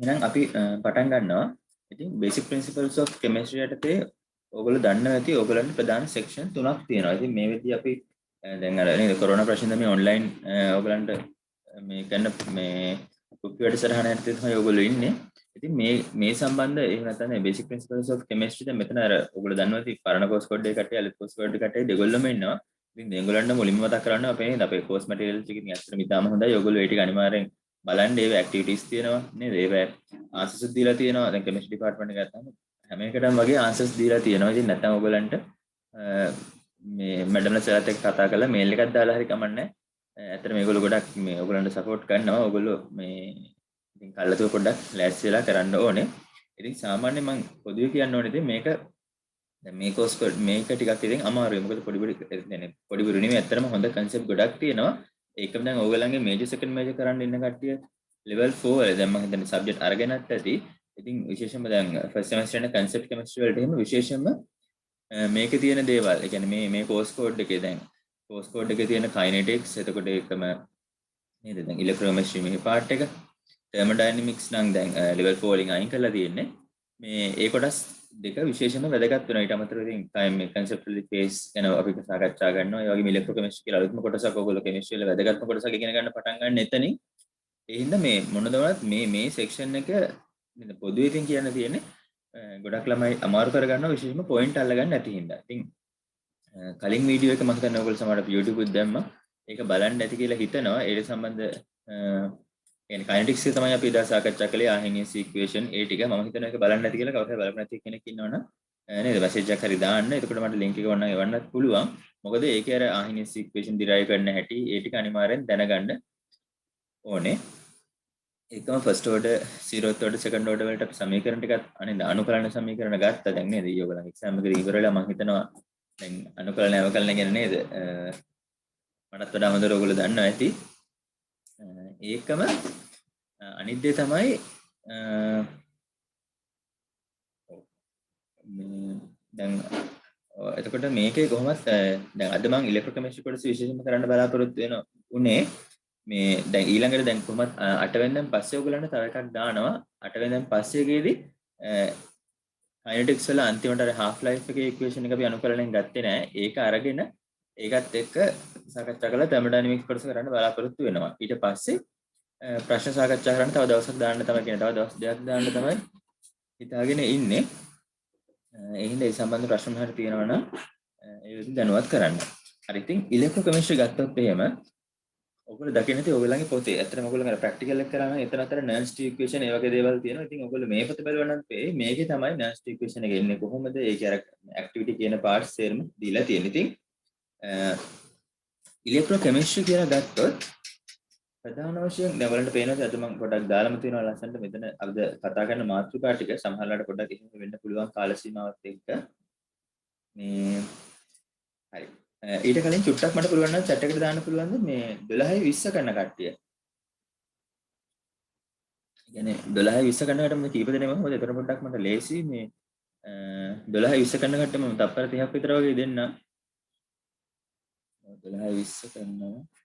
එහෙනම් අපි පටන් ගන්නවා. ඉතින් basic principles of chemistry යටතේ ඔයගොල්ලෝ දන්නවා ඇති ඔයගොල්ලන්ට ප්‍රධාන section තුනක් තියෙනවා. ඉතින් මේ වෙද්දී අපි දැන් අර නේද කොරෝනා ප්‍රශ්නේ මේ online ඔයගොල්ලන්ට මේ කරන මේ කුප්පි වැඩසටහන යටතේ තමයි ඔයගොල්ලෝ ඉන්නේ. ඉතින් මේ සම්බන්ධ එහෙම නැත්නම් basic principles of chemistry දැන් මෙතන අර ඔයගොල්ලෝ දන්නවා ඇති පරණ course code එක කට්ටිය අලුත් course code එක කට්ටිය දෙගොල්ලොම ඉන්නවා. ඉතින් මේගොල්ලන්ට මුලින්ම මතක් කරන්න අපේ course materials ටික ඉතින් ඇත්තටම ඉතාම හොඳයි. ඔයගොල්ලෝ ඒ ටික අනිවාර්යෙන් බලන්න ඒව ඇක්ටිවිටීස් තියෙනවා නේද? ඒව ආන්සර්ස් දීලා තියෙනවා. දැන් කෙමිස්ට්‍රි ඩිපාර්ට්මන්ට් එක ගත්තාම හැම එකටම වගේ ආන්සර්ස් දීලා තියෙනවා. ඉතින් නැත්නම් ඔයගොල්ලන්ට මේ මැඩම්ලා සර්ලත් එක්ක කතා කරලා මේල් එකක් දාලා හරි කමන්නේ. ඇත්තට මේගොල්ලෝ ගොඩක් මේ ඔයගොල්ලන්ට සපෝට් කරනවා. ඔයගොල්ලෝ මේ ඉතින් කල්ලාතුව පොඩ්ඩක් ලෑස්ති වෙලා කරන්න ඕනේ. ඉතින් සාමාන්‍යයෙන් මම පොදුවේ කියන්න ඕනේ ඉතින් මේක දැන් මේ කෝස් මේක ටිකක් ඉතින් අමාරුයි. මොකද පොඩි බිරු නෙමෙයි ඇත්තටම හොඳ කන්සෙප්ට් ගොඩක් තියෙනවා. ඒකම දැන් ඔයගොල්ලන්ගේ මේජර් සෙකන්ඩ් මේජර් කරන්න ඉන්න කට්ටිය level 4 වල දැන් මම හිතන්නේ සබ්ජෙක්ට් අරගෙනත් ඇති. ඉතින් විශේෂයෙන්ම දැන් ෆස්ට් සෙමස්ටර් යන කන්සෙප්ට් කෙමිස්ට්‍රි වලට එහෙම විශේෂයෙන්ම මේකේ තියෙන දේවල්. ඒ කියන්නේ මේ කෝස් කෝඩ් එකේ දැන් කෝස් කෝඩ් එකේ තියෙන කයිනෙටික්ස් එතකොට ඒකම නේද දැන් ඉලෙක්ට්‍රෝකෙමිස්ට්‍රි මේ පාර්ට් එක තර්මෝඩයිනමික්ස් නම් දැන් level 4 වලින් අයින් කරලා තියෙන්නේ. මේ ඒ කොටස් දෙක විශේෂයෙන්ම වැදගත් වෙනවා. ඊට අමතරව ඉතින් ටයිම් මේ conceptual phase ගැන අපි සාකච්ඡා කරනවා. ඒ වගේම ඉලෙක්ට්‍රෝකෙමිස්ට්‍රි කියලා අලුත්ම කොටසක් ඔයගොල්ලෝ කෙමිස්ට්‍රි වල වැදගත්ම කොටසක් ඉගෙන ගන්න පටන් ගන්න එතනින්. ඒ හින්දා මේ මොනද වුණත් මේ සෙක්ෂන් එක නේද පොදුවේ ඉතින් කියන්න තියෙන්නේ ගොඩක් ළමයි අමාරු කරගන්නවා විශේෂයෙන්ම පොයින්ට් අල්ලගන්න නැති හින්දා. ඉතින් කලින් වීඩියෝ එක මම හිතන්නේ ඔයගොල්ලෝ සමහරවිට YouTube එකත් දැම්මා. ඒක බලන්න ඇති කියලා හිතනවා. ඒ සම්බන්ධ කියන්නේ කයිනෙටික්ස් එක තමයි අපි ඉදා සාකච්ඡා කළේ ආහිනියස් ඉක්වේෂන් ඒ ටික මම හිතනවා ඒක බලන්න නැති කියලා කවුරු හරි බලන්න නැති කෙනෙක් ඉන්නවනම් නේද මැසේජ් එකක් හරි දාන්න. එතකොට මට ලින්ක් එක ඕනනම් එවන්නත් පුළුවන්. මොකද ඒකේ අර ආහිනියස් ඉක්වේෂන් ඩිරයිව් කරන්න හැටි ඒ ටික අනිවාර්යෙන් දැනගන්න ඕනේ. ඒකම first order, zeroth order, second order වලට අපි සමීකරණ ටිකත් අනේ අනුකලන සමීකරණ ගත්තා දැන් නේද? ඊයෝගලන් එක්සෑම් එකේ ඉවර වෙලා මම හිතනවා දැන් අනුකලන අවකලන ගැන නේද? මටත් වඩා හොඳට ඔයගොල්ලෝ දන්නවා ඇති. ඒකම අනිත් දේ තමයි දැන් එතකොට මේකේ කොහොමද දැන් අද මම ඉලෙක්ට්‍රෝකෙමිස්ට්‍රි කොටස විශේෂයෙන්ම කරන්න බලාපොරොත්තු වෙන උනේ මේ දැන් ඊළඟට දැන් කොහොමද 8 වෙනිදෙන් පස්සේ ඔයගලන්ට තව එකක් දානවා 8 වෙනිදෙන් පස්සේකේදී කයිනෙටික්ස් වල අන්තිමට අර half life එකේ ඉක්වේෂන් එක අපි අනුකලණයෙන් ගත්තේ නෑ ඒක අරගෙන ඒකත් එක්ක සාකච්ඡා කරලා තර්මෝඩයිනමික්ස් කොටස කරන්න බලාපොරොත්තු වෙනවා ඊට පස්සේ ප්‍රශ්න සාකච්ඡා කරන්න තව දවසක් දාන්න තමයි කියන්නේ තව දවස් දෙකක් දාන්න තමයි හිතාගෙන ඉන්නේ ඒ හින්දා ඒ සම්බන්ධ ප්‍රශ්න හරි තියෙනවා නම් ඒ විදිහට දැනුවත් කරන්න. හරි ඉතින් ඉලෙක්ට්‍රෝකෙමිස්ට්‍රි ගත්තොත් එහෙම ඔයගොල්ලෝ දකින්න තියෙ ඔයගොල්ලන්ගේ පොතේ ඇත්තටම ඔයගොල්ලෝ අර ප්‍රැක්ටිකල් එක කරා නම් එතන අතර නර්න්ස්ටි ඉක්වේෂන් ඒ වගේ දේවල් තියෙනවා. ඉතින් ඔයගොල්ලෝ මේ පොත බලුවා නම් මේකේ තමයි නර්න්ස්ටි ඉක්වේෂන් එක එන්නේ කොහොමද ඒකේ අර ඇක්ටිවිටි කියන පාර්ට්ස් තේරෙම දීලා තියෙන්නේ. ඉතින් ඉලෙක්ට්‍රෝකෙමිස්ට්‍රි කියලා ගත්තොත් ප්‍රධාන වශයෙන් දැන් වලට පේනවා අද මම පොඩ්ඩක් දාලාම තියෙනවා ලස්සනට මෙතන අද කතා කරන මාතෘකා ටික සමහරවිට පොඩ්ඩක් එහෙම වෙන්න පුළුවන් කාල සීමාවත් එක්ක මේ හරි ඊට කලින් චුට්ටක් මට පුළුවන් නම් chat එකට දාන්න පුළුවන්ද මේ 12:20 කරන කට්ටිය. يعني 12:20 කරන කට්ටිය මම කීප දෙනෙක්ම මොකද ඒතර පොඩ්ඩක් මට ලේසි මේ 12:20 කරන කට්ටිය මම තප්පර 30ක් විතර වගේ දෙන්න. 12:20 කරනවා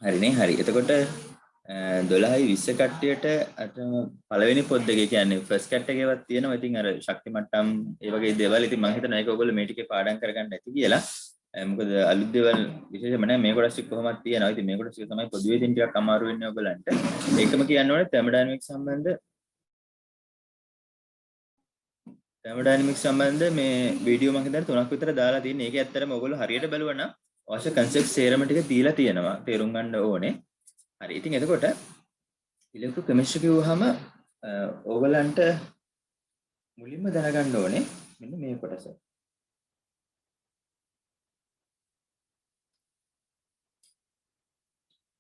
හරිනේ හරි. එතකොට 12:20 කට්ටියට අර පළවෙනි පොත් දෙකේ කියන්නේ ෆස්ට් කට් එකේවත් තියෙනවා. ඉතින් අර ශක්ති මට්ටම් ඒ වගේ දේවල්. ඉතින් මම හිතනවා ඒක ඔයගොල්ලෝ මේ ටිකේ පාඩම් කරගන්න ඇති කියලා. මොකද අලුත් දේවල් විශේෂයෙන්ම නෑ මේ කොටස් ටික කොහොමද තියෙනවා. ඉතින් මේ කොටස් ටික තමයි පොදුවේ ඉතින් ටිකක් අමාරු වෙන්නේ ඔයගලන්ට. ඒකම කියන්න ඕනේ තර්මෝඩයිනමික්ස් සම්බන්ධ මේ වීඩියෝ මම හිතන්නේ 3ක් විතර දාලා තියෙන්නේ. ඒක ඇත්තටම ඔයගොල්ලෝ හරියට බැලුවා නම් අවශ්‍ය කන්සෙප්ට් සේරම ටික දීලා තියෙනවා. තේරුම් ගන්න ඕනේ. හරි. ඉතින් එතකොට ඉලෙක්ට්‍රෝකෙමිස්ට්‍රි කිව්වහම ඕගලන්ට මුලින්ම දැනගන්න ඕනේ මෙන්න මේ කොටස.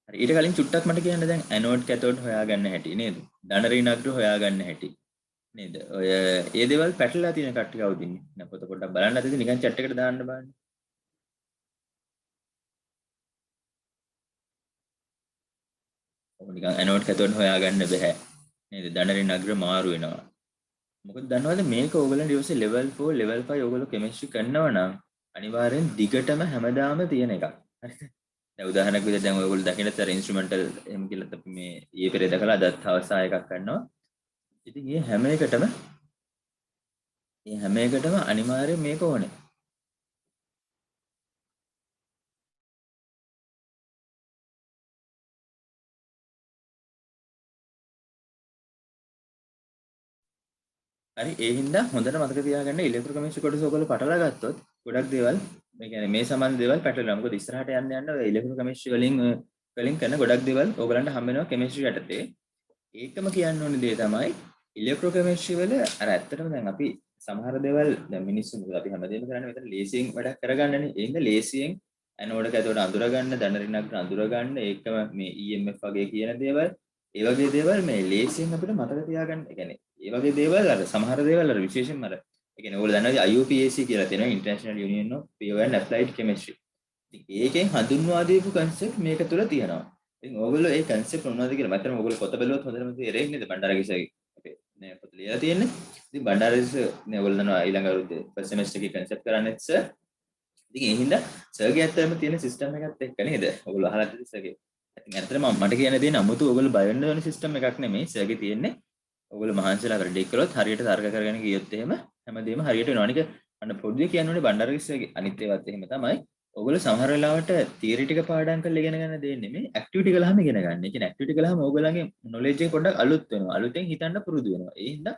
හරි ඊට කලින් චුට්ටක් මට කියන්න දැන් ඇනෝඩ් කැතෝඩ් හොයාගන්න හැටි නේද? ධන ඍණ අග්‍ර හොයාගන්න හැටි නේද? ඔය ඒ දේවල් පැටලලා තියෙන කට්ටිය කවුද ඉන්නේ? දැන් පොත පොඩ්ඩක් බලන්න ඇතිද නිකන් chat එකට දාන්න බලන්න. ඔක නිකන් ඇනෝඩ් කැතෝඩ් හොයාගන්න බෑ නේද? ධන ඍණ අග්‍ර මාරු වෙනවා. මොකද දන්නවද මේක ඕගලන්ට ඊට පස්සේ level 4 level 5 ඕගොල්ලෝ කෙමිස්ට්‍රි කරනවා නම් අනිවාර්යෙන් දිගටම හැමදාම තියෙන එකක්. හරිද? දැන් උදාහරණයක් විදිහට දැන් ඔයගොල්ලෝ දකින්නතර ඉන්ස්ට්‍රුමෙන්ටල් එහෙම කියලා අපි මේ ඊයේ පෙරේද කළා අදත් අවස්ථාව එකක් කරනවා. ඉතින් මේ හැම එකටම අනිවාර්යෙන් මේක ඕනේ. හරි ඒ හින්දා හොඳට මතක තියාගන්න ඉලෙක්ට්‍රෝකෙමිස්ට්‍රි කොටස ඔයගොල්ලෝ පටලවා ගත්තොත් ගොඩක් දේවල් මේ කියන්නේ මේ සමාන දේවල් පැටලෙනවා. මොකද ඉස්සරහට යන්න යන්න ඔය ඉලෙක්ට්‍රෝකෙමිස්ට්‍රි වලින් කරන ගොඩක් දේවල් ඕගලන්ට හම්බ වෙනවා කෙමිස්ට්‍රි යටතේ. ඒකම කියන්න ඕනේ දේ තමයි ඉලෙක්ට්‍රෝකෙමිස්ට්‍රි වල අර ඇත්තටම දැන් අපි සමහර දේවල් දැන් මිනිස්සු මොකද අපි හැමදේම කරන්නේ මෙතන ලේසියෙන් වැඩක් කරගන්නනේ. ඒ හින්දා ලේසියෙන් ඇනෝඩ් කැතෝඩ් අඳුර ගන්න, ධන ඍණක් අඳුර ගන්න, ඒකම මේ EMF වගේ කියන දේවල්, ඒ වගේ දේවල් මේ ලේසියෙන් අපිට මතක තියාගන්න. ඒ කියන්නේ ඒ වගේ දේවල් අර සමහර දේවල් අර විශේෂයෙන්ම අර ඒ කියන්නේ ඕගොල්ලෝ දන්නවා IUPAC කියලා තියෙනවා International Union of Pure and Applied Chemistry. ඉතින් ඒකෙන් හඳුන්වා දීපු concept මේක තුල තියෙනවා. ඉතින් ඕගොල්ලෝ ඒ concept මොනවද කියලා මම ඔයගොල්ලෝ පොත බැලුවොත් හොඳටම තේරෙන්නේ නේද බණ්ඩාරගිසගේ අපේ නේ පොත ලියලා තියෙන්නේ. ඉතින් බණ්ඩාරගිස නේ ඔයගොල්ලෝ දන්නවා ඊළඟ අවුරුද්දේ first semester එකේ concept කරන්නේත් සර්. ඉතින් ඒ හින්දා සර්ගේ ඇත්තටම තියෙන system එකත් එක්ක නේද? ඔයගොල්ලෝ අහලා තියෙන සර්ගේ. ඉතින් ඇත්තටම මට කියන්න දෙන්නේ 아무තු ඔයගොල්ලෝ බය වෙන්න ඕන system එකක් නෙමෙයි. සර්ගේ තියෙන්නේ ඔයගොල්ලෝ මහන්සිලා වැඩ කළොත් හරියට තර්ක කරගෙන ගියොත් එහෙම හැමදේම හරියට වෙනවා. අනික අන්න පොඩ්ඩේ කියන්න ඕනේ බණ්ඩාරගිසගේ අනිත් ඒවාත් එහෙම තමයි. ඔයගොල්ලෝ සමහර වෙලාවට තියරි ටික පාඩම් කරලා ඉගෙන ගන්න දෙන්නේ නෙමෙයි ඇක්ටිවිටි කළාම ඉගෙන ගන්න. ඒ කියන්නේ ඇක්ටිවිටි කළාම ඕගොල්ලන්ගේ නොලෙජ් එක පොඩ්ඩක් අලුත් වෙනවා. අලුතෙන් හිතන්න පුරුදු වෙනවා. ඒ හින්දා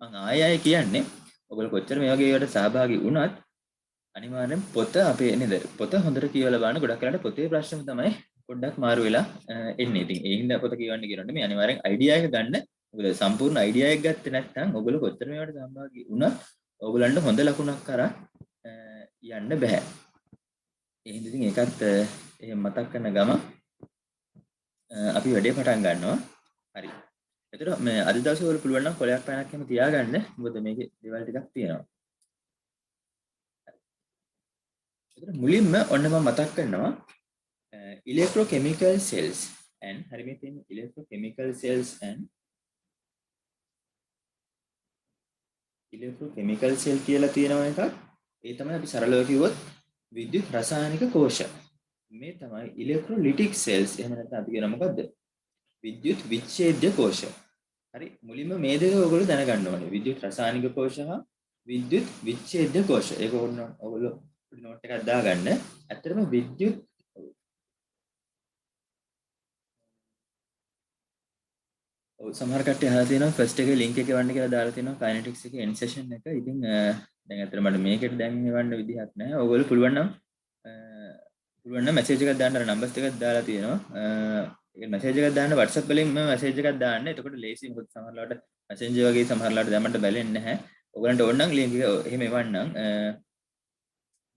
මම ආයෙ කියන්නේ ඔයගොල්ලෝ කොච්චර මේ වගේ ඒවාට සහභාගී වුණත් අනිවාර්යෙන් පොත අපේ නේද? පොත හොඳට කියවලා බලන්න. ගොඩක් වෙලාවට පොතේ ප්‍රශ්න තමයි පොඩ්ඩක් මාරු වෙලා එන්නේ. ඉතින් ඒ හින්දා පොත කියවන්න කියනොත් මේ අනිවාර්යෙන් අයිඩියා එක ගන්න. ඔයගොල්ලෝ සම්පූර්ණ අයිඩියා එක ගත්තේ නැත්නම් ඔයගොල්ලෝ කොච්චර මේවට සහභාගී වුණත් ඔයගොල්ලන්ට හොඳ ලකුණක් කරා යන්න බෑ. ඒ හින්දා ඉතින් ඒකත් එහෙම මතක් කරන ගම අපි වැඩේ පටන් ගන්නවා. හරි. එතකොට මේ අද දවසේ වල පුළුවන් නම් කොලයක් පැනක් එහෙම තියාගන්න. මොකද මේකේ දේවල් ටිකක් තියෙනවා. එතකොට මුලින්ම ඔන්න මම මතක් කරනවා electrochemical cells and හරි මේ තියෙන electrochemical cells and electrochemical cell කියලා තියෙනවා එකක්. ඒ තමයි අපි සරලව කිව්වොත් විද්‍යුත් රසායනික කෝෂ. මේ තමයි ඉලෙක්ට්‍රොලිටික් සෙල්ස්. එහෙම නැත්නම් අපි කියන මොකද්ද? විද්‍යුත් විච්ඡේද්‍ය කෝෂ. හරි මුලින්ම මේ දෙක ඔයගොල්ලෝ දැනගන්න ඕනේ. විද්‍යුත් රසායනික කෝෂ හා විද්‍යුත් විච්ඡේද්‍ය කෝෂ. ඒක ඔයගොල්ලෝ පොඩි නෝට් එකක් දාගන්න. ඇත්තටම විද්‍යුත් සමහර කට්ටිය අහලා තියෙනවා ෆස්ට් එකේ ලින්ක් එක එවන්න කියලා දාලා තියෙනවා කයිනෙටික්ස් එකේ එන්ඩ් සෙෂන් එක. ඉතින් දැන් අතන මට මේකට දැන් එවන්න විදිහක් නැහැ. ඔයගොල්ලෝ පුළුවන් නම් මැසේජ් එකක් දාන්න අර නම්බර්ස් ටිකක් දාලා තියෙනවා. ඒ මැසේජ් එකක් දාන්න WhatsApp වලින් මම මැසේජ් එකක් දාන්න. එතකොට ලේසි මොකද සමහරලාට මැසෙන්ජර් වගේ සමහරලාට දැම්මට බැලෙන්නේ නැහැ. ඔයගලන්ට ඕන නම් ලින්ක් එක එහෙම එවන්නම්.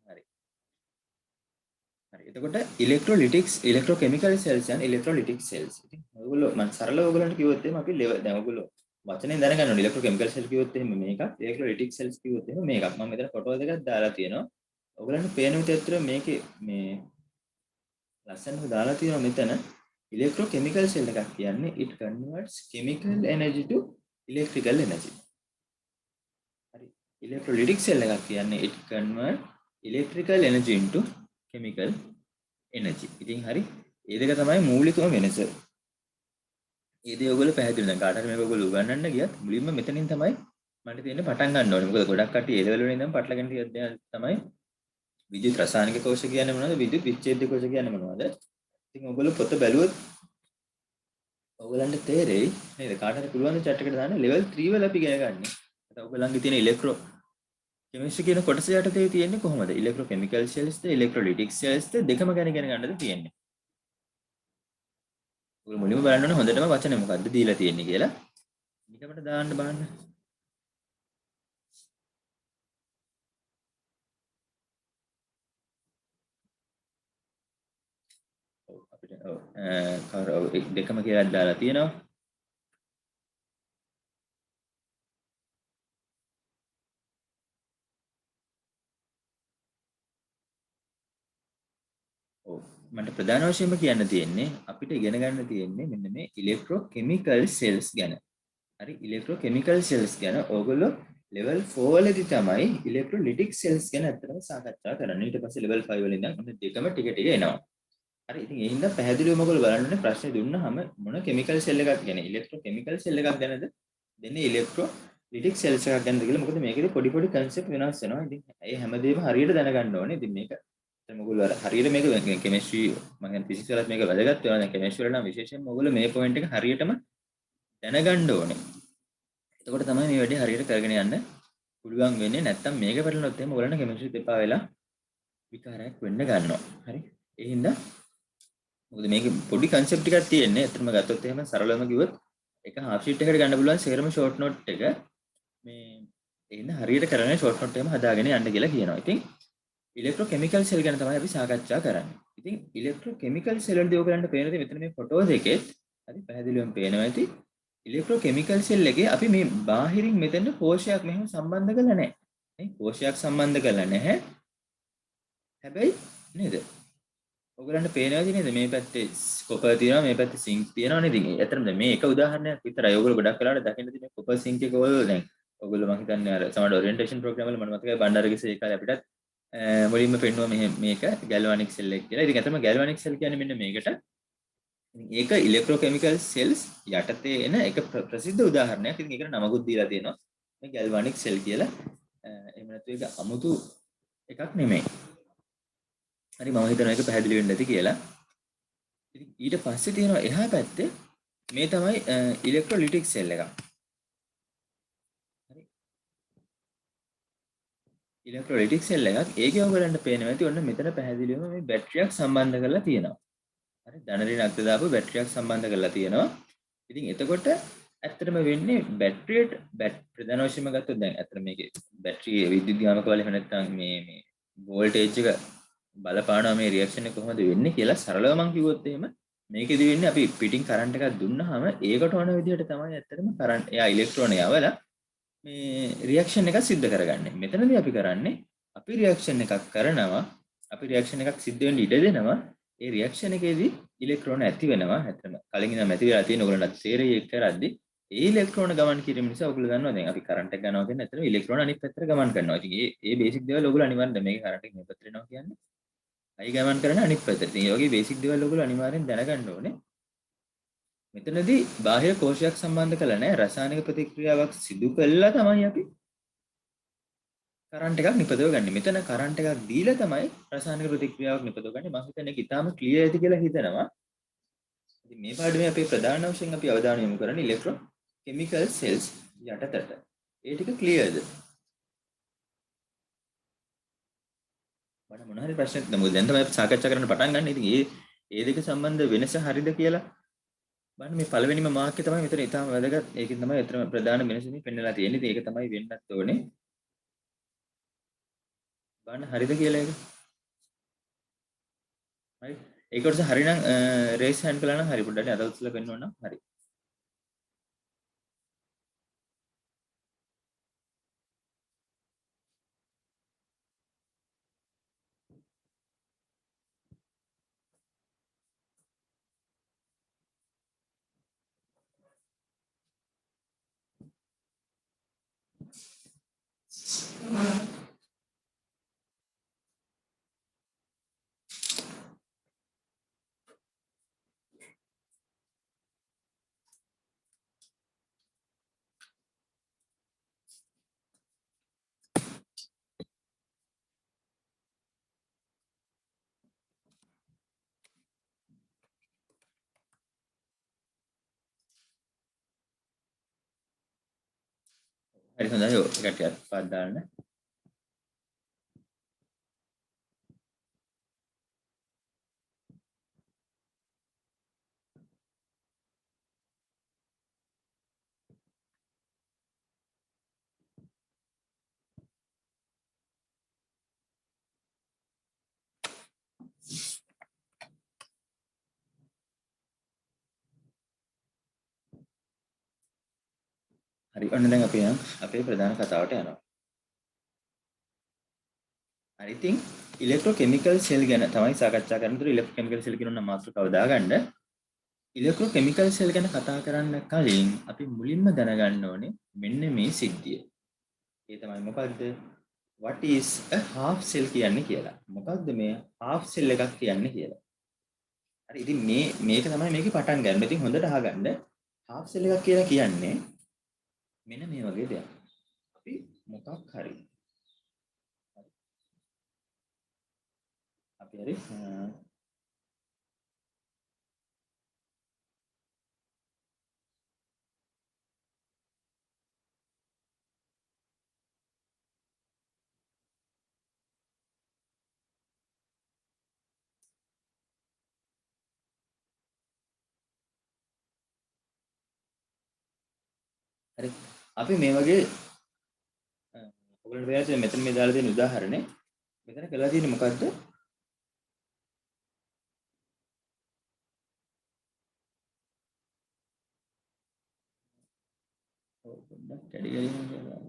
හරි. හරි. එතකොට ඉලෙක්ට්‍රොලිටික්ස් ඉලෙක්ට්‍රොකෙමිකල් සෙල්ස් and ඉලෙක්ට්‍රොලිටික් සෙල්ස්. ඉතින් ඔයගොල්ලෝ මම සරලව ඔයගලන්ට කිව්වොත් එහෙම අපි දැන් ඔයගොල්ලෝ වචනේ දැනගන්න ඕනේ ඉලෙක්ට්‍රොකෙමිකල් සෙල් කිව්වොත් එහෙම මේකක් ඉලෙක්ට්‍රොලිටික් සෙල්ස් කිව්වොත් එහෙම මේකක්. මම මෙතන ෆොටෝ දෙකක් දාලා තියෙනවා. ඔයගලන්ට පේන විදිහට මේකේ මේ ලස්සනට දාලා තියෙනවා මෙතන electrochemical cell එකක් කියන්නේ it converts chemical energy to electrical energy. හරි. electrolytic cell එකක් කියන්නේ it convert electrical energy into chemical energy. ඉතින් හරි. මේ දෙක තමයි මූලිකම වෙනස. මේ දේ ඔයගොල්ලෝ පැහැදිලි දැන් කාට හරි මේක ඔයගොල්ලෝ උගන්වන්න ගියත් මුලින්ම මෙතනින් තමයි මට තියෙන්නේ පටන් ගන්න ඕනේ. මොකද ගොඩක් කට්ටිය ඒ ලෙවල් වලින් ඉඳන් පටලගෙන තියෙන දේ තමයි විද්‍යුත් රසායනික කෝෂ කියන්නේ මොනවද? විද්‍යුත් විච්ඡේද්‍ය කෝෂ කියන්නේ මොනවද? ඉතින් ඔයගොල්ලෝ පොත බැලුවොත් ඔයගලන්ට තේරෙයි නේද? කාට හරි පුළුවන් chat එකට දාන්න level 3 වල අපි ඉගෙන ගන්න. නැත්නම් ඔයගලන්ගේ තියෙන ඉලෙක්ට්‍රෝ කෙමිස්ට්‍රි කියන කොටස යටතේ තියෙන්නේ කොහොමද? ඉලෙක්ට්‍රෝ කෙමිකල් සෙල්ස්ද ඉලෙක්ට්‍රොලිටික් සෙල්ස්ද දෙකම ගැන ඉගෙන ගන්නද තියෙන්නේ. ඔයගොල්ලෝ මුලින්ම බලන්න ඕනේ හොඳටම වචනේ මොකද්ද දීලා තියෙන්නේ කියලා. ඊට අපිට දාන්න බලන්න. දෙකම කියලා දාලා තියෙනවා. ඔව් මට ප්‍රධාන වශයෙන්ම කියන්න තියෙන්නේ අපිට ඉගෙන ගන්න තියෙන්නේ මෙන්න මේ ඉලෙක්ට්‍රෝකෙමිකල් සෙල්ස් ගැන. හරි ඉලෙක්ට්‍රෝකෙමිකල් සෙල්ස් ගැන ඕගොල්ලෝ level 4 වලදී තමයි ඉලෙක්ට්‍රොලිටික් සෙල්ස් ගැන අත්‍තරම සාකච්ඡා කරන්නේ. ඊට පස්සේ level 5 වලින් ඉඳන් ඔන්න දෙකම ටික ටික එනවා. හරි ඉතින් ඒ හින්දා පැහැදිලිවම ඔයගොල්ලෝ බලන්න ඕනේ ප්‍රශ්නේ දුන්නාම මොන කෙමිකල් සෙල් එකක් ගැන ඉලෙක්ට්‍රෝකෙමිකල් සෙල් එකක් ගැනද දෙන්නේ ඉලෙක්ට්‍රොලිටික් සෙල්ස් එකක් ගැනද කියලා. මොකද මේකේ පොඩි පොඩි කන්සෙප්ට් වෙනස් වෙනවා. ඉතින් ඒ හැමදේම හරියට දැනගන්න ඕනේ. ඉතින් මේක ඔයගොල්ලෝ අර හරියට මේක කෙමිස්ට්‍රි මම කියන්නේ ෆිසික්ස් වලත් මේක වැදගත් වෙනවා. දැන් කෙමිස්ට්‍රි වල නම් විශේෂයෙන්ම ඔයගොල්ලෝ මේ පොයින්ට් එක හරියටම දැනගන්න ඕනේ. එතකොට තමයි මේ වැඩේ හරියට කරගෙන යන්න පුළුවන් වෙන්නේ. නැත්තම් මේක පැටලුනොත් එහෙම ඔයගොල්ලන්ට කෙමිස්ට්‍රි දෙපා වෙලා විකාරයක් වෙන්න ගන්නවා. හරි. ඒ හින්දා මොකද මේකේ පොඩි කන්සෙප්ට් ටිකක් තියෙන්නේ. අතරම ගත්තොත් එහෙම සරලවම කිව්වොත් එක හාෆ් ෂීට් එකකට ගන්න පුළුවන් සේරම ෂෝට් නෝට් එක මේ ඒ හින්දා හරියට කරන්නේ ෂෝට් නෝට් එකම හදාගෙන යන්න කියලා කියනවා. ඉතින් ඉලෙක්ට්‍රෝකෙමිකල් සෙල් ගැන තමයි අපි සාකච්ඡා කරන්නේ. ඉතින් ඉලෙක්ට්‍රෝකෙමිකල් සෙල් වලදී ඔයගලන්ට පේන දේ මෙතන මේ ෆොටෝ දෙකේ හරි පැහැදිලිවම පේනවා ඇති. ඉලෙක්ට්‍රෝකෙමිකල් සෙල් එකේ අපි මේ බාහිරින් මෙතන කෝෂයක් මෙහෙම සම්බන්ධ කරලා නැහැ. නේ කෝෂයක් සම්බන්ධ කරලා නැහැ. හැබැයි නේද? ඔයගලන්ට පේනවා නේද මේ පැත්තේ කොපර් තියෙනවා මේ පැත්තේ සිංක් තියෙනවා නේද? ඉතින් ඇත්තටම මේ එක උදාහරණයක් විතරයි. ඔයගොල්ලෝ ගොඩක් වෙලාවට දකින්න තියෙන කොපර් සිංක් එක ඔය දැන් ඔයගොල්ලෝ මම හිතන්නේ අර සමහර ඔරියන්ටේෂන් ප්‍රෝග්‍රෑම් වල මම මතකයි බණ්ඩාරගේ ඒ කාලේ අපිටත් මුලින්ම පෙන්නුවා මේක ගැල්වනික් සෙල් එක කියලා. ඉතින් ඇත්තටම ගැල්වනික් සෙල් කියන්නේ මෙන්න මේකට. ඒක ඉලෙක්ට්‍රෝකෙමිකල් සෙල්ස් යටතේ එන එක ප්‍රසිද්ධ උදාහරණයක්. ඉතින් ඒකට නමකුත් දීලා තියෙනවා. මේ ගැල්වනික් සෙල් කියලා. එහෙම නැත්නම් ඒක 아무තු එකක් නෙමෙයි. හරි මම හිතනවා ඒක පැහැදිලි වෙන්න ඇති කියලා. ඉතින් ඊට පස්සේ තියෙනවා එහා පැත්තේ මේ තමයි ඉලෙක්ට්‍රොලිටික් සෙල් එක. හරි. ඉලෙක්ට්‍රොලිටික් සෙල් එකක් ඒකේ ඔයගලන්ට පේනවා ඇති ඔන්න මෙතන පැහැදිලිවම මේ බැටරියක් සම්බන්ධ කරලා තියෙනවා. හරි ධන ඍණ අක්ද දාපු බැටරියක් සම්බන්ධ කරලා තියෙනවා. ඉතින් එතකොට ඇත්තටම වෙන්නේ බැටරියට ප්‍රධාන වශයෙන්ම ගත්තොත් දැන් ඇත්තට මේකේ බැටරියේ විද්‍යුත් ගාමක වල එහෙම නැත්නම් මේ වෝල්ටේජ් එක බලපානවා මේ රියැක්ෂන් එක කොහොමද වෙන්නේ කියලා සරලව මම කිව්වොත් එහෙම මේකෙදි වෙන්නේ අපි පිටින් කරන්ට් එකක් දුන්නාම ඒකට ඕන විදිහට තමයි ඇත්තටම කරන්ට් එයා ඉලෙක්ට්‍රෝන යවලා මේ රියැක්ෂන් එකක් සිද්ධ කරගන්නේ. මෙතනදී අපි කරන්නේ අපි රියැක්ෂන් එකක් කරනවා අපි රියැක්ෂන් එකක් සිද්ධ වෙන්න ඉඩ දෙනවා. ඒ රියැක්ෂන් එකේදී ඉලෙක්ට්‍රෝන ඇති වෙනවා. ඇත්තටම කලින් ඉඳන් ඇති වෙලා තියෙන ඔයගොල්ලන්ට තේරෙයි ඒක කරද්දී ඒ ඉලෙක්ට්‍රෝන ගමන් කිරීම නිසා ඔයගොල්ලෝ දන්නවා දැන් අපි කරන්ට් එක ගන්නවා කියන්නේ ඇත්තටම ඉලෙක්ට්‍රෝන අනිත් පැත්තට ගමන් කරනවා. ඉතින් ඒ බේසික් දේවල් ඔයගොල්ලෝ අනිවාර්යෙන් මේක කරන්ට් එක මේ පැත්තට එනවා කියන්නේ අයි ගමන් කරන අනිත් පැත්තට. ඉතින් මේ වගේ බේසික් දේවල් ඔයගොල්ලෝ අනිවාර්යෙන් දැනගන්න ඕනේ. මෙතනදී බාහිර කෝෂයක් සම්බන්ධ කරලා නැහැ. රසායනික ප්‍රතික්‍රියාවක් සිදු කළා තමයි අපි කරන්ට් එකක් නිපදව ගන්න. මෙතන කරන්ට් එකක් දීලා තමයි රසායනික ප්‍රතික්‍රියාවක් නිපදව ගන්න. මම හිතන්නේ ඒක ඉතාලම ක්ලියර් ඇති කියලා හිතනවා. ඉතින් මේ පාඩමේ අපේ ප්‍රධාන වශයෙන් අපි අවධානය යොමු කරන්නේ ඉලෙක්ට්‍රෝ කෙමිකල් සෙල්ස් යටතට. ඒ ටික ක්ලියර්ද? මට මොන හරි ප්‍රශ්නයක් නමුත් දැන් තමයි සාකච්ඡා කරන්න පටන් ගන්න. ඉතින් ඒ දෙක සම්බන්ධ වෙනස හරියද කියලා බලන්න මේ පළවෙනිම මාක් එක තමයි මෙතන ඉතාලම වැදගත්. ඒකෙන් තමයි අතන ප්‍රධාන වෙනස මේ පෙන්නලා තියෙන්නේ. ඉතින් ඒක තමයි වෙන්නත් ඕනේ. බලන්න හරිද කියලා ඒක. හරි. ඒක කොටස හරිනම් රේස් හෑන්ඩ් කළා නම් හරි පොඩ්ඩක් අත උස්සලා පෙන්වන්න නම් හරි. හරි හොඳයි. ඔය කටියක් පාත් දාන්න. හරි ඔන්න දැන් අපි යන් අපේ ප්‍රධාන කතාවට යනවා. හරි ඉතින් ඉලෙක්ට්‍රෝකෙමිකල් සෙල් ගැන තමයි සාකච්ඡා කරනතර ඉලෙක්ට්‍රෝකෙමිකල් සෙල් කියන මාතෘකාව දාගන්න. ඉලෙක්ට්‍රෝකෙමිකල් සෙල් ගැන කතා කරන්න කලින් අපි මුලින්ම දැනගන්න ඕනේ මෙන්න මේ සිද්ධිය. ඒ තමයි මොකද්ද? What is a half cell කියන්නේ කියලා. මොකක්ද මේ half cell එකක් කියන්නේ කියලා. හරි ඉතින් මේක තමයි මේකේ පටන් ගන්න. ඉතින් හොඳට අහගන්න. half cell එකක් කියලා කියන්නේ මෙන්න මේ වගේ දෙයක්. අපි මොකක් හරි අපි හරි හරි අපි මේ වගේ ඔයගොල්ලෝ පේනවා මෙතන මේ දාලා තියෙන උදාහරණේ මෙතන කරලා තියෙන්නේ මොකද්ද? ඔව් පොඩ්ඩක් කැඩි කැඩි යනවා.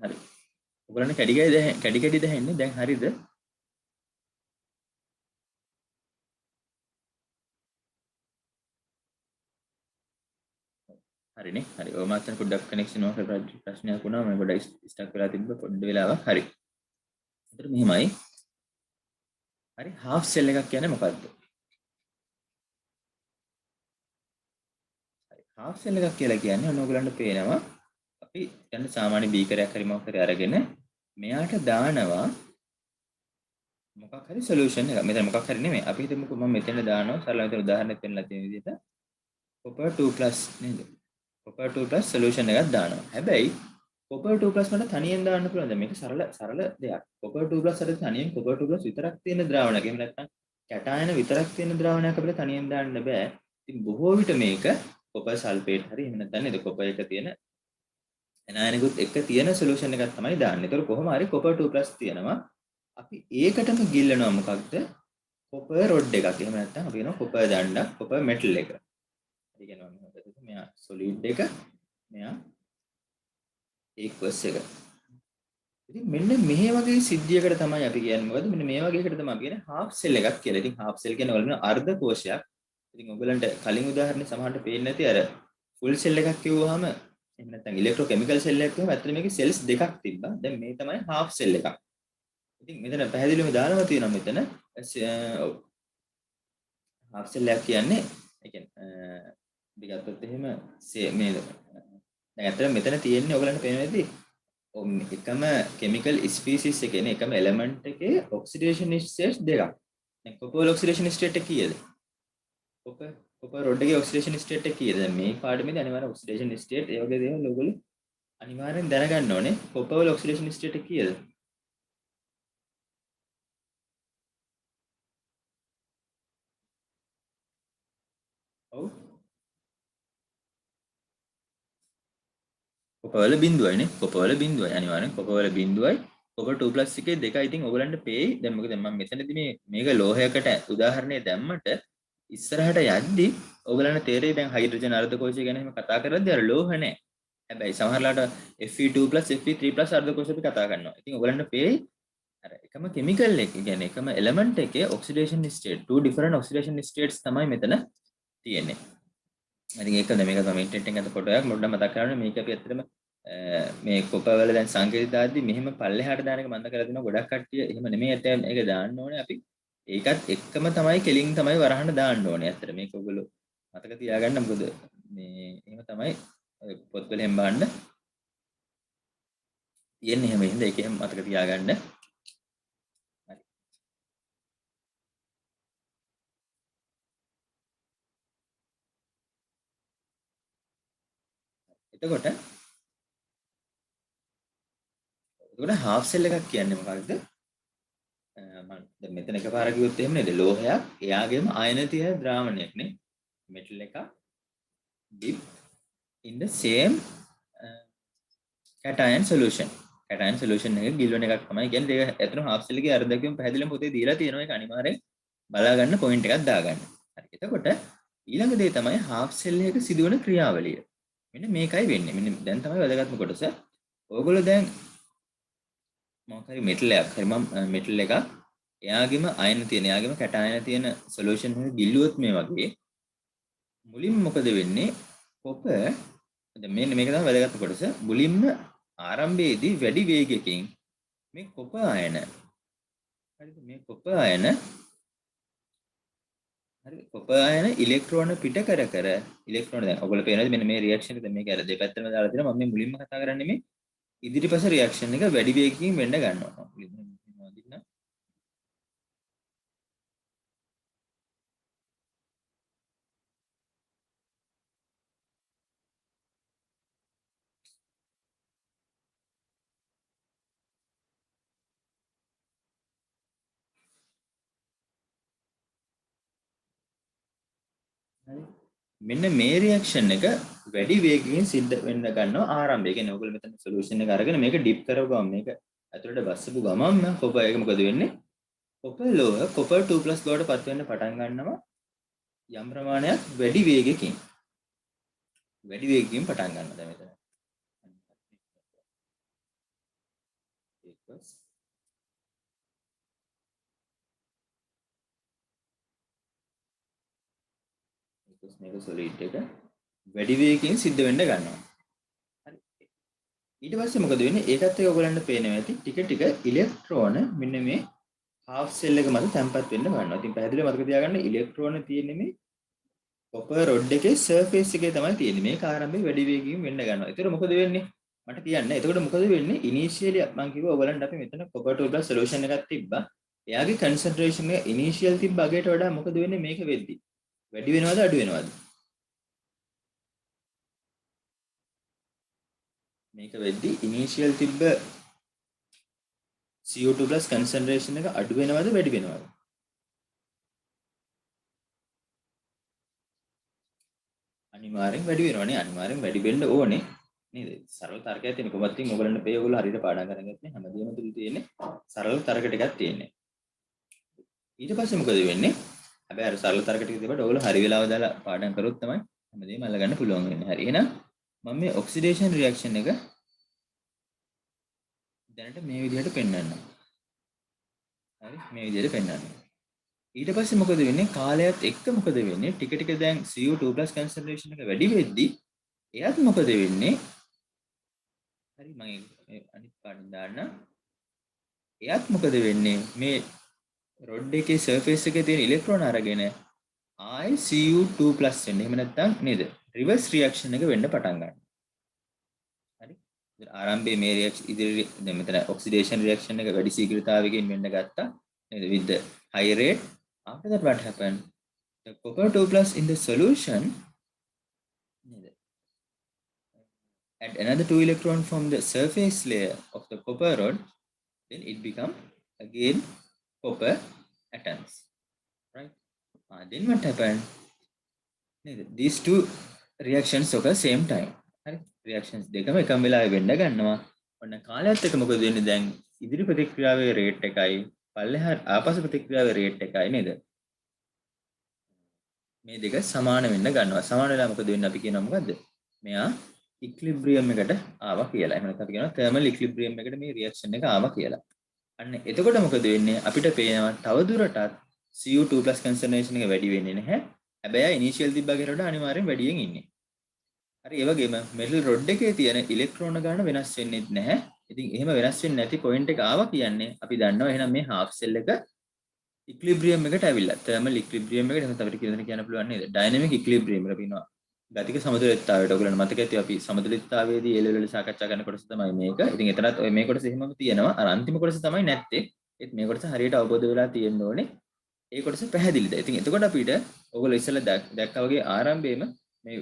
හරි. ඔයගොල්ලන්ට කැඩි කැඩි දැනෙන්නේ දැන් හරිද? හරිනේ. හරි. ඔය මාතන පොඩ්ඩක් කනෙක්ෂන් එක ප්‍රශ්නයක් වුණා. මම පොඩ්ඩක් ස්ටක් වෙලා තිබ්බ පොඩ්ඩ වෙලාවක්. හරි. ඒතර මෙහෙමයි. හරි half cell එකක් කියන්නේ මොකද්ද? හරි. half cell එකක් කියලා කියන්නේ ඔන්න ඔයගොල්ලන්ට පේනවා අපි දැන් සාමාන්‍ය බීකරයක් හරි මොකක් හරි අරගෙන මෙයාට දානවා මොකක් හරි සොලියුෂන් එකක්. මෙතන මොකක් හරි නෙමෙයි. අපි හිතමුකෝ මම මෙතන දානවා සරල මෙතන උදාහරණයක් පෙන්නලා තියෙන විදිහට copper 2+ නේද? copper 2+ සොලියුෂන් එකක් දානවා. හැබැයි copper 2+ මට තනියෙන් දාන්න පුළුවන්. දැන් මේක සරල දෙයක්. copper 2+ අර තනියෙන් copper 2+ විතරක් තියෙන ද්‍රාවණයක්. එහෙම නැත්නම් කැටායන විතරක් තියෙන ද්‍රාවණයක් අපිට තනියෙන් දාන්න බෑ. ඉතින් බොහෝ විට මේක copper සල්ෆේට් හරි එහෙම නැත්නම් නේද copper එක තියෙන එනයනිකුත් එක තියෙන සොලියුෂන් එකක් තමයි දාන්නේ. ඒතකොට කොහොම හරි copper 2+ තියෙනවා. අපි ඒකටම ගිල්ලනවා මොකක්ද? copper rod එකක්. එහෙම නැත්නම් අපි කියනවා copper දණ්ඩක්, copper metal එක. හරි කියනවා මොකද? මෙයා solid එක, මෙයා aqueous එක. ඉතින් මෙන්න මේ වගේ සිද්ධියකට තමයි අපි කියන්නේ මොකද? මෙන්න මේ වගේ එකට තමයි අපි කියන්නේ half cell එකක් කියලා. ඉතින් half cell කියන්නේ වලින් අර්ධ කෝෂයක්. ඉතින් ඔයගලන්ට කලින් උදාහරණේ සමහරට පේන්නේ නැති අර full cell එකක් කිව්වහම එහෙම නැත්නම් ඉලෙක්ට්‍රෝකෙමිකල් සෙල් එකක් කිව්වම ඇත්තට මේකේ cells දෙකක් තිබ්බා. දැන් මේ තමයි half cell එකක්. ඉතින් මෙතන පැහැදිලිවම දානවා තියෙනවා මෙතන half cell එකක් කියන්නේ ඒ කියන්නේ අපි ගත්තොත් එහෙම මේ දැන් ඇත්තට මෙතන තියෙන්නේ ඔයගලන්ට පේන විදිහ එකම කෙමිකල් ස්පීසිස් එකේ නේ එකම එලිමන්ට් එකේ ඔක්සිඩේෂන් ස්ටේට්ස් දෙකක්. දැන් කොපර් ඔක්සිඩේෂන් ස්ටේට් එක කීයද? කොපර් රොඩ් එකේ ඔක්සිඩේෂන් ස්ටේට් එක කීයද? දැන් මේ පාඩමේදී අනිවාර්ය ඔක්සිඩේෂන් ස්ටේට් ඒ වගේ දේවල් ඔයගොල්ලෝ අනිවාර්යෙන් දැනගන්න ඕනේ. කොපර් වල ඔක්සිඩේෂන් ස්ටේට් එක කීයද? ඔව්. කොපර් වල බිඳුවයි නේ. කොපර් වල බිඳුවයි අනිවාර්යෙන් කොපර් වල බිඳුවයි. කොපර් 2+ එකේ දෙකයි. ඉතින් ඔයගලන්ට පේයි. දැන් මොකද මම මෙතනදී මේක ලෝහයකට උදාහරණයක් දැම්මට ඉස්සරහට යද්දි ඔයගලන්ට තේරෙයි දැන් හයිඩ්‍රජන් අර්ධකෝෂය ගැන එහෙම කතා කරද්දී අර ලෝහ නැහැ. හැබැයි සමහරලාට Fe2+ Fe3+ අර්ධකෝෂ අපි කතා කරනවා. ඉතින් ඔයගලන්ට පේයි අර එකම කෙමිකල් එක කියන්නේ එකම එලිමන්ට් එකේ oxidation state two different oxidation states තමයි මෙතන තියෙන්නේ. ඉතින් ඒක මේක තමයි ඉන්ටර්නෙට් එකෙන් අත ෆොටෝ එකක් මොඩ්ඩක් මතක් කරගන්න මේක අපි ඇත්තටම මේ කොපර් වල දැන් සංකේත දාද්දි මෙහෙම පල්ලෙහාට දාන එක මම කරලා දෙනවා ගොඩක් කට්ටිය එහෙම නෙමෙයි ඇත්ත මේක දාන්න ඕනේ අපි ඒකත් එක්කම තමයි කෙලින් තමයි වරහන්න දාන්න ඕනේ ඇත්තට මේක ඔයගොල්ලෝ මතක තියාගන්න මොකද මේ එහෙම තමයි පොත්වල හැම බලන්න තියෙන්නේ එහෙම හින්දා ඒක එහෙම මතක තියාගන්න හරි එතකොට half cell එකක් කියන්නේ මොකක්ද මම දැන් මෙතන එකපාර කිව්වොත් එහෙම නේද ලෝහයක් එයාගේම අයන තියෙන ද්‍රාවණයක් නේ මෙටල් එක dip in the same cation solution cation solution එක ගිල්වන එකක් තමයි කියන්නේ. ඒක ඇත්තටම half cell එකේ අර්ධකයම පැහැදිලිවම පොතේ දීලා තියෙනවා. ඒක අනිවාර්යෙන් බලා ගන්න පොයින්ට් එකක් දාගන්න. හරි. එතකොට ඊළඟ දේ තමයි half cell එකක සිදුවන ක්‍රියාවලිය. මෙන්න මේකයි වෙන්නේ. මෙන්න දැන් තමයි වැදගත්ම කොටස. ඕගොල්ලෝ දැන් මොකක් හරි මෙටල් එකක් හරි මම මෙටල් එකක් එයාගෙම අයන තියෙන එයාගෙම කැටයන තියෙන සොලියුෂන් එක ගිල්ලුවොත් මේ වගේ මුලින්ම මොකද වෙන්නේ? කොපර් දැන් මේක තමයි වැදගත් කොටස. මුලින්ම ආරම්භයේදී වැඩි වේගයකින් මේ කොපර් අයන හරිද මේ කොපර් අයන හරි කොපර් අයන ඉලෙක්ට්‍රෝන පිට කර ඉලෙක්ට්‍රෝන දැන් ඔයගොල්ලෝ පේනවාද මෙන්න මේ රියැක්ෂන් එක දැන් මේක අර දෙපැත්තම දාලා තියෙනවා. මම මේ මුලින්ම කතා කරන්නේ මේ ඉදිරිපස රියැක්ෂන් එක වැඩි වේගකින් වෙන්න ගන්නවා. මෙන්න මේ රියැක්ෂන් එක වැඩි වේගකින් සිද්ධ වෙන්න ගන්නවා ආරම්භය. කියන්නේ ඔයගොල්ලෝ මෙතන සොලියුෂන් එක අරගෙන මේක ඩිප් කරව ගමන් මේක ඇතුළට බස්සපු ගමන්ම කොපර් එක මොකද වෙන්නේ? කොපර් ලෝහ කොපර් 2+ බවට පත් වෙන්න පටන් ගන්නවා යම් ප්‍රමාණයක් වැඩි වේගකින්. වැඩි වේගකින් පටන් ගන්නවා දැන් මෙතන. මේක සොලිඩ් එක වැඩි වේගකින් සිද්ධ වෙන්න ගන්නවා. හරි. ඊට පස්සේ මොකද වෙන්නේ? ඒකත් එක්ක ඔයගලන්ට පේනවා ඇති ටික ටික ඉලෙක්ට්‍රෝන මෙන්න මේ half cell එක මත තැම්පත් වෙන්න ගන්නවා. ඉතින් පැහැදිලිව මතක තියාගන්න ඉලෙක්ට්‍රෝන තියෙන්නේ මේ කොපර් රොඩ් එකේ සර්ෆේස් එකේ තමයි තියෙන්නේ. මේක ආරම්භයේ වැඩි වේගකින් වෙන්න ගන්නවා. ඒතර මොකද වෙන්නේ? මට කියන්න. එතකොට මොකද වෙන්නේ? ඉනිෂියලි මම කිව්වා ඔයගලන්ට අපි මෙතන කොපර් 2+ සොලියුෂන් එකක් තිබ්බා. එයාගේ කන්සන්ට්‍රේෂන් එක ඉනිෂියල් තිබ්බ අගයට වඩා මොකද වෙන්නේ මේක වෙද්දි? වැඩි වෙනවද අඩු වෙනවද? මේක වෙද්දි ඉනිෂියල් තිබ්බ CO2+ කන්සන්ට්‍රේෂන් එක අඩු වෙනවද වැඩි වෙනවද? අනිවාර්යෙන් වැඩි වෙනවනේ. අනිවාර්යෙන් වැඩි වෙන්න ඕනේ. නේද? සරල තර්කයක් තියෙන කොහොමද තින් ඔයගලන්ට පේ ඔයගොල්ලෝ හරියට පාඩම් කරගෙන ඉන්නේ හැමදේම තුල තියෙන්නේ සරල තර්ක ටිකක් තියෙන්නේ. ඊට පස්සේ මොකද වෙන්නේ? හැබැයි අර සරල තර්ක ටික තිබ්බට ඔයගොල්ලෝ හරි වෙලාව දාලා පාඩම් කරොත් තමයි හැමදේම අල්ලගන්න පුළුවන් වෙන්නේ. හරි. එහෙනම් මම මේ ඔක්සිඩේෂන් රියැක්ෂන් එක දැනට මේ විදිහට පෙන්වන්නම්. හරි මේ විදිහට පෙන්වන්නම්. ඊට පස්සේ මොකද වෙන්නේ? කාලයත් එක්ක මොකද වෙන්නේ? ටික ටික දැන් CO2+ කන්සන්ට්‍රේෂන් එක වැඩි වෙද්දී එයත් මොකද වෙන්නේ? හරි මම අනිත් පාඩම් දාන්න. එයත් මොකද වෙන්නේ? මේ රොඩ් එකේ සර්ෆේස් එකේ තියෙන ඉලෙක්ට්‍රෝන අරගෙන ආයි Cu2+ වෙන්න. එහෙම නැත්නම් නේද? රිවර්ස් රියැක්ෂන් එක වෙන්න පටන් ගන්නවා. හරි. ආරම්භයේ මේ රියැක්ෂන් ඉදිරි දැන් මෙතන ඔක්සිඩේෂන් රියැක්ෂන් එක වැඩි ශීඝ්‍රතාවයකින් වෙන්න ගත්තා. නේද? With the high rate. After that what happened? The copper 2+ in the solution nේද? Add another 2 electron from the surface layer of the copper rod, then it become again copper atoms, right? Then what happened? These two reactions occur same time. හරි reactions දෙකම එකම වෙලාවෙ වෙන්න ගන්නවා. ඔන්න කාලයත් එක්ක මොකද වෙන්නේ දැන් ඉදිරි ප්‍රතික්‍රියාවේ රේට් එකයි පල්ලෙහා ආපසු ප්‍රතික්‍රියාවේ රේට් එකයි නේද? මේ දෙක සමාන වෙන්න ගන්නවා. සමාන වෙලා මොකද වෙන්නේ අපි කියනවා මොකද්ද? මෙයා ඉක්ලිබ්‍රියම් එකට ආවා කියලා. එහෙම නැත්නම් අපි කියනවා තර්මල් ඉක්ලිබ්‍රියම් එකට මේ රියැක්ෂන් එක ආවා කියලා. අන්න එතකොට මොකද වෙන්නේ? අපිට පේනවා තවදුරටත් Cu2+ කන්සන්ට්‍රේෂන් එක වැඩි වෙන්නේ නැහැ. හැබැයි ඉනිෂියල් තිබ්බාගේ වඩා අනිවාර්යෙන් වැඩියෙන් ඉන්නේ. හරි ඒ වගේම මෙටල් රොඩ් එකේ තියෙන ඉලෙක්ට්‍රෝන ගාන වෙනස් වෙන්නේ නැහැ. ඉතින් එහෙම වෙනස් වෙන්නේ නැති පොයින්ට් එක ආවා කියන්නේ අපි දන්නවා එහෙනම් මේ half cell එක ඉක්ලිබ්‍රියම් එකට ඇවිල්ලා. තර්මල් ඉක්ලිබ්‍රියම් එකට එහෙනම් අපිට කියන්න පුළුවන් නේද? ඩයිනමික් ඉක්ලිබ්‍රියම් එක පිනවා. ගතික සමතුලිතතාවයට ඔයගොල්ලන්ට මතක ඇති අපි සමතුලිතතාවයේදී ඒ ලෙවල් වල සාකච්ඡා කරන කොටස තමයි මේක. ඉතින් එතනත් ඔය මේ කොටස එහෙමම තියෙනවා. අර අන්තිම කොටස තමයි නැත්තේ. ඒත් මේ කොටස හරියට අවබෝධ වෙලා තියෙන්න ඕනේ. ඒ කොටස පැහැදිලිද? ඉතින් එතකොට අපිට ඔයගොල්ලෝ ඉස්සෙල්ලා දැක්කා වගේ ආරම්භයේම මේ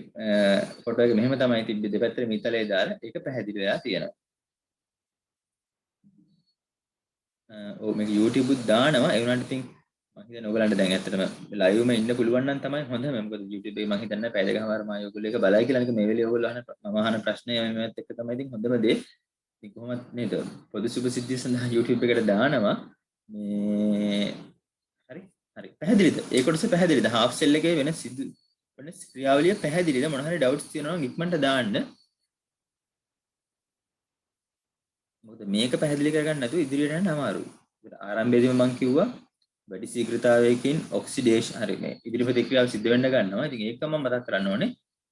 ෆොටෝ එක මෙහෙම තමයි තිබ්බේ දෙපැත්තේ මිතලේ දාලා ඒක පැහැදිලි වෙලා තියෙනවා. ඔව් මේක YouTube උත් දානවා. ඒ වුණාට ඉතින් මම හිතන්නේ ඔයගලන්ට දැන් ඇත්තටම ලයිව් එකම ඉන්න පුළුවන් නම් තමයි හොඳම. මොකද YouTube එකේ මම හිතන්නේ පැය දෙකමාරම ඔයගොල්ලෝ ඒක බලයි කියලා. නික මේ වෙලේ ඔයගොල්ලෝ අහන මම අහන ප්‍රශ්නේ මේවත් එක්ක තමයි ඉතින් හොඳම දේ. කොහොමත් නේද පොදු සුභසිද්ධිය සඳහා YouTube එකට දානවා මේ හරි හරි පැහැදිලිද ඒ කොටස පැහැදිලිද half cell එකේ වෙන සිදු වෙන ක්‍රියාවලිය පැහැදිලිද මොන හරි doubts තියෙනවා නම් ඉක්මනට දාන්න මොකද මේක පැහැදිලි කරගන්න නැතුව ඉදිරියට යන්න අමාරුයි ඒකට ආරම්භයේදීම මම කිව්වා වැඩි ශීඝ්‍රතාවයකින් ඔක්සිඩේෂන් හරි මේ ඉදිරි ප්‍රතික්‍රියාව සිද්ධ වෙන්න ගන්නවා ඉතින් ඒක මම මතක් කරන්න ඕනේ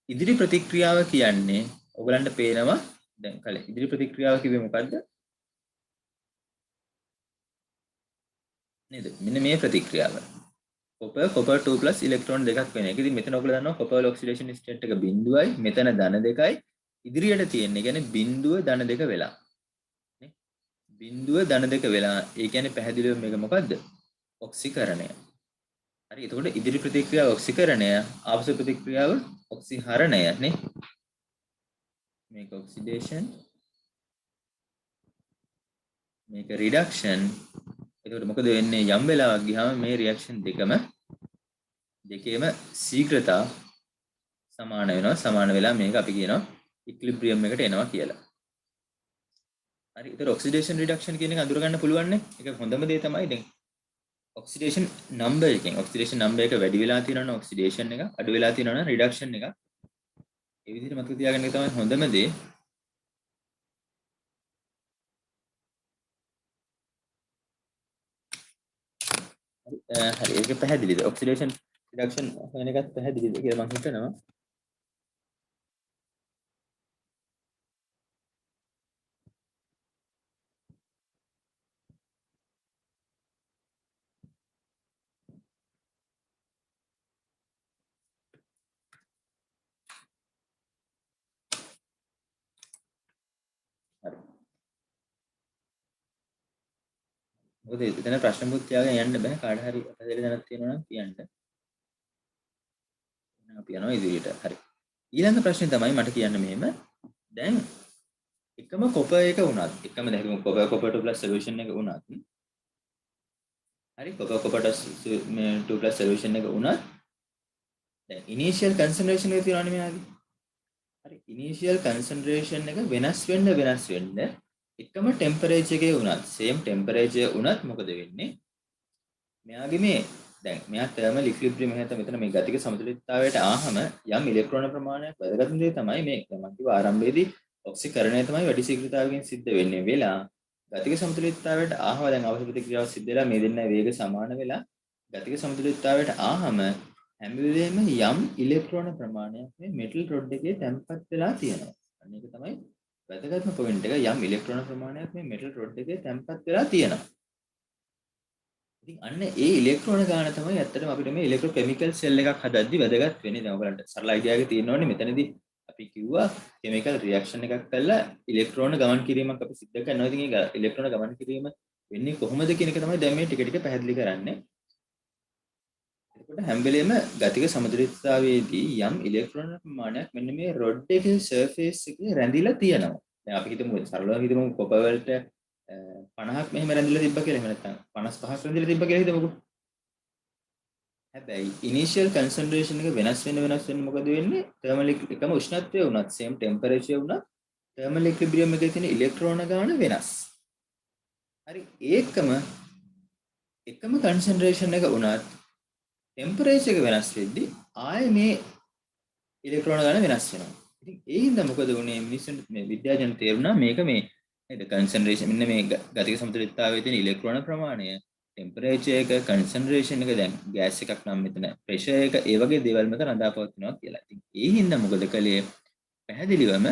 ඉදිරි ප්‍රතික්‍රියාව කියන්නේ ඔයගලන්ට පේනවා දැන් කලින් ඉදිරි ප්‍රතික්‍රියාව කිව්වේ මොකද්ද නේද මෙන්න මේ ප්‍රතික්‍රියාව copper 2 plus ඉලෙක්ට්‍රෝන දෙකක් වෙන එක. ඉතින් මෙතන ඔයගොල්ලෝ දන්නවා copper oxidation state එක 0යි මෙතන ධන 2යි ඉදිරියට තියෙන්නේ. කියන්නේ බිඳුව ධන 2 වෙලා. නේ? බිඳුව ධන 2 වෙලා. ඒ කියන්නේ පැහැදිලිව මේක මොකද්ද? ඔක්සිකරණය. හරි. එතකොට ඉදිරි ප්‍රතික්‍රියාව ඔක්සිකරණය, ආපසු ප්‍රතික්‍රියාව ඔක්සිහරණය නේ. මේක oxidation මේක reduction එතකොට මොකද වෙන්නේ යම් වෙලාවක් ගියාම මේ රියැක්ෂන් දෙකේම ශීඝ්‍රතා සමාන වෙනවා සමාන වෙලා මේක අපි කියනවා ඉක්විලිබ්‍රියම් එකට එනවා කියලා. හරි. ඒතර ඔක්සිඩේෂන් රිඩක්ෂන් කියන එක අඳුර ගන්න පුළුවන් නේ. ඒක හොඳම දේ තමයි දැන් ඔක්සිඩේෂන් නම්බර් එකෙන් ඔක්සිඩේෂන් නම්බර් එක වැඩි වෙලා තියෙනවා නම් ඔක්සිඩේෂන් එක අඩු වෙලා තියෙනවා නම් රිඩක්ෂන් එක ඒ විදිහට මතක තියාගන්න එක තමයි හොඳම දේ. හරි ඒක පැහැදිලිද ඔක්සිඩේෂන් රිඩක්ෂන් වෙන එකත් පැහැදිලිද කියලා මම හිතනවා හරි මොකද එතන ප්‍රශ්න මුත් තියාගෙන යන්න බෑ කාට හරි පැහැදිලි දැනක් තියෙනවා නම් කියන්න අපි යනවා ඉදිරියට හරි ඊළඟ ප්‍රශ්නේ තමයි මට කියන්න මෙහෙම දැන් එකම කොපර් එක වුණත් එකම දැන් කොපර් 2 plus solution එක වුණත් හරි කොපර් 2 plus solution එක වුණත් දැන් initial concentration එක තියෙනවානේ මෙයාගේ හරි initial concentration එක වෙනස් වෙන්න එකම temperature එකේ වුණත් same temperature වුණත් මොකද වෙන්නේ මෙයාගේ මේ දැන් මෙයා thermal equilibrium හැට මෙතන මේ ගතික සමතුලිතතාවයට ආවම යම් ඉලෙක්ට්‍රෝන ප්‍රමාණයක් වැදගත් දේ තමයි මේ මම කිව්ව ආරම්භයේදී ඔක්සිකරණය තමයි වැඩි ශීඝ්‍රතාවකින් සිද්ධ වෙන්නේ වෙලා ගතික සමතුලිතතාවයට ආවම දැන් අවශ්‍ය ප්‍රතික්‍රියාව සිද්ධ වෙලා මේ දෙන්න වේග සමාන වෙලා ගතික සමතුලිතතාවයට ආවම හැම වෙලේම යම් ඉලෙක්ට්‍රෝන ප්‍රමාණයක් මේ මෙටල් රොඩ් එකේ තැම්පත් වෙලා තියෙනවා අන්න ඒක තමයි වැදගත්ම පොයින්ට් එක යම් ඉලෙක්ට්‍රෝන ප්‍රමාණයක් මේ මෙටල් රොඩ් එකේ තැම්පත් වෙලා තියෙනවා. ඉතින් අන්න ඒ ඉලෙක්ට්‍රෝන ගාන තමයි ඇත්තටම අපිට මේ ඉලෙක්ට්‍රෝකෙමිකල් සෙල් එකක් හදද්දි වැදගත් වෙන්නේ. දැන් ඔයගලන්ට සරල අයිඩියා එකක් තියෙනවනේ මෙතනදී අපි කිව්වා කෙමිකල් රියැක්ෂන් එකක් කරලා ඉලෙක්ට්‍රෝන ගමන් කිරීමක් අපි සිද්ධ කරනවා. ඉතින් ඒ ඉලෙක්ට්‍රෝන ගමන් කිරීම වෙන්නේ කොහොමද කියන එක තමයි දැන් මේ ටික ටික පැහැදිලි කරන්නේ. එතකොට හැම වෙලේම ගතික සමතුලිතතාවයේදී යම් ඉලෙක්ට්‍රෝන ප්‍රමාණයක් මෙන්න මේ රොඩ් එකේ සර්ෆේස් එකේ රැඳිලා තියෙනවා. දැන් අපි හිතමු සරලව හිතමු කොපර් වලට 50ක් මෙහෙම රැඳිලා තිබ්බා කියලා. එහෙම නැත්නම් 55ක් රැඳිලා තිබ්බා කියලා හිතමුකෝ. හැබැයි ඉනිෂියල් කන්සන්ට්‍රේෂන් එක වෙනස් වෙන්න මොකද වෙන්නේ? තර්මල් එකම උෂ්ණත්වය වුණත් same temperature වුණත් thermal equilibrium එකේ තියෙන ඉලෙක්ට්‍රෝන ගාන වෙනස්. හරි එකම කන්සන්ට්‍රේෂන් එක වුණත් temperature එක වෙනස් වෙද්දී ආයේ මේ ඉලෙක්ට්‍රෝන ගාන වෙනස් වෙනවා. ඉතින් ඒ හින්දා මොකද වුනේ මිනිස්සුන්ට මේ විද්‍යාඥයන් තේරුණා මේක මේ නේද කන්සන්ට්‍රේෂන් මෙන්න මේ ගතික සමතුලිතතාවයේ තියෙන ඉලෙක්ට්‍රෝන ප්‍රමාණය ටෙම්පරේචර් එක කන්සන්ට්‍රේෂන් එක දැන් ගෑස් එකක් නම් මෙතන ප්‍රෙෂර් එක ඒ වගේ දේවල් මත රඳාපවතිනවා කියලා. ඉතින් ඒ හින්දා මොකද කළේ පැහැදිලිවම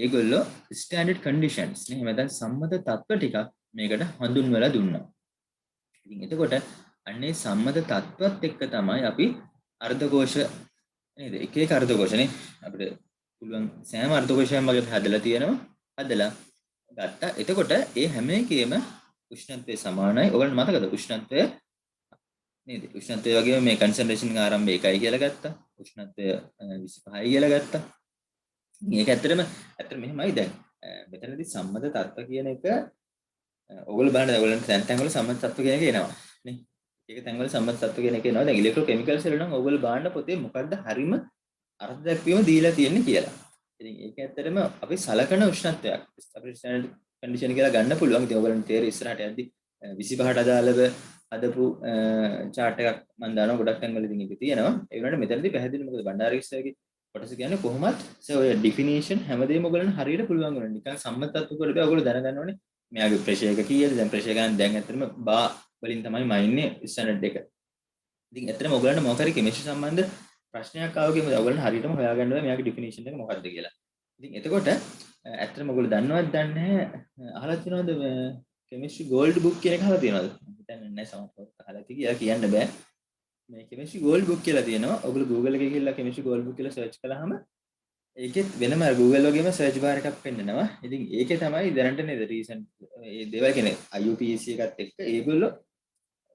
ඒගොල්ලෝ ස්ටෑන්ඩඩ් කන්ඩිෂන්ස් නේ එහෙම නැත්නම් සම්මත තත්ත්ව ටිකක් මේකට හඳුන්වලා දුන්නා. ඉතින් එතකොට අන්නේ සම්මත තත්ත්වත් එක්ක තමයි අපි අර්ධකෝෂ නේද එක අර්ධකෝෂනේ අපිට පුළුවන් සෑම අර්ධකෝෂයක්ම වගේ හදලා තියෙනවා. හදලා ගත්තා. එතකොට ඒ හැම එකේම උෂ්ණත්වය සමානයි. ඔයගොල්ලන්ට මතකද උෂ්ණත්වය නේද? උෂ්ණත්වය වගේම මේ කන්සන්ට්‍රේෂන් එක ආරම්භය 1යි කියලා ගත්තා. උෂ්ණත්වය 25යි කියලා ගත්තා. මේක ඇත්තටම මෙහෙමයි දැන්. මෙතනදී සම්මත තත්ත්ව කියන එක ඔයගොල්ලෝ බලන්න ඔයගොල්ලන්ට තැන් වල සම්මත තත්ත්ව කියන එක එනවා. නේ? ඒක තැන් වල සම්මත තත්ත්ව කියන එක එනවා. දැන් ඉලෙක්ට්‍රෝකෙමිකල් සෙල් නම් ඔයගොල්ලෝ බලන්න පොතේ මොකද්ද හරීම අර්ථ දැක්වීම දීලා තියෙන්නේ කියලා. ඉතින් ඒක ඇත්තටම අපි සලකන උෂ්ණත්වයක්. අපේ ස්ටෑන්ඩඩ් කන්ඩිෂන් කියලා ගන්න පුළුවන්. ඉතින් ඔයගලන්ට තේරෙයි ඉස්සරහට යද්දි 25ට අදාළව හදපු chart එකක් මම දානවා ගොඩක් තැන්වල ඉතින් ඒක තියෙනවා. ඒ වුණාට මෙතනදී පැහැදිලි මොකද බණ්ඩාරවිස්සගේ කොටස කියන්නේ කොහොමත් ඔය ඩිෆිනිෂන් හැමදේම ඔයගලන්ට හරියට පුළුවන් වෙනවා. නිකන් සම්මත තත්ත්වවල බෑ ඔයගොල්ලෝ දැනගන්න ඕනේ. මෙයාගේ ප්‍රෙෂර් එක කීයද? දැන් ප්‍රෙෂර් ගන්න දැන් ඇත්තටම බා වලින් තමයි මයින්නේ ස්ටෑන්ඩඩ් එක. ඉතින් ඇත්තටම ඔයගලන්ට මොකක් හරි කෙමිස්ට්‍රි සම්බන්ධ ප්‍රශ්නයක් ආව කියමුද ඔයගලන්ට හරියටම හොයාගන්න බෑ මෙයාගේ ඩිෆිනිෂන් එක මොකක්ද කියලා. ඉතින් එතකොට ඇත්තටම ඔයගොල්ලෝ දන්නවද දන්නේ නැහැ අහලා තියෙනවද කෙමිස්ට්‍රි ගෝල්ඩ් බුක් කියන එක අහලා තියෙනවද? හිතන්නේ නැහැ සමහරවිට අහලා තියෙයි කියන්න බෑ. මේ කෙමිස්ට්‍රි ගෝල්ඩ් බුක් කියලා තියෙනවා. ඔයගොල්ලෝ Google එකේ ගිහලා කෙමිස්ට්‍රි ගෝල්ඩ් බුක් කියලා සර්ච් කළාම ඒකෙත් වෙනම Google වගේම සර්ච් බාර් එකක් පෙන්නනවා. ඉතින් ඒකේ තමයි දැනට නේද රීසන්ට් මේ දේවල් කියන්නේ IUPAC එකත් එක්ක ඒගොල්ලෝ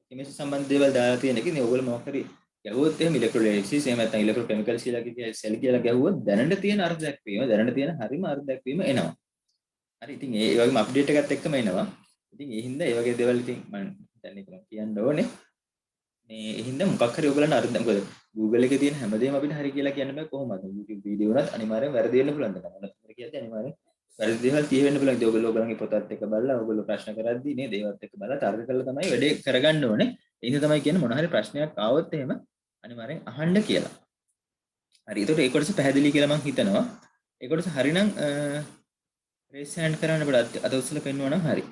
කෙමිස්ට්‍රි සම්බන්ධ දේවල් දාලා තියෙන එක. ඉතින් ඔයගොල්ලෝ මොකක් හරි ගැහුවොත් එහෙම ඉලෙක්ට්‍රොලයිසිස් එහෙම නැත්නම් ඉලෙක්ට්‍රොකෙමිකල්ස් කියලා සෙල් කියලා ගැහුවොත් දැනට තියෙන අර්ථ දැක්වීම දැනට තියෙන හරිම අර්ථ දැක්වීම එනවා. හරි ඉතින් ඒ වගේම අප්ඩේට් එකත් එක්කම එනවා. ඉතින් ඒ හින්දා ඒ වගේ දේවල් ඉතින් මම දැන් ඒක කියන්න ඕනේ. මේ ඒ හින්දා මොකක් හරි ඔයගලන්ට අර්ථ මොකද Google එකේ තියෙන හැමදේම අපිට හරි කියලා කියන්න බෑ කොහොමද? YouTube වීඩියෝ උනත් අනිවාර්යෙන් වැරදි වෙන්න පුළුවන් තමයි. මොනවද කියන්නේ අනිවාර්යෙන් වැරදි දේවල් තියෙන්න පුළුවන්. ඉතින් ඔයගොල්ලෝගේ පොතත් එක්ක බලලා ඔයගොල්ලෝ ප්‍රශ්න කරද්දී නේද ඒවත් එක්ක බලලා තර්ක කරලා තමයි වැඩේ කරගන්න ඕනේ. ඒ හින්දා තමයි කියන්නේ මොන හරි ප්‍රශ්නයක් ආවොත් එහෙම අනිවාර්යෙන් අහන්න කියලා. හරි. ඒකට ඒ කොටස පැහැදිලි කියලා මම හිතනවා. ඒ කොටස හරිනම් රේස් හෑන්ඩ් කරන්න අපිට අත උස්සලා පෙන්වනවා නම් හරි.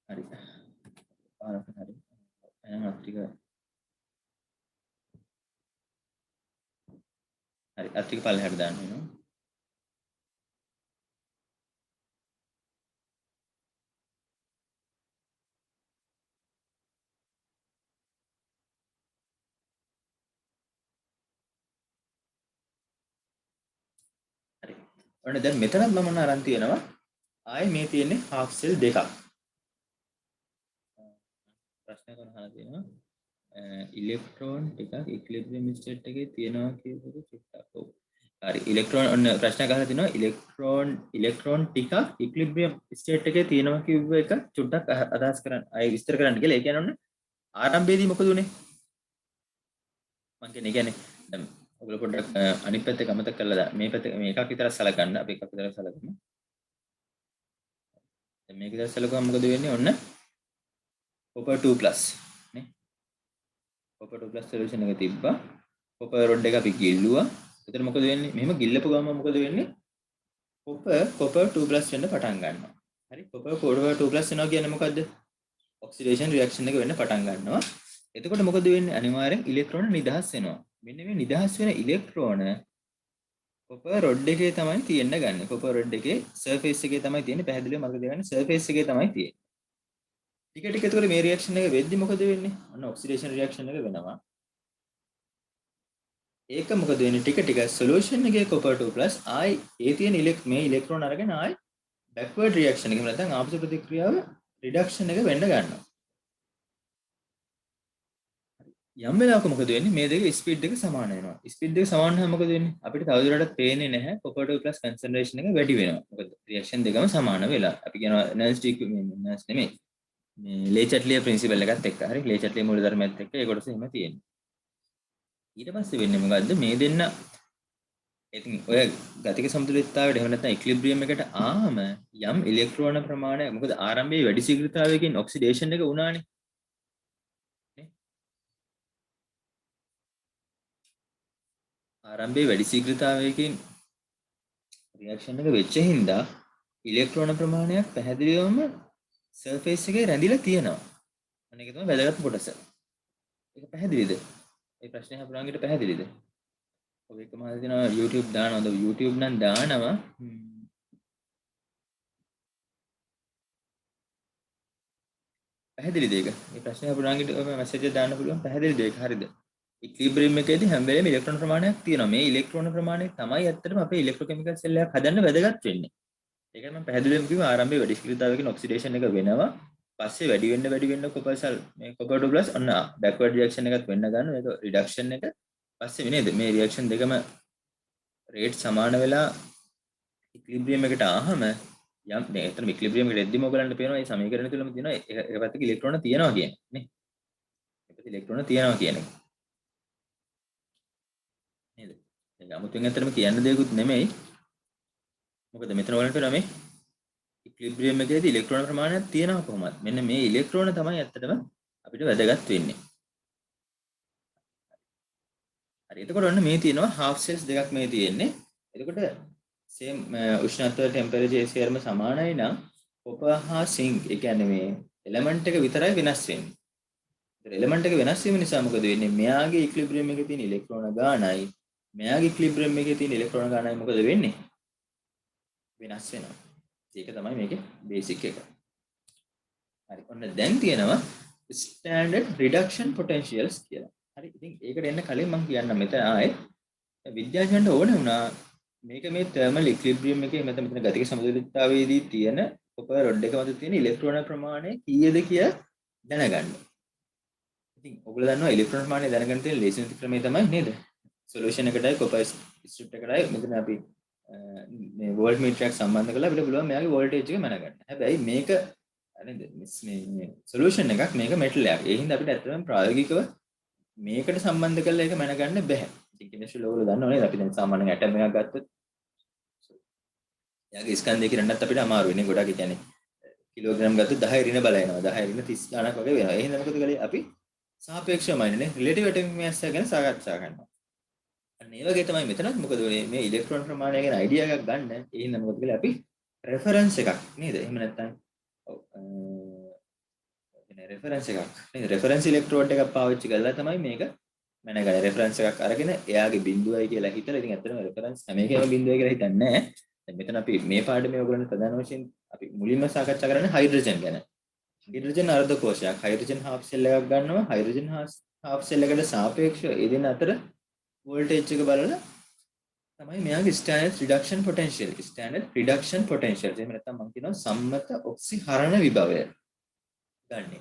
හරි. පාරක් හරි. එහෙනම් අත්‍රික හරි අත්‍රික පල්ලෙහාට දාන්න වෙනවා. හරි. ඔන්න දැන් මෙතනත් මම මොන අරන් තියෙනවා. ආයේ මේ තියෙන්නේ half cell දෙකක්. ප්‍රශ්නයක් අහලා තියෙනවා. ඉලෙක්ට්‍රෝන ටිකක් ඉක්විලිබ්‍රියම් ස්ටේට් එකේ තියෙනවා කියපු චුට්ටක්. ඔව්. හරි ඉලෙක්ට්‍රෝන ඔන්න ප්‍රශ්නයක් අහලා තිනවා ඉලෙක්ට්‍රෝන ටිකක් ඉක්විලිබ්‍රියම් ස්ටේට් එකේ තියෙනවා කියපු එක චුට්ටක් අදහස් කරන්න අය විස්තර කරන්න කියලා. ඒ කියන්නේ ඔන්න ආරම්භයේදී මොකද උනේ? මම කියන්නේ දැන් ඔයගොල්ලෝ පොඩ්ඩක් අනිත් පැත්ත ගමතක කරලා මේ පැත්ත මේ එකක් විතර සලකන්න. අපි එකක් විතර සලකමු. දැන් මේක විතර සලකුවම මොකද වෙන්නේ? ඔන්න copper 2+ නේ. copper 2+ සොලියුෂන් එක තිබ්බා. copper rod එක අපි ගිල්ලුවා. එතන මොකද වෙන්නේ? මෙහෙම ගිල්ලපු ගමන් මොකද වෙන්නේ? copper 2+ වෙන්න පටන් ගන්නවා. හරි copper 2+ වෙනවා කියන්නේ මොකද්ද? ඔක්සිඩේෂන් රියැක්ෂන් එක වෙන්න පටන් ගන්නවා. එතකොට මොකද වෙන්නේ? අනිවාර්යෙන් ඉලෙක්ට්‍රෝන නිදහස් වෙනවා. මෙන්න මේ නිදහස් වෙන ඉලෙක්ට්‍රෝන copper rod එකේ තමයි තියෙන්න ගන්න. copper rod එකේ surface එකේ තමයි තියෙන්නේ. පැහැදිලිව මතක තියාගන්න surface එකේ තමයි තියෙන්නේ. ටික ටික එතකොට මේ රියැක්ෂන් එක වෙද්දි මොකද වෙන්නේ? අන්න ඔක්සිඩේෂන් රියැක්ෂන් එක වෙනවා. ඒක මොකද වෙන්නේ? ටික ටික සොලියුෂන් එකේ copper 2+ ආයි ඒ තියෙන මේ ඉලෙක්ට්‍රෝන අරගෙන ආයි බෑක්වර්ඩ් රියැක්ෂන් එක නැත්නම් ආපසු ප්‍රතික්‍රියාව රිඩක්ෂන් එක වෙන්න ගන්නවා. යම් වෙලාවක මොකද වෙන්නේ? මේ දෙකේ ස්පීඩ් එක සමාන වෙනවා. ස්පීඩ් එක සමාන නම් මොකද වෙන්නේ? අපිට තවදුරටත් පේන්නේ නැහැ copper 2+ කන්සන්ට්‍රේෂන් එක වැඩි වෙනවා. මොකද රියැක්ෂන් දෙකම සමාන වෙලා. අපි කියනවා නර්ස්ට් ඉක්විවලන්ට් නෙමෙයි. මේ ලේචට්ලිය ප්‍රින්සිපල් එකත් එක්ක. හරි ලේචට්ලිය මූලධර්මයත් එක්ක ඒ කොටස එහෙම තියෙනවා. ඊට පස්සේ වෙන්නේ මොකද්ද? මේ දෙන්න ඉතින් ඔය ගතික සමතුලිතතාවයට එහෙම නැත්නම් ඉක්විලිබ්‍රියම් එකට ආම යම් ඉලෙක්ට්‍රෝන ප්‍රමාණයක් මොකද ආරම්භයේ වැඩි ශීඝ්‍රතාවයකින් ඔක්සිඩේෂන් එක වුණානේ. ආරම්භයේ වැඩි ශීඝ්‍රතාවයකින් රියැක්ෂන් එක වෙච්ච හින්දා ඉලෙක්ට්‍රෝන ප්‍රමාණයක් පැහැදිලිවම සර්ෆේස් එකේ රැඳිලා තියෙනවා. අනේක තමයි වැදගත් කොටස. ඒක පැහැදිලිද? මේ ප්‍රශ්නේ හපුරාංගිට පැහැදිලිද? ඔය එකම හදලා දෙනවා YouTube දානවද? YouTube නම් දානවා. පැහැදිලිද ඒක? මේ ප්‍රශ්නේ හපුරාංගිට ඔය මැසේජ් එක දාන්න පුළුවන්. පැහැදිලිද ඒක? හරිද? ඉක්විලිබ්‍රියම් එකේදී හැම වෙලේම ඉලෙක්ට්‍රෝන ප්‍රමාණයක් තියෙනවා. මේ ඉලෙක්ට්‍රෝන ප්‍රමාණය තමයි ඇත්තටම අපේ ඉලෙක්ට්‍රොකෙමිකල් සෙල් එකක් හදන්න වැදගත් වෙන්නේ. ඒකයි මම පැහැදිලිවම කිව්වා ආරම්භයේ වැඩි ශීඝ්‍රතාවයකින් ඔක්සිඩේෂන් එක වෙනවා. පස්සේ වැඩි වෙන්න කොපර් සල් මේ කොපර් 2 ප්ලස් ඔන්න බෑක්වර්ඩ් රියැක්ෂන් එකත් වෙන්න ගන්න මේක රිඩක්ෂන් එක පස්සේ නේද මේ රියැක්ෂන් දෙකම රේට් සමාන වෙලා ඉක්ලිබ්‍රියම් එකට ආවම යම් දැන් එතන ඉක්ලිබ්‍රියම් එකට එද්දිම ඔයගලන්ට පේනවා මේ සමීකරණ තුලම තියෙනවා එක පැත්තක ඉලෙක්ට්‍රෝන තියෙනවා කියන්නේ නේ එක පැත්තක ඉලෙක්ට්‍රෝන තියෙනවා කියන එක නේද දැන් 아무තෙන් ඇත්තටම කියන්න දෙයක්වත් නෙමෙයි මොකද මෙතන ඔයගලන්ට පේනවා මේ ඉක්ලිබ්‍රියම් එකේදී ඉලෙක්ට්‍රෝන ප්‍රමාණයක් තියෙනවා කොහොමද මෙන්න මේ ඉලෙක්ට්‍රෝන තමයි ඇත්තටම අපිට වැදගත් වෙන්නේ හරි එතකොට ඔන්න මේ තියෙනවා half cells දෙකක් මේ තියෙන්නේ එතකොට same උෂ්ණත්ව ටෙම්පරේචර් ස්කේල්ම සමානයි නම් කොපර් හා සිංක් ඒ කියන්නේ මේ එලිමන්ට් එක විතරයි වෙනස් වෙන්නේ. ඒතර එලිමන්ට් එක වෙනස් වීම නිසා මොකද වෙන්නේ? මෙයාගේ ඉක්ලිබ්‍රියම් එකේ තියෙන ඉලෙක්ට්‍රෝන ගානයි මෙයාගේ ඉක්ලිබ්‍රියම් එකේ තියෙන ඉලෙක්ට්‍රෝන ගානයි මොකද වෙන්නේ? වෙනස් වෙනවා. ඒක තමයි මේකේ බේසික් එක. හරි. ඔන්න දැන් තියෙනවා ස්ටෑන්ඩඩ් රිඩක්ෂන් පොටෙන්ෂියල්ස් කියලා. හරි. ඉතින් ඒකට එන්න කලින් මම කියන්නම් මෙතන ආයේ විද්‍යාඥයන්ට ඕන වුණා මේක මේ තර්මල් ඉක්ලිබ්‍රියම් එකේ මෙතන ගතික සමතුලිතතාවයේදී තියෙන කොපර් රොඩ් එක මත තියෙන ඉලෙක්ට්‍රෝන ප්‍රමාණය කීයද කියලා දැනගන්න. ඉතින් ඔයගොල්ලෝ දන්නවා ඉලෙක්ට්‍රෝන ප්‍රමාණය දැනගන්න තියෙන ලේසිම ක්‍රමය තමයි නේද? සොලියුෂන් එකටයි කොපර් ස්ට්‍රිප් එකටයි මෙතන අපි මේ වෝල්ට් මීටරයක් සම්බන්ධ කරලා අපිට පුළුවන් මෙයාගේ වෝල්ටේජ් එක මැනගන්න. හැබැයි මේක නේද මේ සොලියුෂන් එකක් මේක මෙටල් එකක්. ඒ හින්දා අපිට ඇත්තටම ප්‍රායෝගිකව මේකට සම්බන්ධ කරලා ඒක මැනගන්න බැහැ. ඉතින් කෙමිස්ට්‍රි ලෝවල දන්නව නේද? අපි දැන් සාමාන්‍යයෙන් ඇටම් එකක් ගත්තොත් එයාගේ ස්කන්ධය කියන්නත් අපිට අමාරු වෙන්නේ. ගොඩක් කියන්නේ කිලෝග්‍රෑම් ගත්තොත් 10 ඍණ බල එනවා. 10 ඍණ 30 ගණක් වගේ වෙනවා. ඒ හින්දා මොකද කළේ? අපි සාපේක්ෂවමයිනේ රිලේටිව් ඇටොමික් මාස් එක ගැන සාකච්ඡා කරනවා. අන්න ඒ වගේ තමයි මෙතනත් මොකද මේ ඉලෙක්ට්‍රෝන ප්‍රමාණය ගැන අයිඩියා එකක් ගන්න. ඒ හින්දා මොකද කළේ? අපි රෙෆරන්ස් එකක් නේද? එහෙම නැත්නම් ඔව් රෙෆරන්ස් එකක් නේද? රෙෆරන්ස් ඉලෙක්ට්‍රෝඩ් එකක් පාවිච්චි කරලා තමයි මේක මැනගන්නේ. රෙෆරන්ස් එකක් අරගෙන එයාගේ බිඳුවයි කියලා හිතලා ඉතින් ඇත්තටම රෙෆරන්ස් හැම එකම බිඳුවයි කියලා හිතන්නේ නැහැ. දැන් මෙතන අපි මේ පාඩමේ ඔයගොල්ලන්ට ප්‍රධාන වශයෙන් අපි මුලින්ම සාකච්ඡා කරන්නේ හයිඩ්‍රජන් ගැන. හයිඩ්‍රජන් අර්ධ කෝෂයක්. හයිඩ්‍රජන් හාෆ් සෙල් එකක් ගන්නවා. හයිඩ්‍රජන් හාෆ් සෙල් එකට සාපේක්ෂව ඒ දෙන අතර වෝල්ටේජ් එක බලලා තමයි මෙයාගේ standard reduction potential. Standard reduction potential. එහෙම නැත්නම් මම කියනවා සම්මත ඔක්සිහරණ විභවය ගන්නෙ.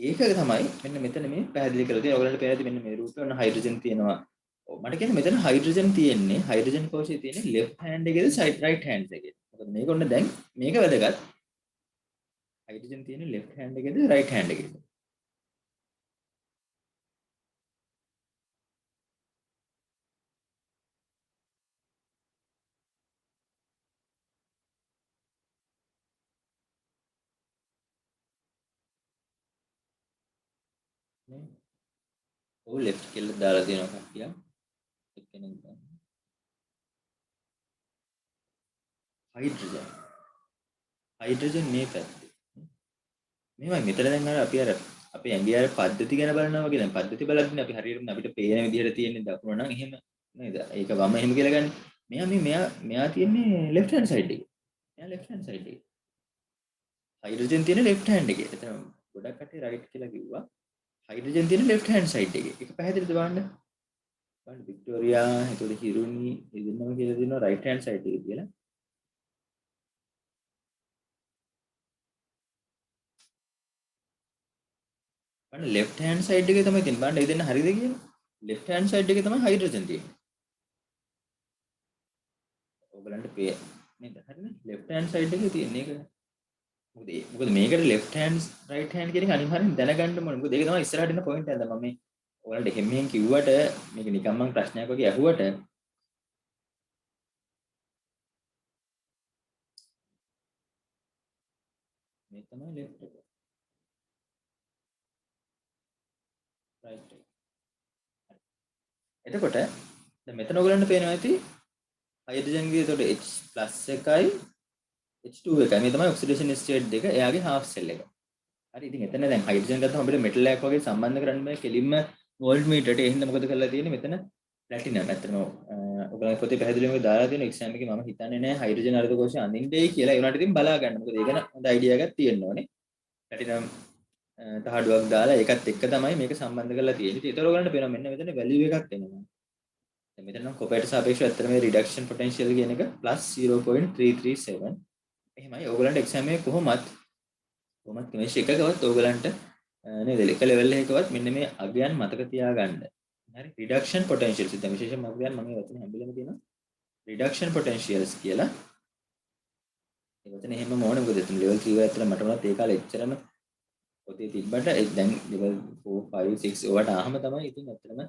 ඒක තමයි මෙන්න මෙතන මේ පැහැදිලි කරලා තියෙනවා. ඔයගලන්ට පේනදී මෙන්න මේ රූපේ ඔන්න හයිඩ්‍රජන් තියෙනවා. ඔව් මට කියන්නේ මෙතන හයිඩ්‍රජන් තියෙන්නේ හයිඩ්‍රජන් කෝෂයේ තියෙන්නේ ලෙෆ්ට් හෑන්ඩ් එකේද රයිට් හෑන්ඩ් එකේද? මොකද මේක ඔන්න දැන් මේක වැදගත්. හයිඩ්‍රජන් තියෙන්නේ ලෙෆ්ට් හෑන්ඩ් එකේද රයිට් හෑන්ඩ් එකේද? නේ? ඔව් ලෙෆ්ට් කියලා දාලා තියෙනවා කට්ටිය. එක්කෙනෙක් ගන්න. හයිඩ්‍රජන්. හයිඩ්‍රජන් මේ පැත්තේ. මේවයි මෙතන දැන් අර අපි අර අපේ ඇඟේ අර පද්ධති ගැන බලනවා වගේ දැන් පද්ධති බලද්දී අපි හරියටම අපිට පේන විදිහට තියෙන දකුණ නම් එහෙම නේද? ඒක වම එහෙම කියලා ගන්න. මෙයා තියෙන්නේ left hand side එකේ. මෙයා left hand side එකේ. හයිඩ්‍රජන් තියෙන left hand එකේ. එතන ගොඩක් කටේ right කියලා කිව්වා. හයිඩ්‍රජන් තියෙන left hand side එකේ. ඒක පැහැදිලිද බලන්න? බලන්න වික්ටෝරියා එතකොට හිරුනි දෙන්නම කියලා දෙනවා right hand side එකේ කියලා. බලන්න left hand side එකේ තමයි තියෙන්නේ. බලන්න ඒ දෙන්න හරියද කියලා. left hand side එකේ තමයි හයිඩ්‍රජන් තියෙන්නේ. ඔයගලන්ට පේ නේද? හරිනේ. left hand side එකේ තියෙන එක. මොකද මේකට left hand right hand කියන එක අනිවාර්යෙන් දැනගන්න ඕනේ. මොකද ඒක තමයි ඉස්සරහට එන පොයින්ට් එක. දැන් මම මේ ඔයාලට එහෙම මෙහෙන් කිව්වට මේක නිකම්ම ප්‍රශ්නයක් වගේ ඇහුවට මේ තමයි left එක. right එක. එතකොට දැන් මෙතන ඔයගලන්ට පේනවා ඇති හයිඩ්‍රජන්ගේ එතකොට H+ එකයි H2 එකයි මේ තමයි ඔක්සිඩේෂන් ස්ටේට් දෙක එයාගේ half cell එක. හරි ඉතින් එතන දැන් හයිඩ්‍රජන් ගත්තම අපිට මෙටල් එකක් වගේ සම්බන්ධ කරන්න බෑ කෙලින්ම වෝල්ට් මීටරට. ඒ හින්දා මොකද කරලා තියෙන්නේ මෙතන ප්ලැටිනම්. ඇත්තටම ඔයගොල්ලෝ පොතේ පැහැදිලිවම දාලා තියෙන එක්සෑම් එකේ මම හිතන්නේ නෑ හයිඩ්‍රජන් අර්ධ කෝෂය අඳින්නයි කියලා. ඒ වුණාට ඉතින් බලා ගන්න. මොකද ඒක ගැන හොඳ අයිඩියා එකක් තියෙන්න ඕනේ. ප්ලැටිනම් තහඩුවක් දාලා ඒකත් එක්ක තමයි මේක සම්බන්ධ කරලා තියෙන්නේ. ඉතින් ඒතර ඔයගලන්ට පේනවා මෙන්න මෙතන වැලියු එකක් එනවා. දැන් මෙතන නම් කොපර්ට සාපේක්ෂව ඇත්තට මේ රිඩක්ෂන් පොටෙන්ෂියල් කියන එක +0.337. එහෙමයි ඔයගලන්ට එක්සෑම් එකේ කොහොමත් කොහොමද කෙමිස්ට්‍රි එකකවත් ඕගලන්ට නේද එක ලෙවල් එකකවත් මෙන්න මේ අගයන් මතක තියාගන්න. හරි රිඩක්ෂන් පොටෙන්ෂියල්ස් දැන් විශේෂයෙන්ම අගයන් මම මේ වචනේ හැම්බෙලම තියෙනවා රිඩක්ෂන් පොටෙන්ෂියල්ස් කියලා. ඒ වචනේ එහෙමම ඕනේ මොකද එතන ලෙවල් 3 වල ඇත්තට මට උනත් ඒ කාලේ එච්චරම පොතේ තිබ්බට දැන් ලෙවල් 4 5 6 ඔයාට ආහම තමයි ඉතින් ඇත්තටම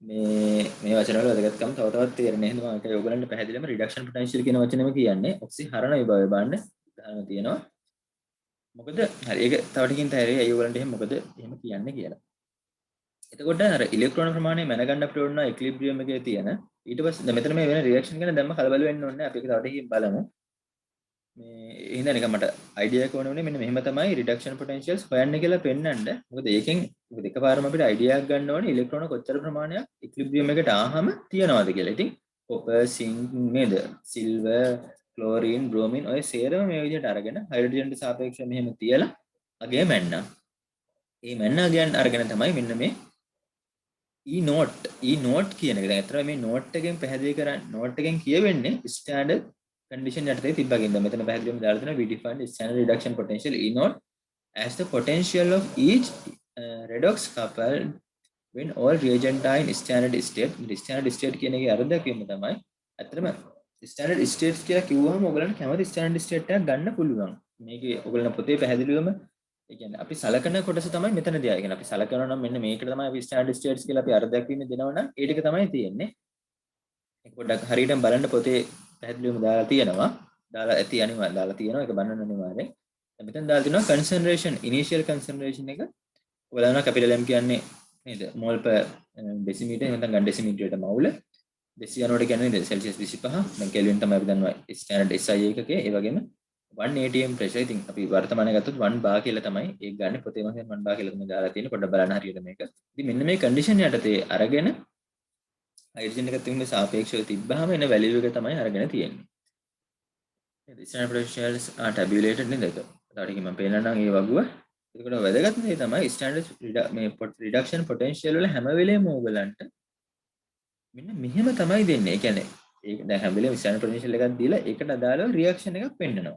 මේ වචන වල වැදගත්කම තව තවත් තේරෙන්නේ. එහෙනම් මම ඒකයි ඔයගලන්ට පැහැදිලිවම රිඩක්ෂන් පොටෙන්ෂියල් කියන වචනේම කියන්නේ ඔක්සි හරණ විභවය බලන්න උදාහරණ තියෙනවා. මොකද හරි ඒක තව ටිකකින් තේරෙයි අය ඔයගලන්ට එහෙම මොකද එහෙම කියන්නේ කියලා. එතකොට අර ඉලෙක්ට්‍රෝන ප්‍රමාණය මැනගන්න අපිට ඕන ඉක්විලිබ්‍රියම් එකේ තියෙන ඊට පස්සේ දැන් මෙතන මේ වෙන රියැක්ෂන් ගැන දැම්ම කලබල වෙන්න ඕනේ නැහැ. අපි ඒක තව ටිකකින් බලමු. මේ එහෙනම් නිකන් මට අයිඩියා එක ඕනේ මෙන්න මෙහෙම තමයි රිඩක්ෂන් පොටෙන්ෂියල්ස් හොයන්නේ කියලා පෙන්වන්න. මොකද ඒකෙන් මොකද එකපාරම අපිට අයිඩියා එකක් ගන්න ඕනේ ඉලෙක්ට්‍රෝන කොච්චර ප්‍රමාණයක් ඉක්විලිබ්‍රියම් එකට ආවම තියනවාද කියලා. ඉතින් කොපර්, සින්ක් නේද? සිල්වර්, ක්ලෝරින්, බ්‍රෝමින් ඔය සේරම මේ විදිහට අරගෙන හයිඩ්‍රජන්ට සාපේක්ෂව මෙහෙම තියලා අගේ මැන්නා. මේ මැන්න අගයන් අරගෙන තමයි මෙන්න මේ E note කියන එක. දැන් අතන මේ note එකෙන් පැහැදිලි කරන්නේ note එකෙන් කියවෙන්නේ standard condition යටතේ තිබ්බකින්ද මෙතන පැහැදිලිවම දාලා තියෙනවා we define standard reduction potential E note as the potential of each redox coupled when all reagent are in standard state. standard state කියන එකේ අර්ථකයම තමයි අතරම standard states කියලා කිව්වම ඔයගලන්ට කැමති standard state එකක් ගන්න පුළුවන්. මේකේ ඔයගලන්ට පොතේ පැහැදිලිවම ඒ කියන්නේ අපි සලකන කොටස තමයි මෙතනදී ආයේ. අපි සලකනවා නම් මෙන්න මේකට තමයි අපි standard states කියලා අපි අර්ථයක් වීම දෙනවා නම් ඒ ටික තමයි තියෙන්නේ. ඒක පොඩ්ඩක් හරියටම බලන්න පොතේ පැහැදිලිවම දාලා තියෙනවා. දාලා ඇති අනිවාර්යයෙන් දාලා තියෙනවා. ඒක බලන්න අනිවාර්යයෙන්. දැන් මෙතන දාලා තියෙනවා concentration initial concentration එක. ඔයාලා capital M කියන්නේ නේද? mol per decimeter එහෙනම් ගන්න decimeterට මවුල 290 කියන්නේ නේද? celsius 25. දැන් kelvin තමයි අපි දන්නවා standard SI එකකේ. ඒ වගේම 1 atm pressure. ඉතින් අපි වර්තමානයේ ගත්තොත් 1 bar කියලා තමයි ඒක ගන්න. පොතේ මම 1 bar කියලා තමයි දාලා තියෙන්නේ. පොඩ්ඩක් බලන්න හරියට මේක. ඉතින් මෙන්න මේ condition යටතේ අරගෙන හයිඩ්‍රජන් එකත් එක්ක සාපේක්ෂව තිබ්බහම එන වැලියු එක තමයි අරගෙන තියෙන්නේ. නේද? standard potentials are tabulated නේද? ඒක. තාටික මම පේනනම් ඒ වගුව. ඒකට වැදගත් දේ තමයි standard මේ reduction potential වල හැම වෙලේම ඕගලන්ට මෙන්න මෙහෙම තමයි දෙන්නේ. ඒ කියන්නේ ඒක දැන් හැම වෙලේම standard potential එකක් දීලා ඒකට අදාළව reaction එකක් පෙන්නනවා.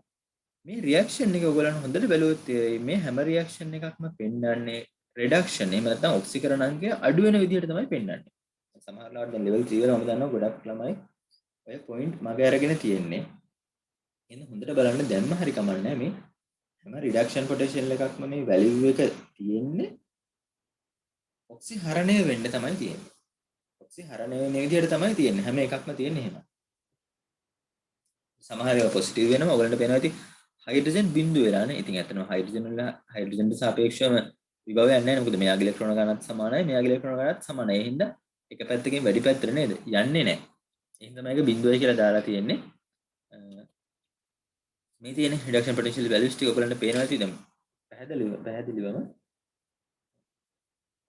මේ රියැක්ෂන් එක ඔයගොල්ලන් හොඳට බැලුවොත් මේ හැම රියැක්ෂන් එකක්ම පෙන්වන්නේ රිඩක්ෂන් එහෙම නැත්නම් ඔක්සිකරණ අංකය අඩු වෙන විදිහට තමයි පෙන්වන්නේ. සමහර ලාවට දැන් ලෙවල් 3 වල මම දන්නවා ගොඩක් ළමයි ඔය පොයින්ට් මගේ අරගෙන තියෙන්නේ. එහෙනම් හොඳට බලන්න දැම්ම හරි කමන්නේ මේ හැම රිඩක්ෂන් පොටෙන්ෂල් එකක්ම මේ වැලියු එක තියෙන්නේ ඔක්සි හරණය වෙන්න තමයි තියෙන්නේ. ඔක්සි හරණය වෙන විදිහට තමයි තියෙන්නේ. හැම එකක්ම තියෙන්නේ එහෙම. සමහර ඒවා පොසිටිව් වෙනවා ඔයගලන්ට පේනවා ඉතින් හයිඩ්‍රජන් බිඳු වෙලා නේ. ඉතින් ඇත්තටම හයිඩ්‍රජන් වල හයිඩ්‍රජන්ට සාපේක්ෂවම විභවයක් නැහැ නේ. මොකද මෙයාගේ ඉලෙක්ට්‍රෝන ගණනත් සමානයි, මෙයාගේ ඉලෙක්ට්‍රෝන ගණනත් සමානයි. ඒ හින්දා එක පැත්තකින් වැඩි පැත්තට නේද? යන්නේ නැහැ. ඒ හින්දා මේක බිඳුවයි කියලා දාලා තියෙන්නේ. මේ තියෙන රිඩක්ෂන් පොටෙන්ෂියල් වැලියුස් ටික ඔයගලන්ට පේනවා ඉතින් දැන් පැහැදිලිවම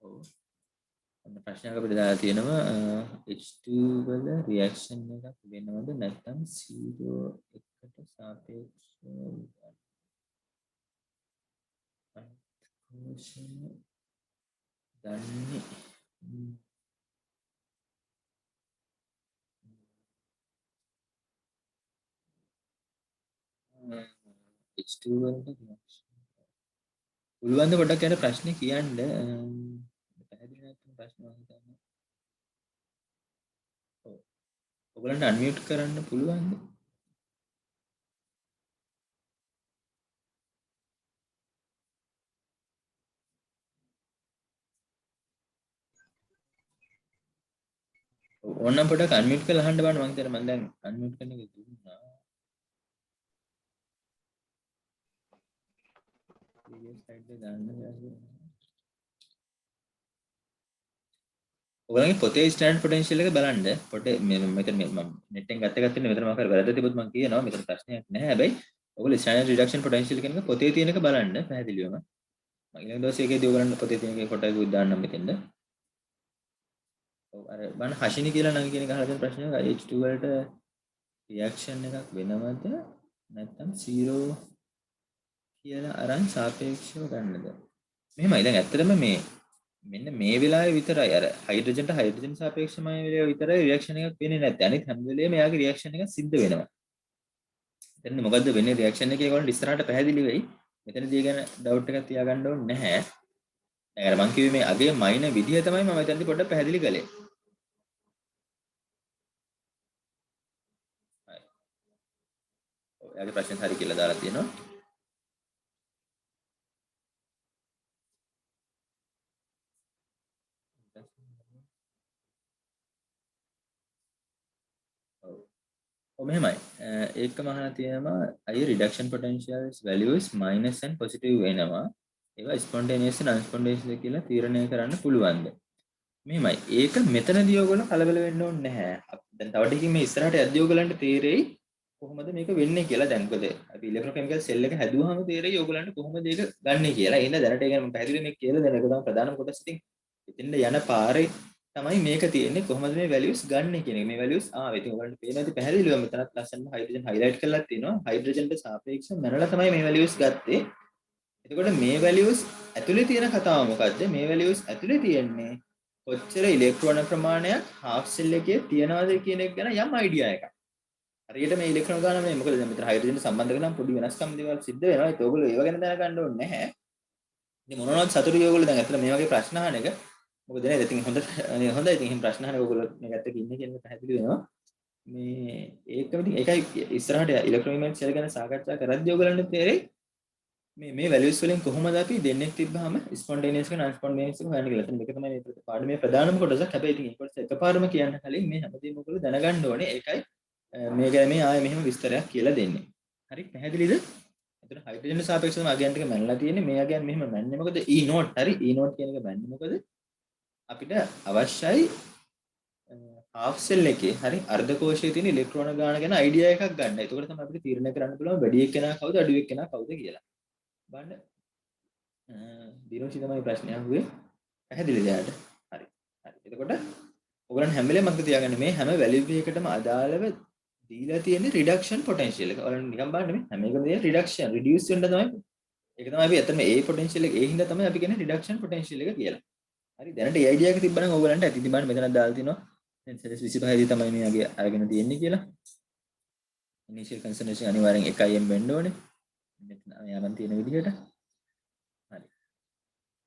ඔව්. අන්න ප්‍රශ්නයක් අපිට දාලා තියෙනවා H2 වල රියැක්ෂන් එකක් වෙනවද නැත්නම් 0 එකට සාපේක්ෂව දන්නේ H2 වලට පුළුවන් ද පොඩ්ඩක් යන ප්‍රශ්නේ කියන්න පැහැදිලි නැත්නම් ප්‍රශ්න වහන්න. ඔව්. ඔයගලන්ට අන්මියුට් කරන්න පුළුවන්ද? ඕනනම් පොඩ්ඩක් අන්මියුට් කරලා අහන්න බලන්න. මම හිතන්නේ මම දැන් අන්මියුට් කරන එක දුන්නා. previous slide එක දාන්න බැහැ. ඔයගලගේ පොතේ ස්ටෑන්ඩඩ් පොටෙන්ෂියල් එක බලන්න. පොතේ මෙතන මම net එකෙන් ගත්තේ මෙතන මම කර වැරද්ද තිබුත් මම කියනවා. මෙතන ප්‍රශ්නයක් නැහැ. හැබැයි ඔයගොල්ලෝ ස්ටෑන්ඩඩ් රිඩක්ෂන් පොටෙන්ෂියල් කියන එක පොතේ තියෙන එක බලන්න පැහැදිලිවම. මම ඊළඟ දවසේ ඒකේදී ඔයගලන්ට පොතේ තියෙන එකේ කොට එකක් දාන්නම් මෙතෙන්ද. ඔව් අර බලන්න හෂිනි කියලා නම් කියන එක අහලා තියෙන ප්‍රශ්නයක් H2 වලට රියැක්ෂන් එකක් වෙනවද නැත්නම් 0 කියලා අරන් සාපේක්ෂව ගන්නද? මෙහෙමයි. දැන් ඇත්තටම මේ මෙන්න මේ වෙලාවේ විතරයි අර හයිඩ්‍රජන්ට හයිඩ්‍රජන් සාපේක්ෂම වෙලාවේ විතරයි රියැක්ෂන් එකක් වෙන්නේ නැත්තේ. අනිත් හැම වෙලේම එයාගේ රියැක්ෂන් එක සිද්ධ වෙනවා. දැන් මොකද්ද වෙන්නේ රියැක්ෂන් එකේ ඒගොල්ලෝ ඉස්සරහට පැහැදිලි වෙයි. මෙතනදී ගැන ඩවුට් එකක් තියාගන්න ඕනේ නැහැ. දැන් අර මං කිව්වේ මේ අගේ මයින විදිය තමයි මම එතනදී පොඩ්ඩක් පැහැදිලි කළේ. හරි. ඔයාගේ ප්‍රශ්න හරි කියලා දාලා තියෙනවා. ඔව්. ඔව් මෙහෙමයි. ඒකම අහලා තියෙනවා අය reduction potentials values minus and positive වෙනවා. ඒවා ස්පොන්ටේනියස් non ස්පොන්ටේනියස් කියලා තීරණය කරන්න පුළුවන්ද? මෙහෙමයි. ඒක මෙතනදී ඔයගොල්ලෝ කලබල වෙන්න ඕනේ නැහැ. දැන් තව ටිකකින් මේ ඉස්සරහට යද්දී ඔයගලන්ට තේරෙයි කොහොමද මේක වෙන්නේ කියලා. දැන් මොකද අපි ඉලෙක්ට්‍රොකෙමිකල් සෙල් එක හැදුවාම තේරෙයි ඔයගලන්ට කොහොමද ඒක ගන්නෙ කියලා. එහෙනම් දැනට ඒක මම පැහැදිලි මේ කියලා දෙන එක තමයි ප්‍රධානම කොටස. ඉතින් එතෙන්ද යන පාරේ තමයි මේක තියෙන්නේ කොහොමද මේ වැලියුස් ගන්නෙ කියන එක. මේ වැලියුස් ආවේ. ඉතින් ඔයගලන්ට පේනවා ඉතින් පැහැදිලිව මෙතනත් ලස්සන හයිඩ්‍රජන් හයිලයිට් කරලා තියෙනවා. හයිඩ්‍රජන්ට සාපේක්ෂව මැනලා තමයි මේ වැලියුස් ගත්තේ. එතකොට මේ වැලියුස් ඇතුලේ තියෙන කතාව මොකද්ද? මේ වැලියුස් ඇතුලේ තියෙන්නේ කොච්චර ඉලෙක්ට්‍රෝන ප්‍රමාණයක් හාෆ් සෙල් එකේ තියනවාද කියන එක ගැන යම් අයිඩියා එකක්. හරියට මේ ඉලෙක්ට්‍රෝන ගාන මේ මොකද දැන් මෙතන හයිඩ්‍රජන් සම්බන්ධ කරලා පොඩි වෙනස්කම් දේවල් සිද්ධ වෙනවා. ඒක ඔයගොල්ලෝ ඒව ගැන දැනගන්න ඕනේ නැහැ. ඉතින් මොනවද සතුටුයි ඔයගොල්ලෝ දැන් අතන මේ වගේ ප්‍රශ්න අහන එක. මොකද නේද? ඉතින් හොඳයි. ඉතින් එහෙම ප්‍රශ්න අහන ඔයගොල්ලෝ මේක ඇත්තට ඉන්නේ කියන එක පැහැදිලි වෙනවා. මේ ඒකම ඉතින් ඒකයි ඉස්සරහට ඉලෙක්ට්‍රෝන සෙල් ගැන සාකච්ඡා කරද්දී ඔයගොල්ලන්ට තේරෙයි මේ වැලියුස් වලින් කොහොමද අපි දෙන්නෙක් තිබ්බහම ස්පොන්ටේනියස් එක non ස්පොන්ටේනියස් එක හොයන්න කියලා. එතන මේක තමයි මේ පාඩමේ ප්‍රධානම කොටස. හැබැයි ඉතින් ඒක එකපාරම කියන්න කලින් මේ හැමදේම ඔයගොල්ලෝ දැනගන්න ඕනේ. ඒකයි මේ ගැන මේ ආයෙ මෙහෙම විස්තරයක් කියලා දෙන්නේ. හරි පැහැදිලිද? එතන හයිඩ්‍රජන් සාපේක්ෂව අගයන් ටික මැනලා තියෙන්නේ. මේ අගයන් මෙහෙම මැන්නේ මොකද? E නෝට් හරි E නෝට් කියන එක මැන්නේ මොකද? අපිට අවශ්‍යයි හාෆ් සෙල් එකේ හරි අර්ධ කෝෂයේ තියෙන ඉලෙක්ට්‍රෝන ගාන ගැන අයිඩියා එකක් ගන්න. එතකොට තමයි අපිට තීරණය කරන්න පුළුවන් වැඩි එක්කෙනා කවුද අඩු එක්කෙනා කවුද කියලා. බලන්න දිනෝෂි තමයි ප්‍රශ්නය අහුවේ. පැහැදිලිද යාට? හරි. හරි. එතකොට ඔයගොල්ලන් හැම වෙලේම මතක තියාගන්න මේ හැම වැලියු එකකටම අදාළව දීලා තියෙන රිඩක්ෂන් පොටෙන්ෂියල් එක. ඔයාලන් නිකන් බලන්න මේ හැම එකම තියෙන රිඩක්ෂන් රිඩියුස් වෙන්න තමයි. ඒක තමයි අපි අතන මේ A පොටෙන්ෂියල් එක ඒ හින්දා තමයි අපි කියන්නේ රිඩක්ෂන් පොටෙන්ෂියල් එක කියලා. හරි. දැනට ඒ අයිඩියා එක තිබ්බනම් ඔයගොල්ලන්ට ඇති ඉතින් බලන්න මෙතන දාලා තිනවා. දැන් සෙලස් 25 දී තමයි මේ අගේ අරගෙන තියෙන්නේ කියලා. ඉනිෂියල් කන්සන්ට්‍රේෂන් අනිවාර්යෙන් 1m වෙන්න ඕනේ. මෙතන යමන් තියෙන විදිහට. හරි.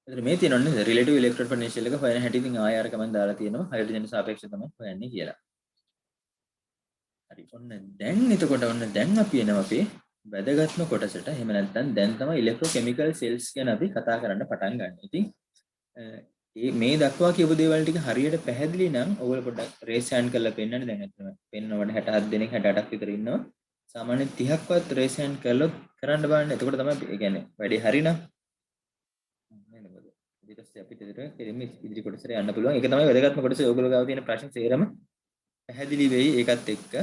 එතන මේ තියෙනවනේ රිලේටිව් ඉලෙක්ට්‍රෝන පොටෙන්ෂියල් එක හොයන හැටි ඉතින් ආයෙ අරක මම දාලා තියෙනවා හයිඩ්‍රජන් සාපේක්ෂව තමයි හොයන්නේ කියලා. හරි ඔන්න දැන් එතකොට ඔන්න දැන් අපි එනවා අපේ වැදගත්ම කොටසට. එහෙම නැත්නම් දැන් තමයි ඉලෙක්ට්‍රෝකෙමිකල් සෙල්ස් ගැන අපි කතා කරන්න පටන් ගන්න. ඉතින් මේ දක්වා කියපු දේවල් ටික හරියට පැහැදිලි නම් ඔයගොල්ලෝ පොඩ්ඩක් රේස් හෑන්ඩ් කරලා පෙන්නන්න. දැන් අතන පෙන්නනවට 67 දෙනෙක් 68ක් විතර ඉන්නවා. සාමාන්‍යයෙන් 30ක්වත් රේස් හෑන්ඩ් කරලා කරන්න බලන්න. එතකොට තමයි ඒ කියන්නේ වැඩි හරිනම් නේද? ඊට පස්සේ අපිට ඉදිරි කොටසට යන්න පුළුවන්. ඒක තමයි වැදගත්ම කොටස. ඔයගොල්ලෝ ගාව තියෙන ප්‍රශ්න සේරම පැහැදිලි වෙයි ඒකත් එක්ක.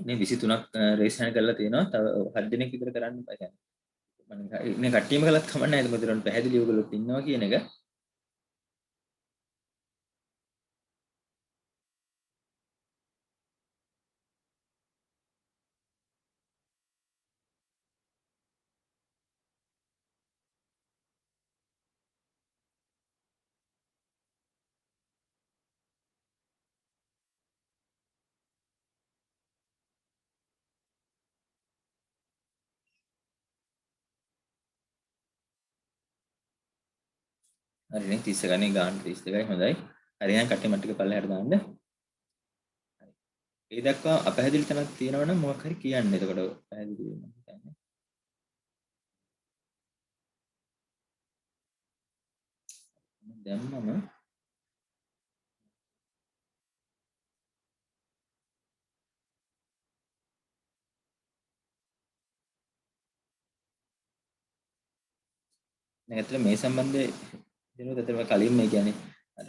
මේ 23ක් රේස් හෑන්ඩ් කරලා තියෙනවා. තව 7 දිනක් විතර කරන්න බෑ. මම මේ කට්ටියම කළත් කමක් නැහැ. මොකද උන් පැහැදිලි ඔයගොල්ලෝ ඉන්නවා කියන එක. හරි නේ 30 ගණනේ ගාන 32යි හොඳයි. හරි එහෙනම් කට්ටිය මට ටික පල්ලෙහාට දාන්න. ඒ දක්වා අපැහැදිලි තැනක් තියෙනවා නම් මොකක් හරි කියන්න. එතකොට පැහැදිලි වෙනවා. දැම්මම දැන් ඇත්තට මේ සම්බන්ධයෙන් දිනුවත් ඇත්තට කලින් මේ කියන්නේ අර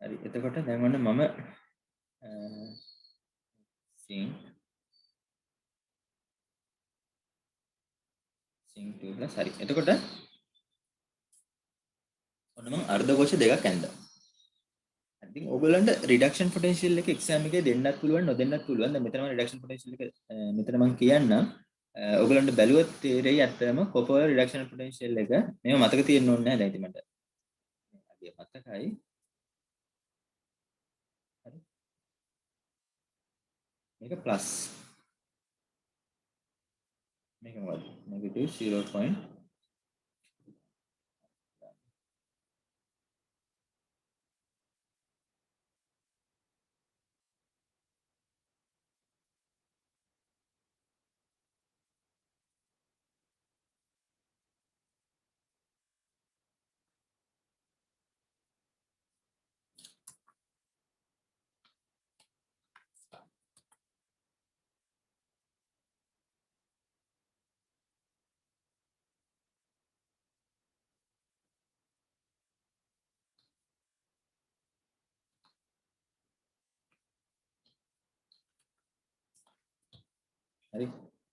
හරි එතකොට දැන් ඔන්න මම sync 2 plus හරි එතකොට ඔන්න මම අර්ධකෝෂ දෙකක් ඇඳලා ඉතින් ඔයගොල්ලන්ට රිඩක්ෂන් පොටෙන්ෂියල් එක එක්සෑම් එකේ දෙන්නත් පුළුවන් නොදෙන්නත් පුළුවන්. දැන් මෙතන මම රිඩක්ෂන් පොටෙන්ෂියල් එක මෙතන මම කියන්නම්. ඔයගොල්ලන්ට බැලුවොත් තේරෙයි ඇත්තටම කොපර් රිඩක්ෂන් පොටෙන්ෂියල් එක මේව මතක තියෙන්න ඕනේ නැහැ දැන් ඉතින් මට. අගේ මතකයි. හරි. මේක ප්ලස්. මේක මොකද්ද? නෙගටිව් 0. හරි.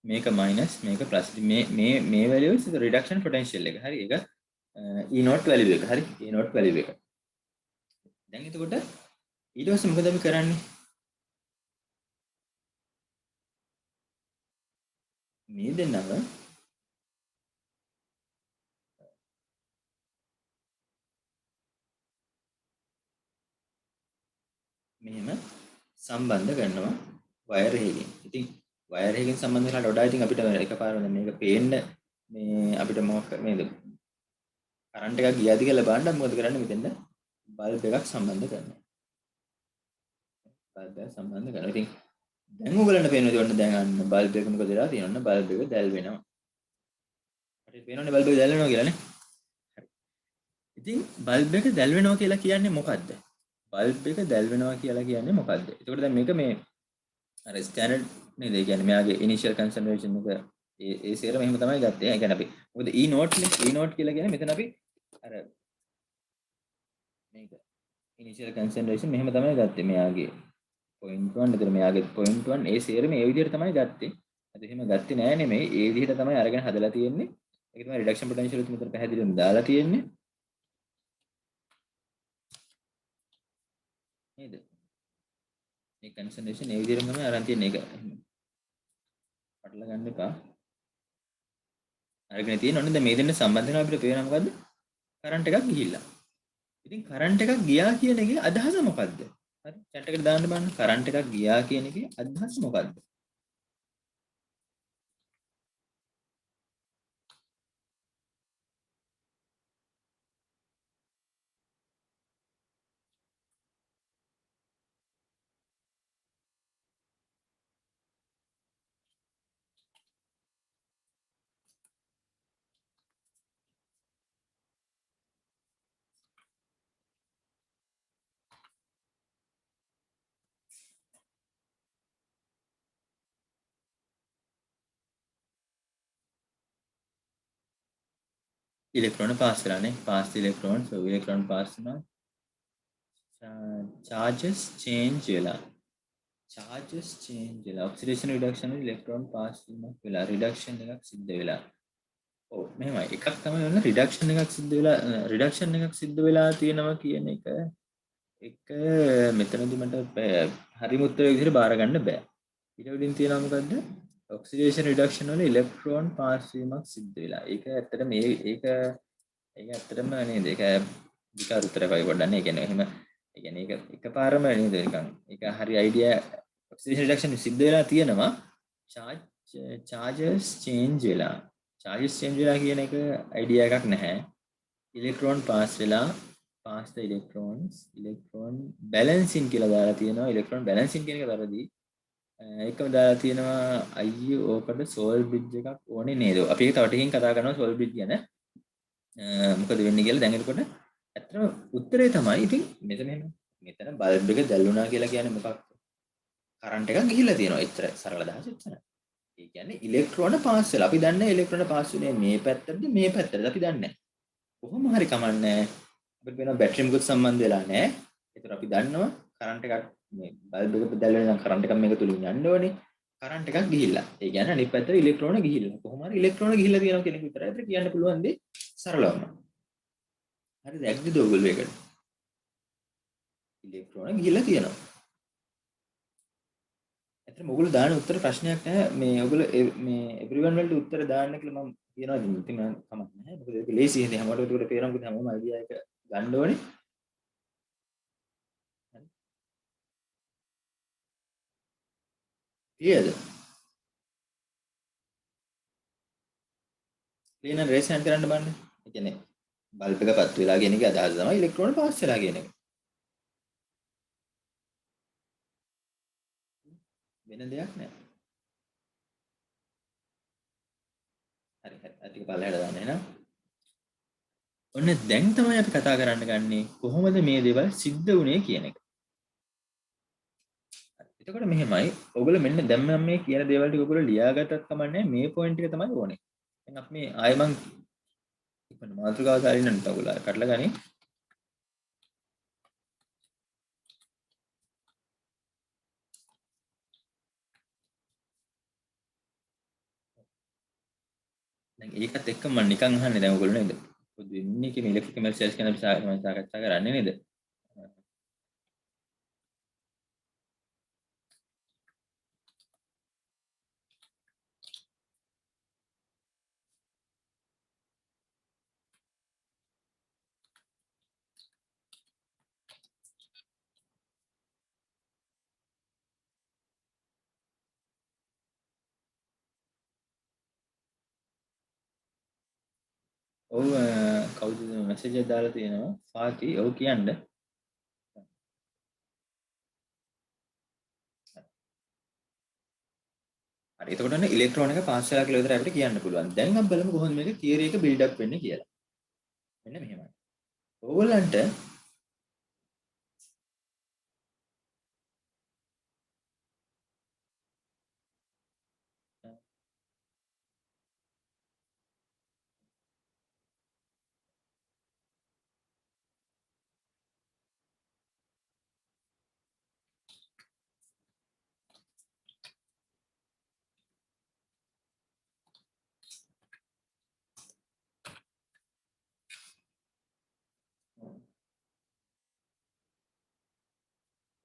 මේක මයිනස් මේක ප්ලස්. මේ වැලියුස් රිඩක්ෂන් පොටෙන්ෂියල් එක. හරි. ඒක E not value එක. හරි. E not value එක. දැන් එතකොට ඊට පස්සේ මොකද අපි කරන්නේ? මේ දෙන්නම මෙහෙම සම්බන්ධ කරනවා වයර් එකකින්. ඉතින් වයර් එකකින් සම්බන්ධ කරලා වඩා ඉතින් අපිට එකපාරම මේක පේන්න මේ අපිට මොකක් මේද කරන්ට් එකක් ගියාද කියලා බලන්න මොකද කරන්නේ මෙතෙන්ද බල්බ් එකක් සම්බන්ධ කරනවා. බල්බ් එක සම්බන්ධ කරනවා. ඉතින් දැන් ඔයගලන්ට පේනවා ඉතින් ඔන්න දැන් අන්න බල්බ් එක මොකද වෙලා තියෙන්නේ? ඔන්න බල්බ් එක දැල් වෙනවා. අපිට පේනවනේ බල්බ් එක දැල් වෙනවා කියලා නේ. හරි. ඉතින් බල්බ් එක දැල් වෙනවා කියලා කියන්නේ මොකද්ද? බල්බ් එක දැල් වෙනවා කියලා කියන්නේ මොකද්ද? එතකොට දැන් මේක මේ අර ස්ටෑන්ඩඩ් නේද? ඒ කියන්නේ මෙයාගේ ඉනිෂියල් කන්සන්ට්‍රේෂන් එක ඒ සේරම එහෙම තමයි ගත්තේ. ඒ කියන්නේ අපි මොකද E note නේ E note කියලා කියන්නේ මෙතන අපි අර මේක ඉනිෂියල් කන්සන්ට්‍රේෂන් මෙහෙම තමයි ගත්තේ. මෙයාගේ 0.1 එතන මෙයාගේ 0.1 ඒ සේරම ඒ විදිහට තමයි ගත්තේ. අද එහෙම ගත්තේ නෑ නෙමෙයි. ඒ විදිහට තමයි අරගෙන හදලා තියෙන්නේ. ඒක තමයි රිඩක්ෂන් පොටෙන්ෂියල් එක මෙතන පැහැදිලිවම දාලා තියෙන්නේ. නේද? මේ කන්සන්ට්‍රේෂන් ඒ විදිහටම තමයි අරන් තියෙන්නේ. ඒක පටල ගන්න එපා. අරගෙන තියෙන ඔන්න දැන් මේ දෙන්න සම්බන්ධ වෙනවා අපිට පේනවා මොකද්ද? කරන්ට් එකක් ගිහිල්ලා. ඉතින් කරන්ට් එකක් ගියා කියන එකේ අදහස මොකද්ද? හරි chat එකට දාන්න බලන්න කරන්ට් එකක් ගියා කියන එකේ අදහස මොකද්ද? ඉලෙක්ට්‍රෝන පාස් වෙලානේ පාස් ඉලෙක්ට්‍රෝන so ඉලෙක්ට්‍රෝන පාස් වෙනවා charges change වෙලා charges change වෙලා oxidation reduction ඉලෙක්ට්‍රෝන පාස් වීමක් වෙලා reduction එකක් සිද්ධ වෙලා ඔව් මෙහෙමයි එකක් තමයි ඔන්න reduction එකක් සිද්ධ වෙලා reduction එකක් සිද්ධ වෙලා තියෙනවා කියන එක මෙතනදි මට හරිම උත්තරයක් විදිහට බාර ගන්න බෑ ඊට උඩින් තියෙනවා මොකද්ද oxidation reduction වල ඉලෙක්ට්‍රෝන පාස් වීමක් සිද්ධ වෙලා ඒක ඇත්තට මේ ඒක ඇත්තටම නේද ඒක විකාර උත්තරයක් වගේ පොඩ්ඩක් නේ කියන්නේ එහෙම ඒ කියන්නේ ඒක එකපාරම නේද නිකන් ඒක හරි අයිඩියා oxidation reduction සිද්ධ වෙලා තියෙනවා charges change වෙලා charges change වෙලා කියන එක අයිඩියා එකක් නැහැ ඉලෙක්ට්‍රෝන පාස් වෙලා pass the electrons electron balancing කියලා දාලා තියෙනවා electron balancing කියන එක වැරදි ඒකම දාලා තියෙනවා අයියෝ ඕකට soul bridge එකක් ඕනේ නේද අපි ඒක තව ටිකකින් කතා කරනවා soul bridge ගැන මොකද වෙන්නේ කියලා දැන් එතකොට ඇත්තටම උත්තරේ තමයි ඉතින් මෙතන බල්බ් එක දැල්ුණා කියලා කියන්නේ මොකක්ද කරන්ට් එකක් ගිහිල්ලා තියෙනවා එච්චර සරල අදහස එච්චර ඒ කියන්නේ ඉලෙක්ට්‍රෝන පාස් වෙලා අපි දන්නේ ඉලෙක්ට්‍රෝන පාස් වෙන්නේ මේ පැත්තටද මේ පැත්තටද අපි දන්නේ කොහොම හරි කමන්නේ අපිට වෙන බැටරි මුකුත් සම්බන්ධ වෙලා නැහැ ඒතර අපි දන්නවා කරන්ට් එකක් මේ බල්බ් එක බෙදලා නම් කරන්ට් එකක් මේක තුලින් යන්න ඕනේ. කරන්ට් එකක් ගිහිල්ලා. ඒ කියන්නේ අනිත් පැත්තට ඉලෙක්ට්‍රෝන ගිහිල්ලා. කොහොම හරි ඉලෙක්ට්‍රෝන ගිහිල්ලා තියෙනවා කියන එක විතරයි අපිට කියන්න පුළුවන් දේ සරලවම. හරිද? ඇක්ටිව් ඔයගොල්ලෝ ඒකට. ඉලෙක්ට්‍රෝන ගිහිල්ලා තියෙනවා. ඇත්තටම ඔයගොල්ලෝ දාන උත්තර ප්‍රශ්නයක් නැහැ. මේ ඔයගොල්ලෝ මේ එවරිවන් වලට උත්තර දාන්න කියලා මම කියනවා ඉතින් මම කමක් නැහැ. මොකද ඒක ලේසි හින්දා හැමෝටම ඒකට පේනවා මොකද හැමෝම අයිඩියා එක ගන්න ඕනේ. ක්ලියර්ද? ක්ලියර් නම් රේස් හැන්ඩ් කරන්න බන්නේ. ඒ කියන්නේ බල්බ් එක පත් වෙලා කියන එක අදහස තමයි ඉලෙක්ට්‍රෝන පාස් වෙලා කියන එක. වෙන දෙයක් නෑ. හරි හරි. අතික පල්ලෙහාට දාන්න එහෙනම්. ඔන්න දැන් තමයි අපි කතා කරන්න ගන්නේ කොහොමද මේ දේවල් සිද්ධ වුනේ කියන එක. එතකොට මෙහෙමයි. ඔයගොල්ලෝ මෙන්න දැන් මම මේ කියන දේවල් ටික ඔයගොල්ලෝ ලියාගත්තත් කමන්නේ මේ පොයින්ට් එක තමයි ඕනේ. දැන් අපි මේ ආයෙ මං ඉක්මන මාතෘකාව දාලා ඉන්න නැත්නම් ඔයගොල්ලෝ කඩලා ගනි. දැන් ඒකත් එක්ක මම නිකන් අහන්නේ දැන් ඔයගොල්ලෝ නේද? පොදු වෙන්නේ කියන ඉලෙක්ට්‍රිකල් සෙල්ස් ගැන අපි සාකච්ඡා කරන්නේ නේද? ඔව් කවුද මැසේජ් එක දාලා තියෙනවා ෆාති ඔව් කියන්න. හරි එතකොට නේ ඉලෙක්ට්‍රෝන එක පාස් වෙලා කියලා විතර අපිට කියන්න පුළුවන්. දැන් අපි බලමු කොහොමද මේක තියරි එක බිල්ඩ් අප් වෙන්නේ කියලා. මෙන්න මෙහෙමයි. ඕගොල්ලන්ට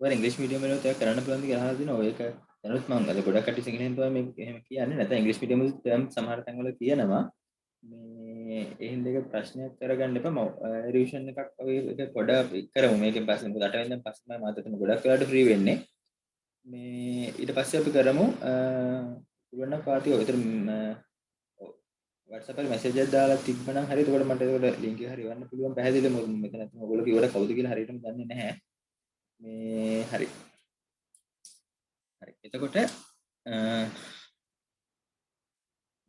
ඔය ඉංග්‍රීසි මීඩියම් වල තව කරන්න පුළුවන් ද කියලා අහලා දිනවා. ඔය එක දැනුත් මම අද ගොඩක් කටි සිංහලෙන් තමයි මේක එහෙම කියන්නේ. නැත්නම් ඉංග්‍රීසි මීඩියම් වල දැන් සමහර තැන්වල කියනවා. මේ ඒ හින්දා ඒක ප්‍රශ්නයක් කරගන්න එපා. මම රිවිෂන් එකක් ඔය එක පොඩ කරමු. මේකෙන් පස්සේ මොකද 8 වෙනිදාන් පස්සේ තමයි මාතෘකාව ගොඩක් වෙලාවට ෆ්‍රී වෙන්නේ. මේ ඊට පස්සේ අපි කරමු පුළුවන් නම් පාටි ඔය විතර WhatsApp එකේ මැසේජ් එකක් දාලා තිබ්බනම් හරි. එතකොට මට ඒකට ලින්ක් එක හරි වන්න පුළුවන් පැහැදිලිව. මොකද මෙතන නැත්නම් ඔයගොල්ලෝ කිව්වට කවුද කියලා හරියටම දන්නේ නැහැ. මේ හරි. හරි. එතකොට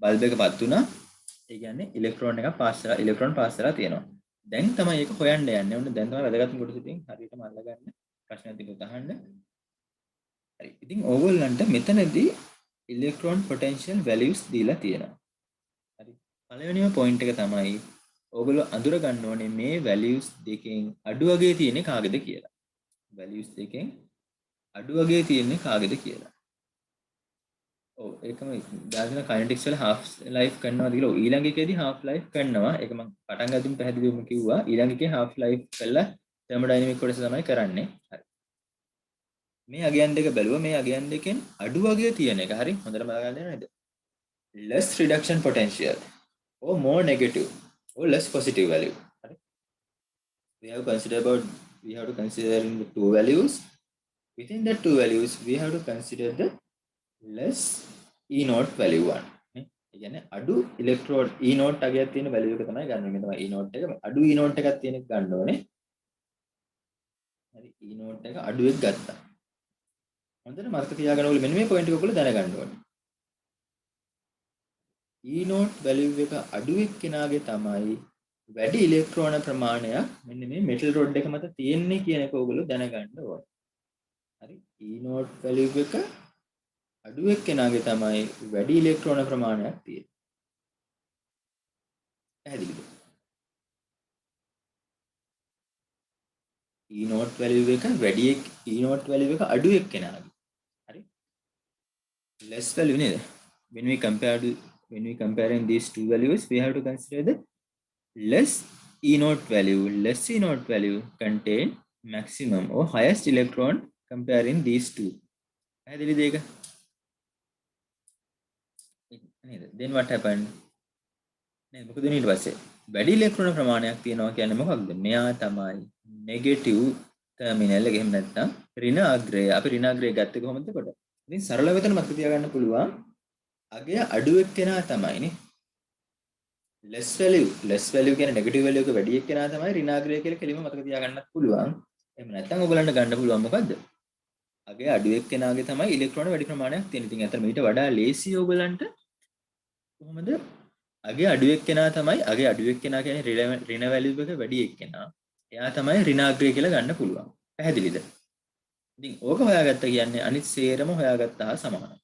බල්බ් එක පත් වුණා. ඒ කියන්නේ ඉලෙක්ට්‍රෝන එක පාස් වෙලා තියෙනවා. දැන් තමයි ඒක හොයන්න යන්නේ. ඔන්න දැන් තමයි වැදගත්ම කොටස ඉතින් හරියටම අල්ලගන්න. ප්‍රශ්නයක් තිබුණොත් අහන්න. හරි. ඉතින් ඕගොල්ලන්ට මෙතනදී ඉලෙක්ට්‍රෝන පොටෙන්ෂල් වැලියුස් දීලා තියෙනවා. හරි. පළවෙනිම පොයින්ට් එක තමයි ඕගොල්ලෝ අඳුර ගන්න ඕනේ මේ වැලියුස් දෙකෙන් අඩු වගේ තියෙන්නේ කාගේද කියලා. වැලියුස් දෙකෙන් අඩු වගේ තියෙන්නේ කාගේද කියලා. ඔව් ඒකම දාගෙන කයිනටික්ස් වල half life කරනවා කියලා. ඔව් ඊළඟ එකේදී half life කරනවා. ඒක මම පටන් ගද්දිම පැහැදිලිවම කිව්වා. ඊළඟ එකේ half life කළා thermodynamic කොටස තමයි කරන්නේ. හරි. මේ අගයන් දෙක බැලුවා. මේ අගයන් දෙකෙන් අඩු වගේ තියෙන එක. හරි. හොඳට බලන්න නේද? less reduction potential or more negative or less positive value. හරි. we have to consider in the two values. Within the two values we have to consider the less E naught value one. ඒ කියන්නේ අඩු electrode E naught අගයක් තියෙන value එක තමයි ගන්න ඕනේ. තමයි E naught එක. අඩු E naught එකක් තියෙන එක ගන්න ඕනේ. හරි E naught එක අඩු එක ගත්තා. හොඳට මතක තියාගන්න ඕනේ මෙන්න මේ පොයින්ට් එක ඔයගොල්ලෝ දැනගන්න ඕනේ. E naught value එක අඩු එක් කෙනාගේ තමයි වැඩි ඉලෙක්ට්‍රෝන ප්‍රමාණයක් මෙන්න මේ මෙටල් රොඩ් එක මත තියෙන්නේ කියන එක ඔයගොල්ලෝ දැනගන්න ඕනේ. හරි E naught value එක අඩු එක්කෙනාගේ තමයි වැඩි ඉලෙක්ට්‍රෝන ප්‍රමාණයක් තියෙන්නේ. පැහැදිලිද? E not value එක වැඩි E not value එක අඩු එක්කෙනාගේ. හරි? less value නේද? when we comparing these two values, we have to consider the less E not value. Less E not value contain maximum or highest electron comparing these two. පැහැදිලිද ඒක? නේද? Then what happened? නේද? මොකද ඊට පස්සේ වැඩි ඉලෙක්ට්‍රෝන ප්‍රමාණයක් තියෙනවා කියන්නේ මොකක්ද? මෙයා තමයි නෙගටිව් ටර්මිනල් එක. එහෙම නැත්නම් ඍණ අග්‍රය. අපි ඍණ අග්‍රය ගත්තේ කොහොමද කොට? ඉතින් සරලව වෙතන මතක තියාගන්න පුළුවන්. අගය අඩු එක්කෙනා තමයිනේ. less value කියන්නේ නෙගටිව් වැලියු එක වැඩි එක්කෙනා තමයි ඍණ අග්‍රය කියලා කෙලිම මතක තියාගන්නත් පුළුවන්. එහෙම නැත්නම් ඔයගලන්ට ගන්න පුළුවන් මොකද්ද? අගය අඩු එක්කෙනාගේ තමයි ඉලෙක්ට්‍රෝන වැඩි ප්‍රමාණයක් තියෙන. ඉතින් අතන ඊට වඩා ලේසි ඔයගලන්ට කොහොමද අගේ අඩු එක්කෙනා තමයි අගේ අඩු එක්කෙනා කියන්නේ ඍණ වැලියු එක වැඩි එක්කෙනා. එයා තමයි ඍණාග්‍රය කියලා ගන්න පුළුවන්. පැහැදිලිද? ඉතින් ඕක හොයාගත්ත කියන්නේ අනිත් සේරම හොයාගත්තා හා සමානයි.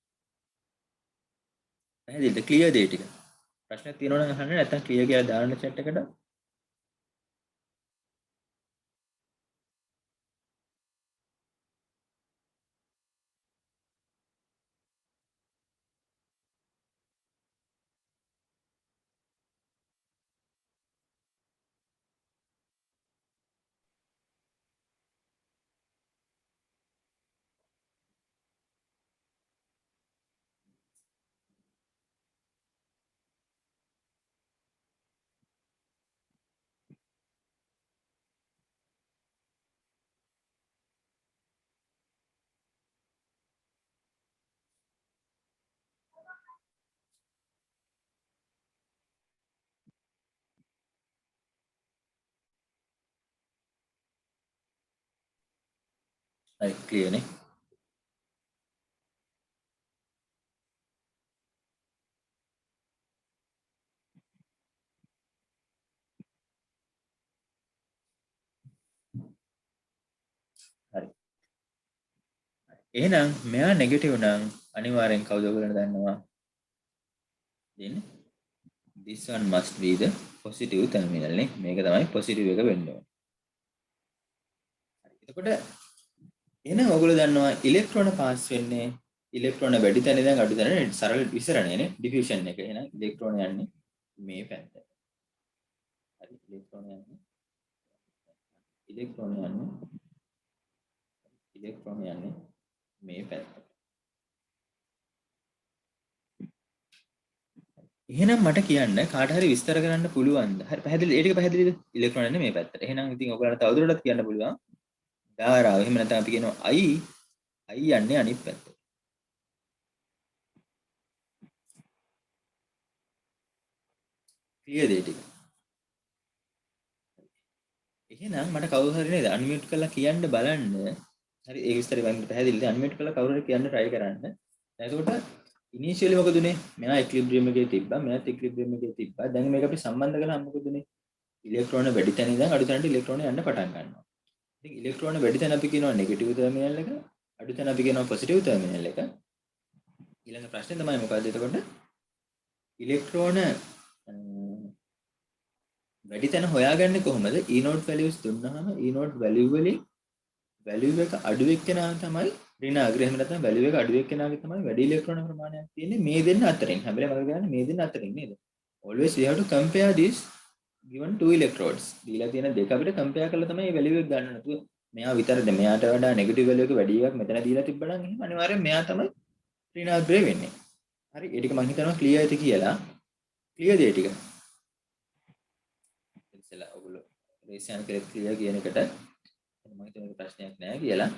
පැහැදිලිද? ක්ලියර් දේ ටික. ප්‍රශ්නයක් තියෙනවා නම් අහන්න නැත්නම් ක්ලියර් කියලා දාන්න chat එකට. හරි ක්ලියර් නේ. හරි. එහෙනම් මෙයා නෙගටිව් නම් අනිවාර්යෙන් කවුද ඔයගලන්ට දන්නවා? දෙන්නේ. This one must be the positive terminal නේ. මේක තමයි positive එක වෙන්න ඕනේ. හරි. එතකොට එහෙනම් ඔයගොල්ලෝ දන්නවා ඉලෙක්ට්‍රෝන පාස් වෙන්නේ ඉලෙක්ට්‍රෝන වැඩි තැන ඉඳන් අඩු තැනට සරල විසරණය නේ ඩිෆියුෂන් එක. එහෙනම් ඉලෙක්ට්‍රෝන යන්නේ මේ පැත්තට. හරි ඉලෙක්ට්‍රෝන යන්නේ මේ පැත්තට. එහෙනම් මට කියන්න කාට හරි විස්තර කරන්න පුළුවන්ද? හරි පැහැදිලිද? ඒ ටික පැහැදිලිද? ඉලෙක්ට්‍රෝන යන්නේ මේ පැත්තට. එහෙනම් ඉතින් ඔයගොල්ලන්ට තවදුරටත් කියන්න පුළුවන් ධාරාව. එහෙම නැත්නම් අපි කියනවා I යන්නේ අනිත් පැත්තට. ක්ලියර්ද ඒ ටික? එහෙනම් මට කවුරු හරි නේද අන්මියුට් කරලා කියන්න බලන්න. හරි ඒක විස්තරي වයින් පැහැදිලිද? අන්මියුට් කරලා කවුරු හරි කියන්න try කරන්න. එතකොට ඉනිෂියලි මොකද උනේ? මෙයා ඉක්විලිබ්‍රියම් එකේ තිබ්බා. මෙයාත් ඉක්විලිබ්‍රියම් එකේ තිබ්බා. දැන් මේක අපි සම්බන්ධ කළාම මොකද උනේ? ඉලෙක්ට්‍රෝන වැඩි තැන ඉඳන් අඩු තැනට ඉලෙක්ට්‍රෝන යන්න පටන් ගන්නවා. ඉතින් ඉලෙක්ට්‍රෝන වැඩි තැන අපි කියනවා නෙගටිව් ටර්මිනල් එක. අඩු තැන අපි කියනවා පොසිටිව් ටර්මිනල් එක. ඊළඟ ප්‍රශ්නේ තමයි මොකද්ද එතකොට? ඉලෙක්ට්‍රෝන වැඩි තැන හොයාගන්නේ කොහොමද? E not values දුන්නාම E not value වලින් value එක අඩු එක්කෙනා තමයි ඍණ අග්‍රය. එහෙම නැත්නම් value එක අඩු එක්කෙනාගේ තමයි වැඩි ඉලෙක්ට්‍රෝන ප්‍රමාණයක් තියෙන්නේ මේ දෙන්න අතරින්. හැබැයි මතක ගන්න මේ දෙන්න අතරින් නේද? Always we have to compare these given two electrodes. දීලා තියෙන දෙක අපිට compare කරලා තමයි මේ value එක ගන්න. නැතුව මෙයා විතරද මෙයාට වඩා negative value එක වැඩි එකක් මෙතන දීලා තිබ්බනම් එහෙනම් අනිවාර්යෙන් මෙයා තමයි ඍණ අග්‍රය වෙන්නේ. හරි ඒ ටික මම හිතනවා clear ඇති කියලා. clear ද ඒ ටික? ඉතින්සලා ඔයගොල්ලෝ රේෂන් කරේ clear කියන එකට මම හිතන්නේ මේක ප්‍රශ්නයක් නෑ කියලා.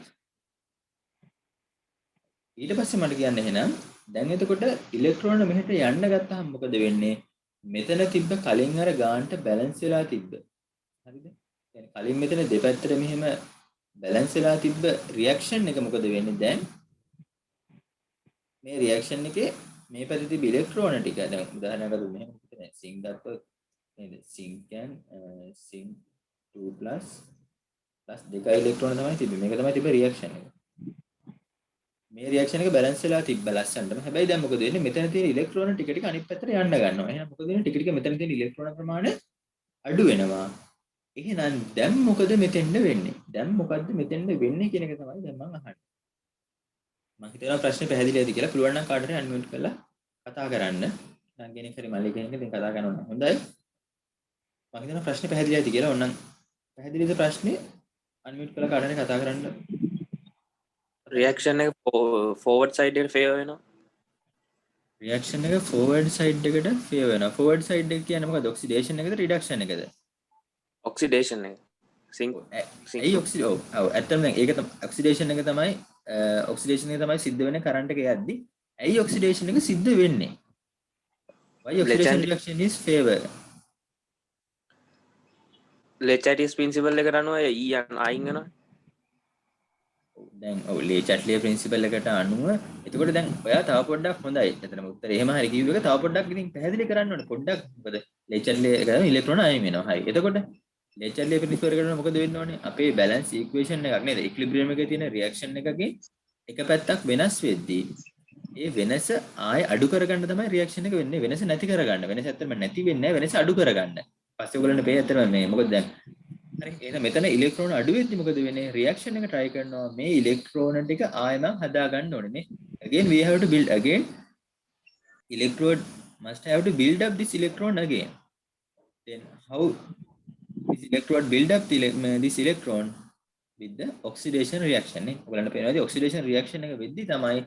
ඊට පස්සේ මට කියන්න එහෙනම් දැන් එතකොට ඉලෙක්ට්‍රෝන මෙහෙට යන්න ගත්තාම මොකද වෙන්නේ? මෙතන තිබ්බ කලින් අර ගානට බැලන්ස් වෙලා තිබ්බ. හරිද? يعني කලින් මෙතන දෙපැත්තට මෙහෙම බැලන්ස් වෙලා තිබ්බ රියැක්ෂන් එක මොකද වෙන්නේ දැන්? මේ රියැක්ෂන් එකේ මේ පැත්තේ තිබ්බ ඉලෙක්ට්‍රෝන ටික දැන් උදාහරණයක් අරගෙන මෙහෙම හිතන්න සිංක් ගත්තොත් නේද? සිංක් and සිංක් 2 plus දෙකයි ඉලෙක්ට්‍රෝන තමයි තිබ්බේ. මේක තමයි තිබ්බ රියැක්ෂන් එක. මේ රියැක්ෂන් එක බැලන්ස් වෙලා තිබ්බ ලස්සනටම. හැබැයි දැන් මොකද වෙන්නේ? මෙතන තියෙන ඉලෙක්ට්‍රෝන ටික ටික අනිත් පැත්තට යන්න ගන්නවා. එහෙනම් මොකද වෙන්නේ? ටික ටික මෙතන තියෙන ඉලෙක්ට්‍රෝන ප්‍රමාණය අඩු වෙනවා. එහෙනම් දැන් මොකද මෙතෙන්ද වෙන්නේ? දැන් මොකද්ද මෙතෙන්ද වෙන්නේ කියන එක තමයි දැන් මම අහන්නේ. මම හිතනවා ප්‍රශ්නේ පැහැදිලි ඇති කියලා. පුළුවන් නම් කාටට අන්මියුට් කරලා කතා කරන්න. නම් කෙනෙක් හරි මල්ලි කෙනෙක් ඉතින් කතා කරනවා. හොඳයි. මම හිතනවා ප්‍රශ්නේ පැහැදිලි ඇති කියලා. ඕනනම් පැහැදිලිද ප්‍රශ්නේ? අන්මියුට් කරලා කාටට කතා කරන්න. රියක්ෂන් එක ෆෝවර්ඩ් සයිඩ් එකට ෆේවර් වෙනවා. රියැක්ෂන් එක ෆෝවර්ඩ් සයිඩ් එකට ෆේවර් වෙනවා. ෆෝවර්ඩ් සයිඩ් එක කියන්නේ මොකද? ඔක්සිඩේෂන් එකද රිඩක්ෂන් එකද? ඔක්සිඩේෂන් එක. සිංක් ඇයි ඔක්සිඩ ඔව් ඇත්තටම දැන් ඒක තමයි ඔක්සිඩේෂන් එක තමයි ඔක්සිඩේෂන් එක තමයි සිද්ධ වෙන්නේ කරන්ට් එක යද්දි. ඇයි ඔක්සිඩේෂන් එක සිද්ධ වෙන්නේ? why oxidation reaction is favor? Le Chatelier's principle එකට අනුව ඊ අයින් වෙනවා. දැන් ඔව් ලේචැට්ලිය ප්‍රින්සිපල් එකට අනුව එතකොට දැන් ඔයා තව පොඩ්ඩක් හොඳයි. එතනම උත්තරේ එහෙම හරි කිව්ව එක තව පොඩ්ඩක් ඉතින් පැහැදිලි කරන්න ඕනේ. පොඩ්ඩක් මොකද ලේචැට්ලිය එක ඉලෙක්ට්‍රෝන අයින් වෙනවා. හරි. එතකොට ලේචැට්ලිය ප්‍රින්සිපල් එකට මොකද වෙන්න ඕනේ? අපේ බැලන්ස් ඉක්වේෂන් එකක් නේද? ඉක්විලිබ්‍රියම් එකේ තියෙන රියැක්ෂන් එකකින් එක පැත්තක් වෙනස් වෙද්දී ඒ වෙනස ආය අඩු කරගන්න තමයි රියැක්ෂන් එක වෙන්නේ. වෙනස නැති කරගන්න. වෙනස ඇත්තටම නැති වෙන්නේ නැහැ. වෙනස අඩු කරගන්න. පස්සේ ඔයගොල්ලන්ට පේ ඇත්තටම මේ මොකද දැන් හරි එහෙනම් මෙතන ඉලෙක්ට්‍රෝන අඩු වෙද්දි මොකද වෙන්නේ? රියැක්ෂන් එක try කරනවා මේ ඉලෙක්ට්‍රෝන ටික ආයෙම හදා ගන්න ඕනේ නේ. Again we have to build again electrode must have to build up this electron again. Then how this electrode build up this electron with the oxidation reaction නේ. ඔයගොල්ලන්ට පේනවාද oxidation reaction එක වෙද්දි තමයි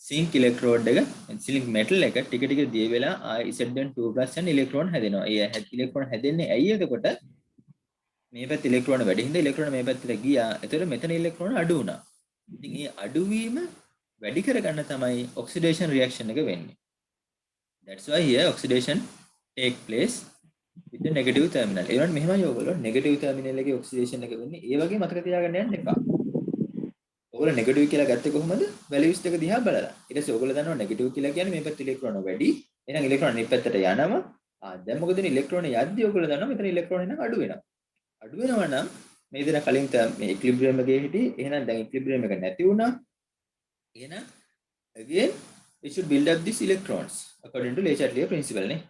සිංක් ඉලෙක්ට්‍රෝඩ් එක සිලික් metal එක ටික ටික දිය වෙලා ආයි Zn2+ යන ඉලෙක්ට්‍රෝන හැදෙනවා. ඒ ඉලෙක්ට්‍රෝන හැදෙන්නේ ඇයි එතකොට? මේ පැත්තේ ඉලෙක්ට්‍රෝන වැඩි හින්දා ඉලෙක්ට්‍රෝන මේ පැත්තට ගියා. ඒතර මෙතන ඉලෙක්ට්‍රෝන අඩු වුණා. ඉතින් මේ අඩුවීම වැඩි කරගන්න තමයි ඔක්සිඩේෂන් රියැක්ෂන් එක වෙන්නේ. That's why here oxidation take place with the negative terminal. ඒ වුණාට මෙහෙමයි ඔයගොල්ලෝ negative terminal එකේ oxidation එක වෙන්නේ. ඒ වගේ මතක තියාගන්න යන්න එපා. ඔයගොල්ලෝ නෙගටිව් කියලා ගත්තේ කොහොමද? වැලියුස් එක දිහා බලලා. ඊට පස්සේ ඔයගොල්ලෝ දන්නවා නෙගටිව් කියලා කියන්නේ මේ පැත්තේ ඉලෙක්ට්‍රෝන වැඩි. එහෙනම් ඉලෙක්ට්‍රෝන මේ පැත්තට යනවා. දැන් මොකද වෙන්නේ? ඉලෙක්ට්‍රෝන යද්දි ඔයගොල්ලෝ දන්නවා මෙතන ඉලෙක්ට්‍රෝන එන අඩු වෙනවා. අඩු වෙනවා නම් මේ දෙන කලින් මේ ඉක්විලිබ්‍රියම් එකේ හිටියේ. එහෙනම් දැන් ඉක්විලිබ්‍රියම් එක නැති වුණා. එහෙනම් again we should build up these electrons according to Le Chatelier principle නේ.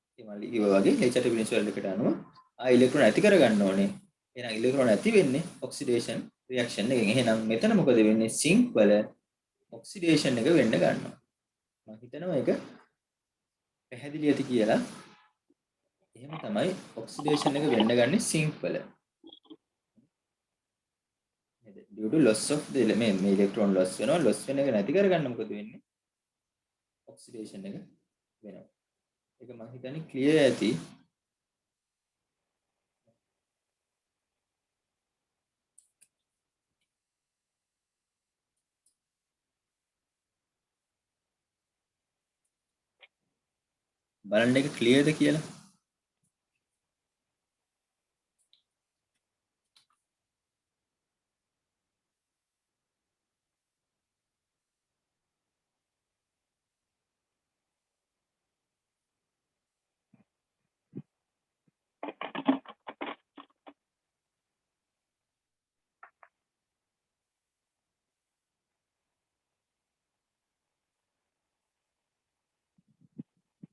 ඉතින් මම කිව්වා වගේ Le Chatelier principle එකට අනුව ඉලෙක්ට්‍රෝන ඇති කරගන්න ඕනේ. එහෙනම් ඉලෙක්ට්‍රෝන ඇති වෙන්නේ ඔක්සිඩේෂන් රියැක්ෂන් එකෙන්. එහෙනම් මෙතන මොකද වෙන්නේ? සිංක් වල ඔක්සිඩේෂන් එක වෙන්න ගන්නවා. මම හිතනවා ඒක පැහැදිලි ඇති කියලා. එහෙම තමයි ඔක්සිඩේෂන් එක වෙන්න ගන්නේ සිංක් වල. due to loss of the මේ ඉලෙක්ට්‍රෝන loss වෙනවා. loss වෙන එක නැති කරගන්න මොකද වෙන්නේ? ඔක්සිඩේෂන් එක වෙනවා. ඒක මම හිතන්නේ ක්ලියර් ඇති. බලන්න එක ක්ලියර්ද කියලා.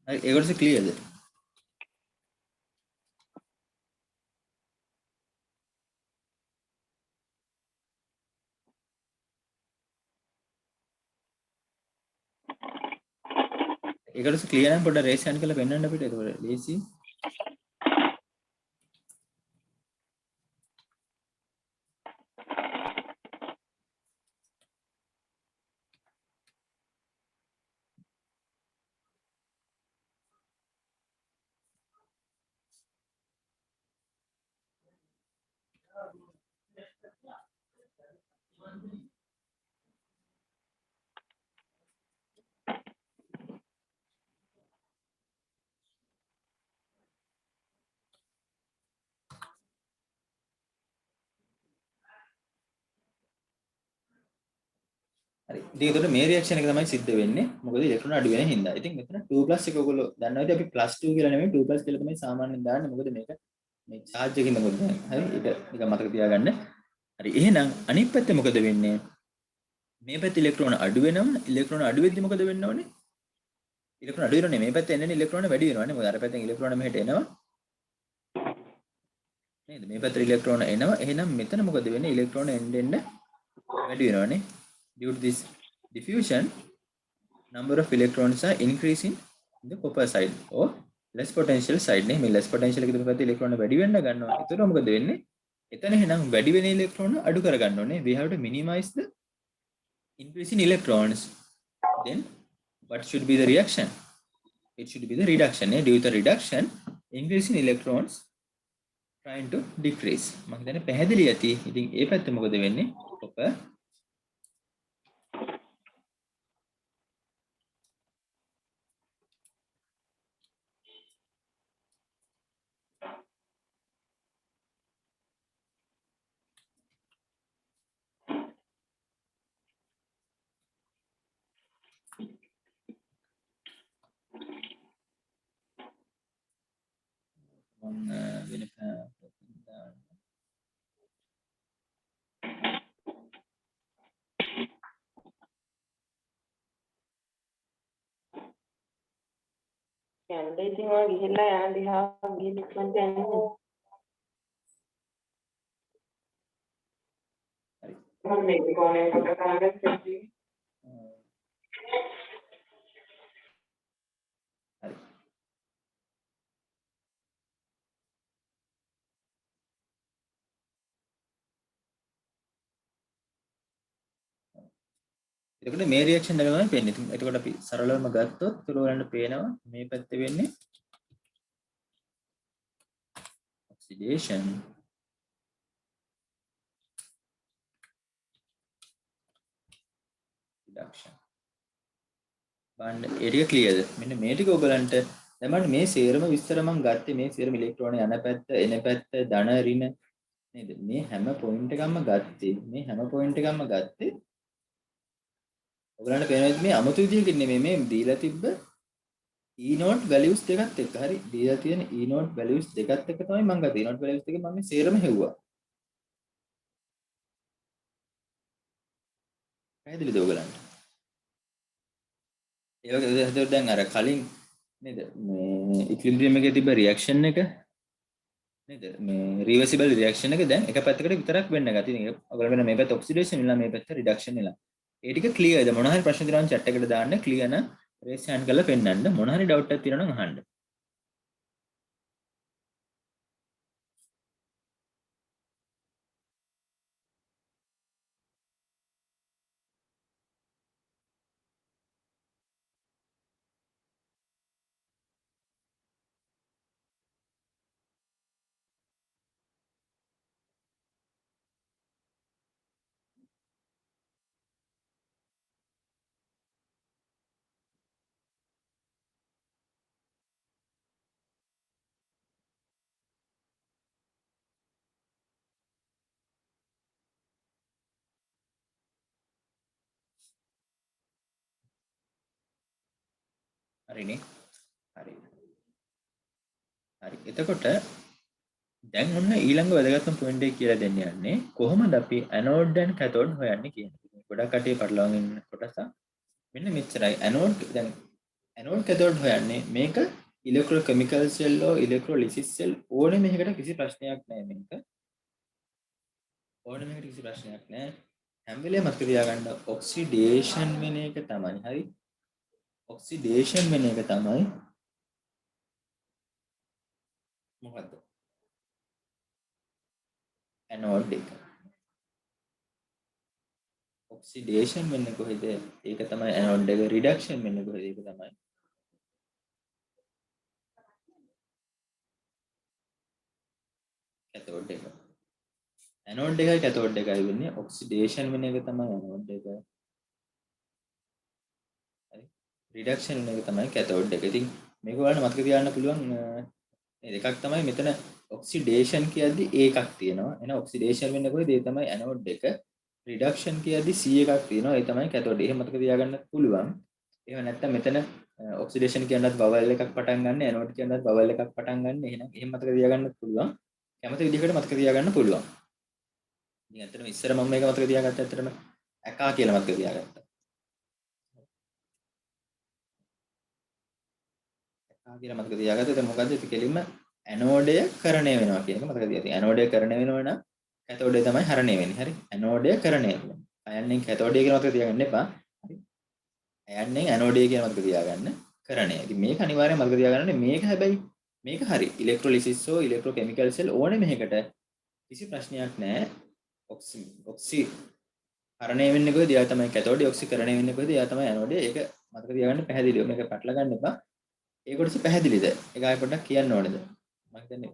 හරි ඒකටස ක්ලියර්ද? ඒකටස ක්ලියර් නම් පොඩ්ඩක් රේස් යන්න කියලා පෙන්වන්න අපිට. ඒක ලේසි. හරි. ඉතින් ඒකට මේ රියැක්ෂන් එක තමයි සිද්ධ වෙන්නේ. මොකද ඉලෙක්ට්‍රෝන අඩු වෙන හින්දා. ඉතින් මෙතන 2+ එක ඔයගොල්ලෝ දන්නවද අපි +2 කියලා නෙමෙයි 2+ කියලා තමයි සාමාන්‍යයෙන් දාන්නේ. මොකද මේක මේ charge එකකින් මොකද හරි. ඒක නිකන් මතක තියාගන්න. හරි. එහෙනම් අනිත් පැත්තේ මොකද වෙන්නේ? මේ පැත්තේ ඉලෙක්ට්‍රෝන අඩු වෙනවා. ඉලෙක්ට්‍රෝන අඩු වෙද්දි මොකද වෙන්න ඕනේ? ඉලෙක්ට්‍රෝන අඩු වෙනවනේ මේ පැත්තේ එන්නේ ඉලෙක්ට්‍රෝන වැඩි වෙනවානේ. මොකද අර පැත්තෙන් ඉලෙක්ට්‍රෝන මෙහෙට එනවා. නේද? මේ පැත්තට ඉලෙක්ට්‍රෝන එනවා. එහෙනම් මෙතන මොකද වෙන්නේ? ඉලෙක්ට්‍රෝන එන්න වැඩි වෙනවනේ. Due to this diffusion, number of electrons are increasing in the copper side or less potential side නේ. මේ less potential එකේ තියෙන පැත්තේ ඉලෙක්ට්‍රෝන වැඩි වෙන්න ගන්නවා. ඒතර මොකද වෙන්නේ? එතන එහෙනම් වැඩි වෙන ඉලෙක්ට්‍රෝන අඩු කර ගන්න ඕනේ. We have to minimize the increase in electrons. Then what should be the reaction? It should be the reduction. Due to the reduction, increase in electrons trying to decrease. මම හිතන්නේ පැහැදිලි ඇති. ඉතින් ඒ පැත්තේ මොකද වෙන්නේ? copper වෙන යන්න ඉතින් ඔය ගිහිල්ලා යන දිහා ගිහින් ඉක්මනට යන්න. හරි. මම මේක කොහොමද කොට කරන්නේ? හරි. එතකොට මේ රියැක්ෂන් එක තමයි පේන්නේ. ඉතින් එතකොට අපි සරලවම ගත්තොත් තුල බලන්න පේනවා මේ පැත්තේ වෙන්නේ oxidation reduction. බලන්න ඒ ටික ක්ලියර්ද? මෙන්න මේ ටික ඔයගලන්ට දැන් මම මේ සේරම විස්තර මම ගත්තේ මේ සේරම ඉලෙක්ට්‍රෝන යන පැත්ත එන පැත්ත ධන ඍණ නේද? මේ හැම පොයින්ට් එකක්ම ගත්තේ. මේ හැම පොයින්ට් එකක්ම ගත්තේ ඔයගලන්ට පේනවා මේ අමුතු විදියකින් නෙමෙයි මේ දීලා තිබ්බ E note values දෙකත් එක්ක. හරි. දීලා තියෙන E note values දෙකත් එක්ක තමයි මම ගත්තේ. E note values දෙක මම මේ සේරම හෙව්වා. පැහැදිලිද ඔයගලන්ට? ඒ වගේ හදලා දැන් අර කලින් නේද මේ ඉක්විලිබ්‍රියම් එකේ තිබ්බ රියැක්ෂන් එක නේද මේ රිවර්සිබල් රියැක්ෂන් එක දැන් එක පැත්තකට විතරක් වෙන්න ගත්තා. ඉතින් ඔයගොල්ලෝ වෙන මේ පැත්ත ඔක්සිඩේෂන් වෙලා මේ පැත්ත රිඩක්ෂන් වෙලා. ඒ ටික ක්ලියර්ද? මොන හරි ප්‍රශ්න තියෙනවා නම් chat එකට දාන්න ක්ලියර් නම් රේස් හෑන්ඩ් කරලා පෙන්නන්න. මොන හරි ඩවුට් එකක් තියෙනවා නම් අහන්න. හරිනේ. හරි. හරි. එතකොට දැන් ඔන්න ඊළඟ වැදගත්ම පොයින්ට් එක කියලා දෙන්න යන්නේ කොහොමද අපි ඇනෝඩ් and කැතෝඩ් හොයන්නේ කියන එක. ගොඩක් කටේ පටලවාගෙන ඉන්න කොටස මෙන්න මෙච්චරයි. ඇනෝඩ් දැන් ඇනෝඩ් කැතෝඩ් හොයන්නේ මේක ඉලෙක්ට්‍රෝ කෙමිකල් සෙල් හෝ ඉලෙක්ට්‍රොලිසිස් සෙල් ඕනේ මේකට කිසි ප්‍රශ්නයක් නැහැ මේක. ඕනේ මේකට කිසි ප්‍රශ්නයක් නැහැ. හැම වෙලේම මතක තියාගන්න ඔක්සිඩේෂන් වෙන එක තමයි. හරි. ඔක්සිඩේෂන් වෙන එක තමයි මොකද්ද? ඇනෝඩ් එක. ඔක්සිඩේෂන් වෙන්නේ කොහෙද? ඒක තමයි ඇනෝඩ් එක. රිඩක්ෂන් වෙන්නේ කොහෙද? ඒක තමයි කැතෝඩ් එක. ඇනෝඩ් එකයි කැතෝඩ් එකයි වෙන්නේ ඔක්සිඩේෂන් වෙන එක තමයි ඇනෝඩ් එක. හරි. රිඩක්ෂන් වෙන එක තමයි කැතෝඩ් එක. ඉතින් මේක ඔයාලට මතක තියාගන්න පුළුවන් මේ දෙකක් තමයි මෙතන ඔක්සිඩේෂන් කියද්දි ඒකක් තියෙනවා. එහෙනම් ඔක්සිඩේෂන් වෙන්නේ කොහෙද? ඒ තමයි ඇනෝඩ් එක. රිඩක්ෂන් කියද්දි C එකක් තියෙනවා. ඒ තමයි කැතෝඩ්. එහෙම මතක තියාගන්න පුළුවන්. එහෙම නැත්නම් මෙතන ඔක්සිඩේෂන් කියනවත් බබල් එකක් පටන් ගන්න, ඇනෝඩ් කියනවත් බබල් එකක් පටන් ගන්න. එහෙම මතක තියාගන්න පුළුවන්. කැමති විදිහකට මතක තියාගන්න පුළුවන්. ඉතින් ඇත්තටම ඉස්සර මම මේක මතක තියාගත්තා ඇත්තටම ඇකා කියලා මතක තියාගත්තා. ඇකා කියලා මතක තියාගත්තා. ඒක මොකද්ද? ඒක කෙලින්ම ඇනෝඩය කරණය වෙනවා කියන එක මතක තියාගන්න. ඇනෝඩය කරණය වෙනවා නම් කැතෝඩය තමයි හරණය වෙන්නේ. හරි. ඇනෝඩය කරණය වෙනවා. අයන්නෙන් කැතෝඩය කියලා මතක තියාගන්න එපා. හරි. අයන්නෙන් ඇනෝඩය කියලා මතක තියාගන්න. කරණය. ඉතින් මේක අනිවාර්යෙන් මතක තියාගන්න ඕනේ. මේක හැබැයි මේක හරි. ඉලෙක්ට්‍රොලිසිස් හෝ ඉලෙක්ට්‍රොකෙමිකල් සෙල් ඕනේ මේකට කිසි ප්‍රශ්නයක් නැහැ. ඔක්සි හරණය වෙන්නේ කොහෙද? එයා තමයි කැතෝඩය. ඔක්සිකරණය වෙන්නේ කොහෙද? එයා තමයි ඇනෝඩය. ඒක මතක තියාගන්න පැහැදිලිව. මේක පැටල ගන්න එපා. ඒ කොටස පැහැදිලිද? ඒක ආයෙ පොඩ්ඩක් කියන්න ඕනේද? මම හිතන්නේ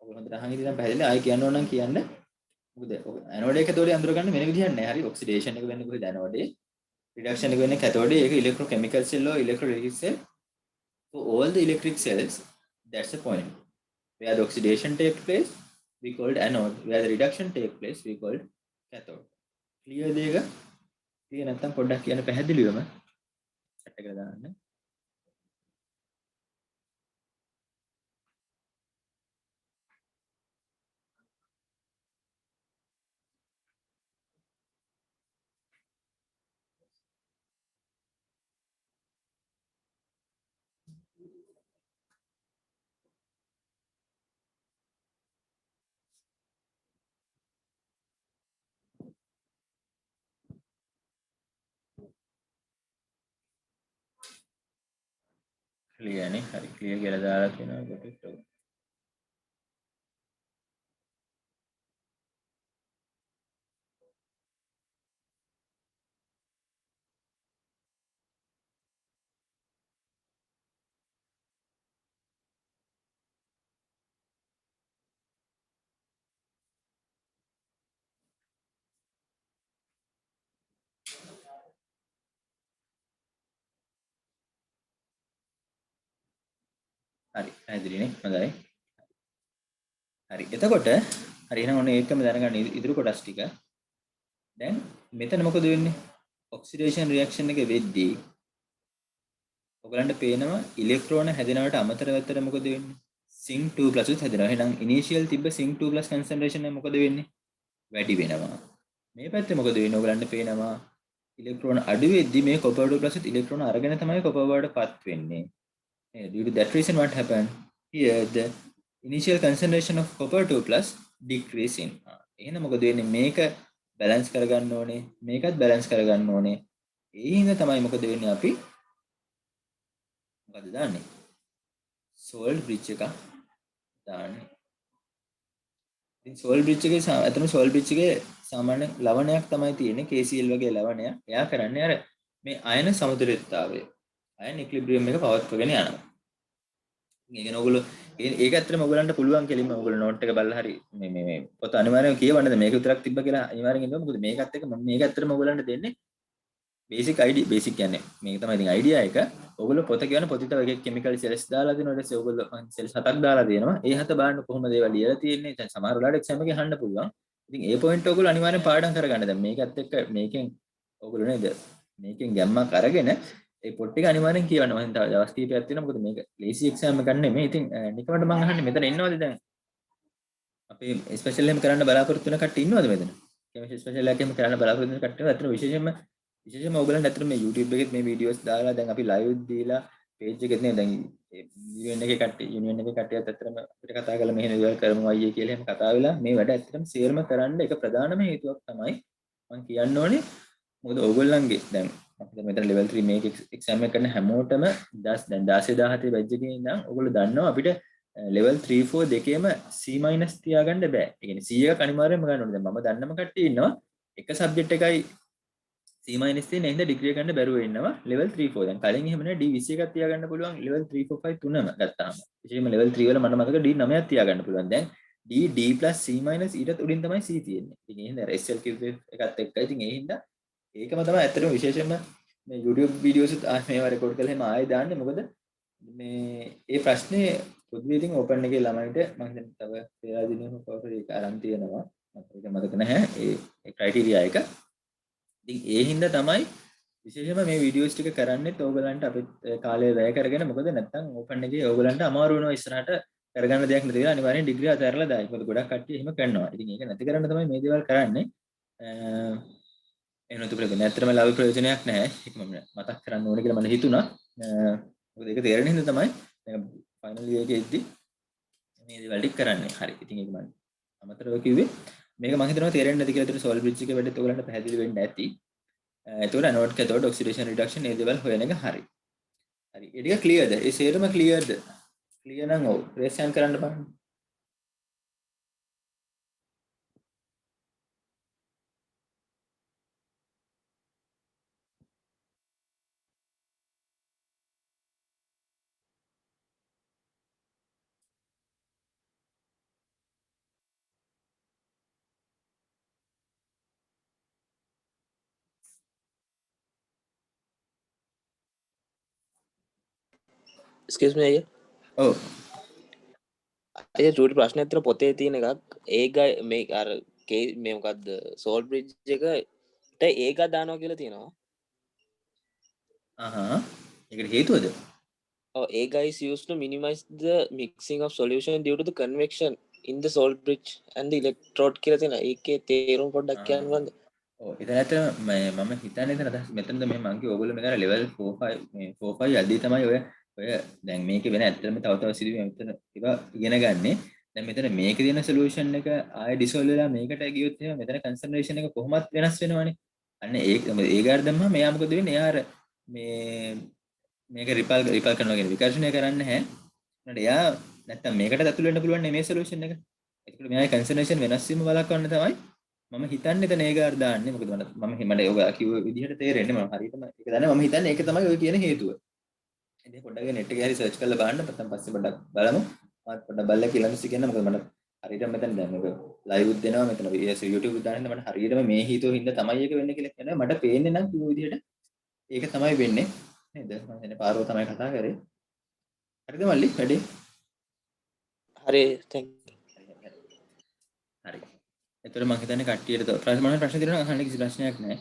ඔයගොල්ලෝ හොඳට අහන් ඉඳන් පැහැදිලි. ආයෙ කියන්න ඕන නම් කියන්න. මොකද ඇනෝඩය කැතෝඩය අඳුර ගන්න වෙන විදිහක් නැහැ. හරි. ඔක්සිඩේෂන් එක වෙන්නේ කොහෙද? ඇනෝඩය. රිඩක්ෂන් එක වෙන්නේ කැතෝඩය. ඒක ඉලෙක්ට්‍රොකෙමිකල් සෙල් or electrolytic cell. So all the electric cells, that's the point. Where the oxidation takes place, we called anode. Where the reduction takes place, we called cathode. Clear දෙයක? clear නැත්තම් පොඩ්ඩක් කියන්න පැහැදිලිවම chat එකට දාන්න. clear නේ? හරි. clear කියලා දාලා තියෙනවා කොට. හරි. පැහැදිලිනේ? හොඳයි. හරි. එතකොට හරි එහෙනම් ඔන්න ඒකම දැනගන්න ඉදිරි කොටස් ටික. දැන් මෙතන මොකද වෙන්නේ? ඔක්සිඩේෂන් රියැක්ෂන් එක වෙද්දී ඔයගලන්ට පේනවා ඉලෙක්ට්‍රෝන හැදෙනවට අමතරව ඇත්තට මොකද වෙන්නේ? Zinc 2+ උත් හැදෙනවා. එහෙනම් ඉනිෂියල් තිබ්බ Zinc 2+ කන්සන්ට්‍රේෂන් එක මොකද වෙන්නේ? වැඩි වෙනවා. මේ පැත්තේ මොකද වෙන්නේ? ඔයගලන්ට පේනවා ඉලෙක්ට්‍රෝන අඩු වෙද්දී මේ copper 2+ උත් ඉලෙක්ට්‍රෝන අරගෙන තමයි copper වලටපත් වෙන්නේ. Due to that reason what happened? Here the initial concentration of copper 2+ decreasing. එහෙනම් මොකද වෙන්නේ? මේක බැලන්ස් කරගන්න ඕනේ. මේකත් බැලන්ස් කරගන්න ඕනේ. ඒ හින්දා තමයි මොකද වෙන්නේ අපි මොකද දාන්නේ? salt bridge එක දාන්නේ. ඉතින් salt bridge එකේ අතන salt bridge එකේ සාමාන්‍ය ලවණයක් තමයි තියෙන්නේ. KCl වගේ ලවණයක්. එයා කරන්නේ අර මේ අයන සමතුලිතතාවය. අයන ඉක්ලිබ්‍රියම් එක පවත්වාගෙන යනවා. ඒක නෝගොල්ලෝ ඒක ඇත්තටම ඔයගලන්ට පුළුවන් කෙලින්ම ඔයගොල්ලෝ නෝට් එක බලලා හරි මේ පොත අනිවාර්යයෙන් කියවන්නද මේක විතරක් තිබ්බ කියලා අනිවාර්යෙන් ඉන්නවා. මොකද මේකත් එක්ක මම මේක ඇත්තටම ඔයගලන්ට දෙන්නේ බේසික් අයිඩියා බේසික් කියන්නේ මේක තමයි ඉතින් අයිඩියා එක. ඔයගොල්ලෝ පොත කියන පොතේ තව එක කෙමිකල් සෙල්ස් දාලා දෙනවා. ඊට පස්සේ ඔයගොල්ලෝ සෙල්ස් 7ක් දාලා දෙනවා. ඒ 7 බලන්න කොහොමද ඒවා ලියලා තියෙන්නේ. දැන් සමහර වෙලාවට එක්සෑම් එකේ අහන්න පුළුවන්. ඉතින් ඒ පොයින්ට් ඔයගොල්ලෝ අනිවාර්යෙන් පාඩම් කරගන්න. දැන් මේකත් එක්ක මේකෙන් ඔයගොල්ලෝ නේද මේකෙන් ගැම්මක් අරගෙන ඒ පොත් ටික අනිවාර්යෙන් කියවන්න. මම තව දවස් කීපයක් තියෙනවා. මොකද මේක ලේසි එක්සෑම් එකක් නෙමෙයි. ඉතින් නිකමට මම අහන්නේ මෙතන ඉන්නවද දැන්? අපි ස්පෙෂල් එහෙම කරන්න බලාපොරොත්තු වෙන කට්ටිය ඉන්නවද මෙතන? කෙමිස්ට්‍රි ස්පෙෂල් එකක් එහෙම කරන්න බලාපොරොත්තු වෙන කට්ටිය අතන විශේෂයෙන්ම ඔයගලන්ට අතන මේ YouTube එකෙත් මේ වීඩියෝස් දාලා දැන් අපි ලයිව් දීලා page එකෙත් නේ දැන් යුනියන් එකේ කට්ටියත් අතරම අපිට කතා කරලා මෙහෙම දේවල් කරමු අයියේ කියලා එහෙම කතා වෙලා මේ වැඩ ඇත්තටම සේරම කරන්න එක ප්‍රධානම හේතුවක් තමයි මම කියන්න ඕනේ. මොකද ඔයගොල්ලන්ගේ දැන් අපිට මෙතන level 3 මේක exam එක කරන හැමෝටම දැන් 16 17 බැච් එකේ ඉඳන් ඔයගොල්ලෝ දන්නවා අපිට level 3 4 දෙකේම C- තියාගන්න බෑ. ඒ කියන්නේ C එකක් අනිවාර්යයෙන්ම ගන්න ඕනේ. දැන් මම දන්නම කට්ටිය ඉන්නවා එක සබ්ජෙක්ට් එකයි C- තියෙන හින්දා ඩිග්‍රී ගන්න බැරුව ඉන්නවා level 3 4. දැන් කලින් එහෙම නෑ D 21ක් තියාගන්න පුළුවන් level 3 4 5 තුනම ගත්තාම. විශේෂයෙන්ම level 3 වල මම මතක D 9ක් තියාගන්න පුළුවන්. දැන් D+C- ඊටත් උඩින් තමයි C තියෙන්නේ. ඉතින් ඒ හින්දා SL cube එකත් එක්ක ඉතින් ඒ හින්දා ඒකම තමයි ඇත්තටම විශේෂයෙන්ම මේ YouTube වීඩියෝස් මේවා රෙකෝඩ් කරලා එහෙම ආයෙ දාන්නේ. මොකද මේ ඒ ප්‍රශ්නේ පොදුවේ ඉතින් ඕපන් එකේ ළමයින්ට මම හිතන්නේ තව පෙරා දිනෙම කවුරු ඒක අරන් තියෙනවා. මට ඒක මතක නැහැ. ඒ ක්‍රයිටීරියා එක. ඉතින් ඒ හින්දා තමයි විශේෂයෙන්ම මේ වීඩියෝස් ටික කරන්නේත් ඕගලන්ට අපිත් කාලය වැය කරගෙන. මොකද නැත්තම් ඕපන් එකේ ඕගලන්ට අමාරු වෙනවා ඉස්සරහට කරගන්න දෙයක් නැති වෙලා අනිවාර්යෙන් ඩිග්‍රී අතහැරලා දායි. මොකද ගොඩක් කට්ටිය එහෙම කරනවා. ඉතින් ඒක නැති කරන්න තමයි මේ දේවල් කරන්නේ. එහෙනම් තුපලක නැත්තරම ලාභ ප්‍රයෝජනයක් නැහැ. ඒක මම මතක් කරන්න ඕනේ කියලා මට හිතුණා. මොකද ඒක තේරෙන හින්දා තමයි දැන් ෆයිනල් ඉයර් එකේදී මේ දේවල් ටික කරන්නේ. හරි. ඉතින් ඒක මම අමතරව කිව්වේ මේක මම හිතනවා තේරෙන්නේ නැති කියලා. ඒතර සෝල් බ්‍රිජ් එකේ වැඩත් ඔයගලන්ට පැහැදිලි වෙන්න ඇති. එතකොට ඇනෝඩ් කැතෝඩ් ඔක්සිඩේෂන් රිඩක්ෂන් මේ දේවල් හොයන එක හරි. හරි. ඒ ටික ක්ලියර්ද? ඒ සේරම ක්ලියර්ද? ක්ලියර් නම් ඔව්. රේස් ස්කෑන් කරන්න බලන්න. excuse me අයියා ඔව්. අයියා චූටි ප්‍රශ්න ඇත්තට පොතේ තියෙන එකක් ඒක මේ අර මේ මොකද්ද සෝල් බ්‍රිජ් එකට ඒක දානවා කියලා තියෙනවා ඒකට හේතුවද? oh a guys used to minimize the mixing of solution due to the convection in the salt bridge and the electrode කියලා තියෙනවා ඒකේ තේරුම පොඩ්ඩක් කියන්නවද ඔව් එතන ඇත්තටම මම හිතන්නේ එතන අදහස් මෙතනද මේ මං කිය ඕගොල්ලෝ මෙතන level 4 5 මේ 4 5 යද්දී තමයි ඔය දැන් මේකේ වෙන ඇත්තටම තව සිදුවීම් මෙතන ඒවා ඉගෙන ගන්නෙ දැන් මෙතන මේකේ තියෙන සොලියුෂන් එක ආයෙ ඩිසෝල්ව් වෙලා මේකට ගියොත් එහෙම මෙතන කන්සන්ට්‍රේෂන් එක කොහොමත් වෙනස් වෙනවනේ අන්න ඒ ගාඩ දැම්මම මෙයා මොකද වෙන්නේ එයා අර මේ මේක රිපල් කරනවා කියන්නේ විකර්ෂණය කරන්නේ නැහැ. ඊට එයා නැත්තම් මේකට ඇතුල් වෙන්න පුළුවන් නේ මේ සොලියුෂන් එක. ඒකට මෙයාගේ කන්සන්ට්‍රේෂන් වෙනස් වීම බලකවන්න තමයි මම හිතන්නේ එතන ඒ ගාඩ දාන්නේ. මොකද මට ඔය කිව්ව විදිහට තේරෙන්නේ මම හරියටම ඒක දන්නේ මම හිතන්නේ ඒක තමයි ඔය කියන හේතුව. ඉතින් පොඩ්ඩක් net එකේ හරි සර්ච් කරලා බලන්න නැත්නම් පස්සේ පොඩ්ඩක් බලමු. මාත් පොඩ්ඩක් බලලා කියලා මිස් කියන්න මොකද මට හරියටම මෙතන දැන් මේක ලයිව් උත් දෙනවා මෙතන YouTube උත් දාන්න මට හරියටම මේ හේතුව හින්දා තමයි ඒක වෙන්නේ කියලා කියනවා. මට පේන්නේ නම් කිව්ව විදිහට ඒක තමයි වෙන්නේ. නේද? මම එන්නේ පාරව තමයි කතා කරේ. හරිද මල්ලි? වැඩි? හරි thank හරි. එතකොට මම හිතන්නේ කට්ටියට ප්‍රශ්න තියෙනවා අහන්න කිසි ප්‍රශ්නයක් නැහැ.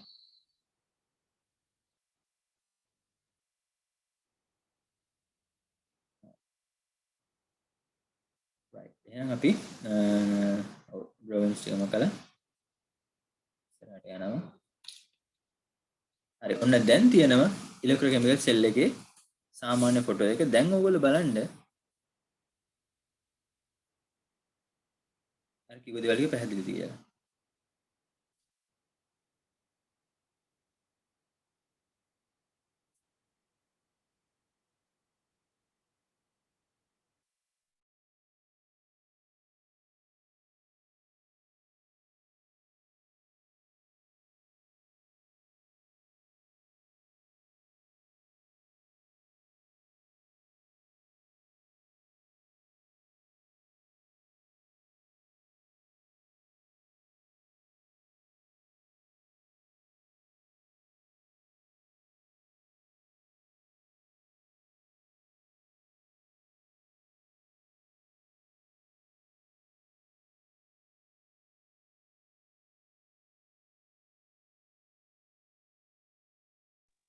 right. එහෙනම් අපි drawings එකම කළා. ඉස්සරහට යනවා. හරි. ඔන්න දැන් තියෙනවා ඉලෙක්ට්‍රෝකෙමිකල් සෙල් එකේ සාමාන්‍ය ෆොටෝ එක. දැන් ඔයගොල්ලෝ බලන්න අර කිව්ව දේවල් ටික පැහැදිලිද කියලා.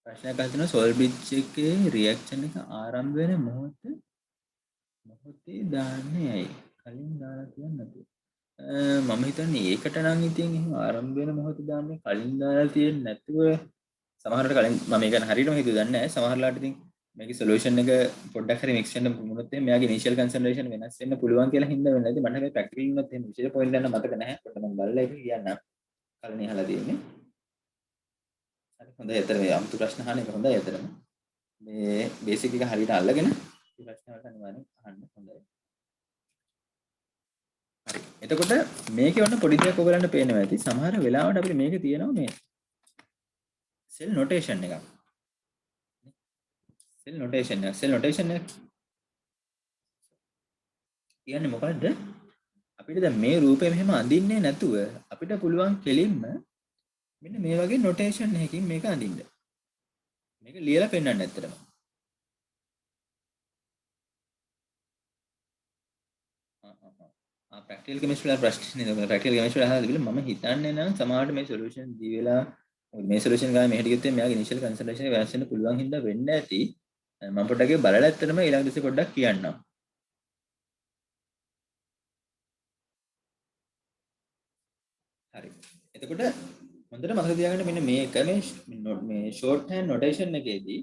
ප්‍රශ්නයක් අහලා තිනවා සෝල් බ්‍රිජ් එකේ රියැක්ෂන් එක ආරම්භ වෙන මොහොතේ දාන්නේ ඇයි? කලින් දාලා කියන්නේ නැතුව. මම හිතන්නේ ඒකට නම් ඉතින් එහෙම ආරම්භ වෙන මොහොතේ දාන්නේ කලින් දාලා තියෙන්නේ නැතුව සමහරවිට කලින් මම මේක හරියටම හිතුවේ දන්නේ නැහැ. සමහරලාට ඉතින් මේකේ සොලියුෂන් එක පොඩ්ඩක් හරි මික්ස් වෙන්න වුණොත් මෙයාගේ ඉනිෂියල් කන්සන්ට්‍රේෂන් වෙනස් වෙන්න පුළුවන් කියලා හින්දා වෙන්නේ නැති. මට හැබැයි ප්‍රැක්ටිකල් වුණොත් එහෙම විශේෂ පොයින්ට් ගන්න මතක නැහැ. පොඩ්ඩක් මම බලලා ඒක කියන්නම්. කලින් අහලා තියෙන්නේ. හරි හොඳයි. ඇත්තට මේ අමුතු ප්‍රශ්න අහන එක හොඳයි ඇත්තටම. මේ බේසික් එක හරියට අල්ලගෙන මේ ප්‍රශ්න වලට අනිවාර්යෙන් අහන්න හොඳයි. හරි. එතකොට මේකේ වන්න පොඩි දෙයක් ඔයගලන්ට පේනවා ඇති. සමහර වෙලාවට අපිට මේකේ තියෙනවා මේ සෙල් නොටේෂන් එකක්. සෙල් නොටේෂන් එක කියන්නේ මොකද්ද? අපිට දැන් මේ රූපය මෙහෙම අඳින්නේ නැතුව අපිට පුළුවන් කෙලින්ම මෙන්න මේ වගේ නොටේෂන් එකකින් මේක අඳින්න. මේක ලියලා පෙන්නන්න ඇත්තටම. ප්‍රැක්ටිකල් කෙමිස්ට්‍රි වල ප්‍රශ්න නේද? ප්‍රැක්ටිකල් කෙමිස්ට්‍රි අහලා තිබිලා මම හිතන්නේ නම් සමහරවිට මේ සොලියුෂන් දී වෙලා මේ සොලියුෂන් ගාන මෙහෙට ගියොත් මෙයාගේ ඉනිෂියල් කන්සන්ට්‍රේෂන් එක වෙනස් වෙන්න පුළුවන් හින්දා වෙන්න ඇති. මම පොඩ්ඩක් ඒක බලලා ඇත්තටම ඊළඟ දවසේ පොඩ්ඩක් කියන්නම්. හරි. එතකොට හොඳට මතක තියාගන්න මෙන්න මේක මේ ෂෝට් හෑන්ඩ් නොටේෂන් එකේදී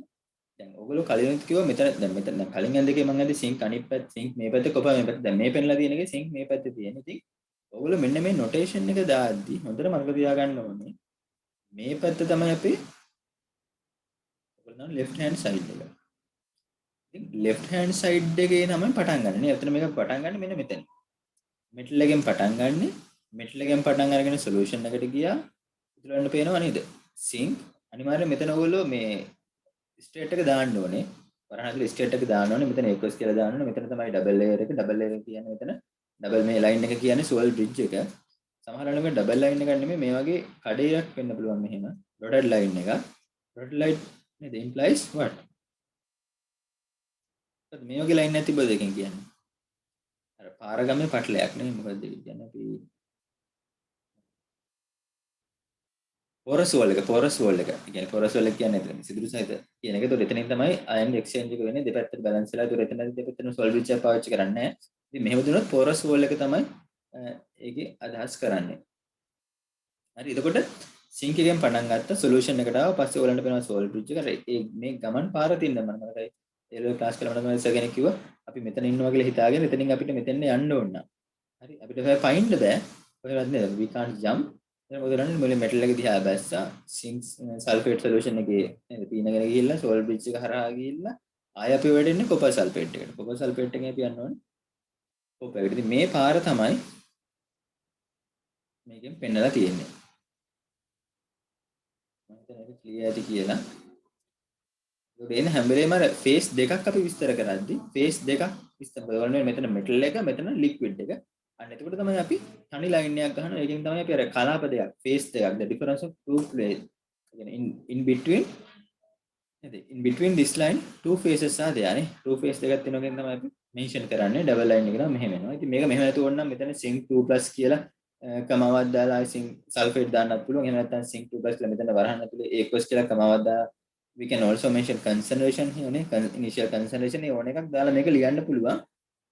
දැන් ඔයගොල්ලෝ කලින් කිව්වා මෙතන දැන් කලින් යන දෙකේ මම අද සිංක් අනිත් පැත්ත සිංක් මේ පැත්තේ කොපා මේ පැත්තේ දැන් මේ පෙන්ලා තියෙන එකේ සිංක් මේ පැත්තේ තියෙන. ඉතින් ඔයගොල්ලෝ මෙන්න මේ නොටේෂන් එක දාද්දි හොඳට මතක තියාගන්න ඕනේ. මේ පැත්ත තමයි අපි ඔයගොල්ලෝ left hand side එක. ඉතින් left hand side එකේ තමයි පටන් ගන්න නේ. එතන මේක පටන් ගන්න මෙන්න මෙතන. මෙටල් එකෙන් පටන් ගන්න. මෙටල් එකෙන් පටන් අරගෙන සොලියුෂන් එකට ගියා. ඉතින් ඔන්න පේනවා නේද? සිංක් අනිවාර්යයෙන් මෙතන ඔයගොල්ලෝ මේ ස්ටේට් එක දාන්න ඕනේ. වරහන් ස්ටේට් එක දාන්න ඕනේ. මෙතන ඒකස් කියලා දාන්න ඕනේ. මෙතන තමයි ඩබල් ලේයර් එක. ඩබල් ලේයර් කියන්නේ මෙතන ඩබල් මේ ලයින් එක කියන්නේ සෝල් බ්‍රිජ් එක. සමහර වෙලාවට ඩබල් ලයින් එකක් නෙමෙයි මේ වගේ කඩේයක් වෙන්න පුළුවන් මෙහෙම. ඩොටඩ් ලයින් එක. ඩොටඩ් ලයින් නේද implies what? මේ වගේ ලයින් එකක් තිබ්බද එකෙන් කියන්නේ. අර පාරගමේ පටලයක් නේ මොකද කියන්නේ අපි පොරස් වෝල් එක. කියන්නේ පොරස් වෝල් එක කියන්නේ එතන සිදුරු සහිත කියන එක. ඒතකොට එතනින් තමයි අයන් එක්ස්චේන්ජ් එක වෙන්නේ. දෙපැත්තට බැලන්ස් වෙලා. ඒතකොට එතන දෙපැත්තම සෝල් බ්‍රිජ් එක පාවිච්චි කරන්නේ නැහැ. ඉතින් මෙහෙම දුනොත් පොරස් වෝල් එක තමයි ඒකේ අදහස් කරන්නේ. හරි. එතකොට සිංක් එකෙන් පටන් ගත්ත සොලියුෂන් එකට ආව. පස්සේ ඔයගලන්ට පේනවා සෝල් බ්‍රිජ් එක. මේ ගමන් පාර තින්න මම මතකයි. ඒලෝ ක්ලාස් කරලා මම සර් කෙනෙක් කිව්වා අපි මෙතන ඉන්නවා කියලා හිතාගෙන එතනින් අපිට මෙතෙන් යන්න ඕන. හරි. අපිට ෆයින්ඩ් බෑ. කොහෙවත් නේද? we can't jump. දැන් මොකද කරන්නේ? මුලින් මෙටල් එක දිහා බැස්සා. සිංක් සල්ෆේට් සොලියුෂන් එකේ නේද? පීනගෙන ගිහිල්ලා සෝල් බ්‍රිජ් එක හරහා ගිහිල්ලා ආය අපි වැඩෙන්නේ කොපර් සල්ෆේට් එකට. කොපර් සල්ෆේට් එකෙන් අපි යන්න ඕනේ. කොපර් එකට. ඉතින් මේ පාර තමයි මේකෙන් පෙන්නලා තියෙන්නේ. මම හිතන්නේ ඒක ක්ලියර් ඇති කියලා. ඒක හැම වෙලේම අර ෆේස් දෙකක් අපි විස්තර කරද්දි ෆේස් දෙකක් විස්තර කරනවා. මෙතන මෙටල් එක මෙතන ලික්විඩ් එක. අන්න එතකොට තමයි අපි තනි ලයින් එකක් ගන්නවා. ඒකෙන් තමයි අපි අර කලාප දෙකක් ෆේස් දෙකක් the difference of two phase. يعني in between නේද? in between this line two faces are there නේ. two face දෙකක් තියෙනවා කියන තමයි අපි මෙන්ෂන් කරන්නේ. ඩබල් ලයින් එක නම් මෙහෙම එනවා. ඉතින් මේක මෙහෙම නැතුව නම් මෙතන sync 2+ කියලා කමාවක් දාලා sync සල්ෆේට් දාන්නත් පුළුවන්. එහෙම නැත්නම් sync 2+ කියලා මෙතන වරහන් ඇතුලේ aqueous කියලා කමාවක් දාලා we can also mention concentration here නේ. initial concentration ඒ ඕන එකක් දාලා මේක ලියන්න පුළුවන්.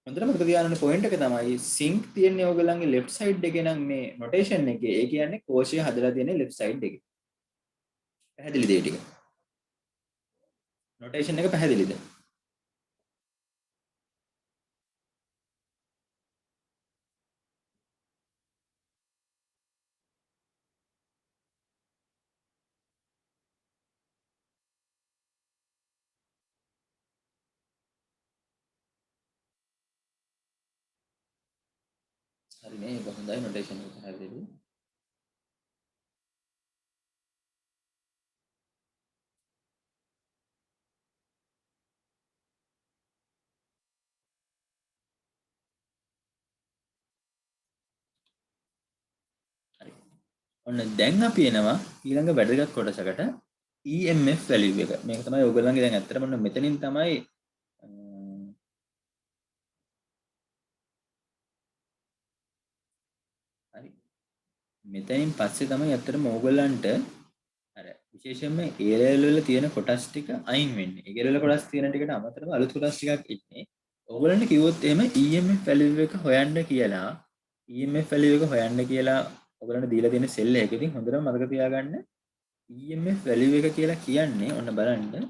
හොඳට මතක තියාගන්න පොයින්ට් එක තමයි සිංක් තියෙන්නේ ඕගොල්ලන්ගේ left side එකේ නම් මේ notation එකේ ඒ කියන්නේ කෝෂය හදලා තියෙන්නේ left side එකේ. පැහැදිලිද ඒ ටික? notation එක පැහැදිලිද? හරි නේ ඒක හොඳයි notation එක පැහැදිලි. හරි. ඔන්න දැන් අපි එනවා ඊළඟ වැදගත් කොටසකට EMF value එක. මේක තමයි ඔයගොල්ලන්ගේ දැන් ඇත්තටම මෙතනින් තමයි හරි. මෙතනින් පස්සේ තමයි ඇත්තටම ඕගොල්ලන්ට අර විශේෂයෙන්ම A level වල තියෙන කොටස් ටික අයින් වෙන්නේ. A level කොටස් තියෙන ටිකට අමතරව අලුත් කොටස් ටිකක් ඉන්නේ. ඕගොල්ලන්ට කිව්වොත් එහෙම EMF value එක හොයන්න කියලා EMF value එක හොයන්න කියලා ඔයගොල්ලන්ට දීලා තියෙන සෙල් එක. ඉතින් හොඳටම මතක තියාගන්න EMF value එක කියලා කියන්නේ ඔන්න බලන්න.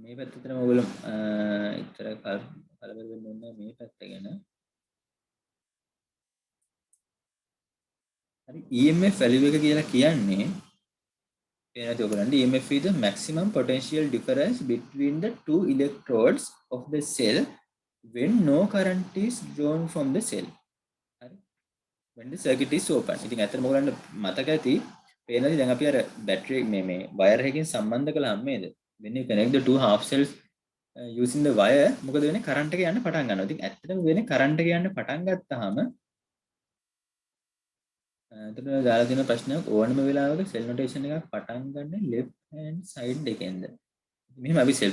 මේ පැත්තටම ඔයගොල්ලෝ ඉතර කලබල වෙන්න ඕනේ මේ පැත්ත ගැන. හරි EMF value එක කියලා කියන්නේ එනදී ඔයගොල්ලන්ට EMF is the maximum potential difference between the two electrodes of the cell when no current is drawn from the cell. හරි when the circuit is open. ඉතින් ඇත්තටම ඔයගොල්ලන්ට මතක ඇති පේනදී දැන් අපි අර බැටරි මේ වයර් එකකින් සම්බන්ධ කළාම නේද? when you connect the two half cells using the wire මොකද වෙන්නේ? කරන්ට් එක යන්න පටන් ගන්නවා. ඉතින් ඇත්තටම වෙන්නේ කරන්ට් එක යන්න පටන් ගත්තාම එතකොට දාලා තියෙන ප්‍රශ්නයක් ඕනම වෙලාවක සෙල් නොටේෂන් එකක් පටන් ගන්න left hand side එකෙන්ද. මෙහෙම අපි සෙල්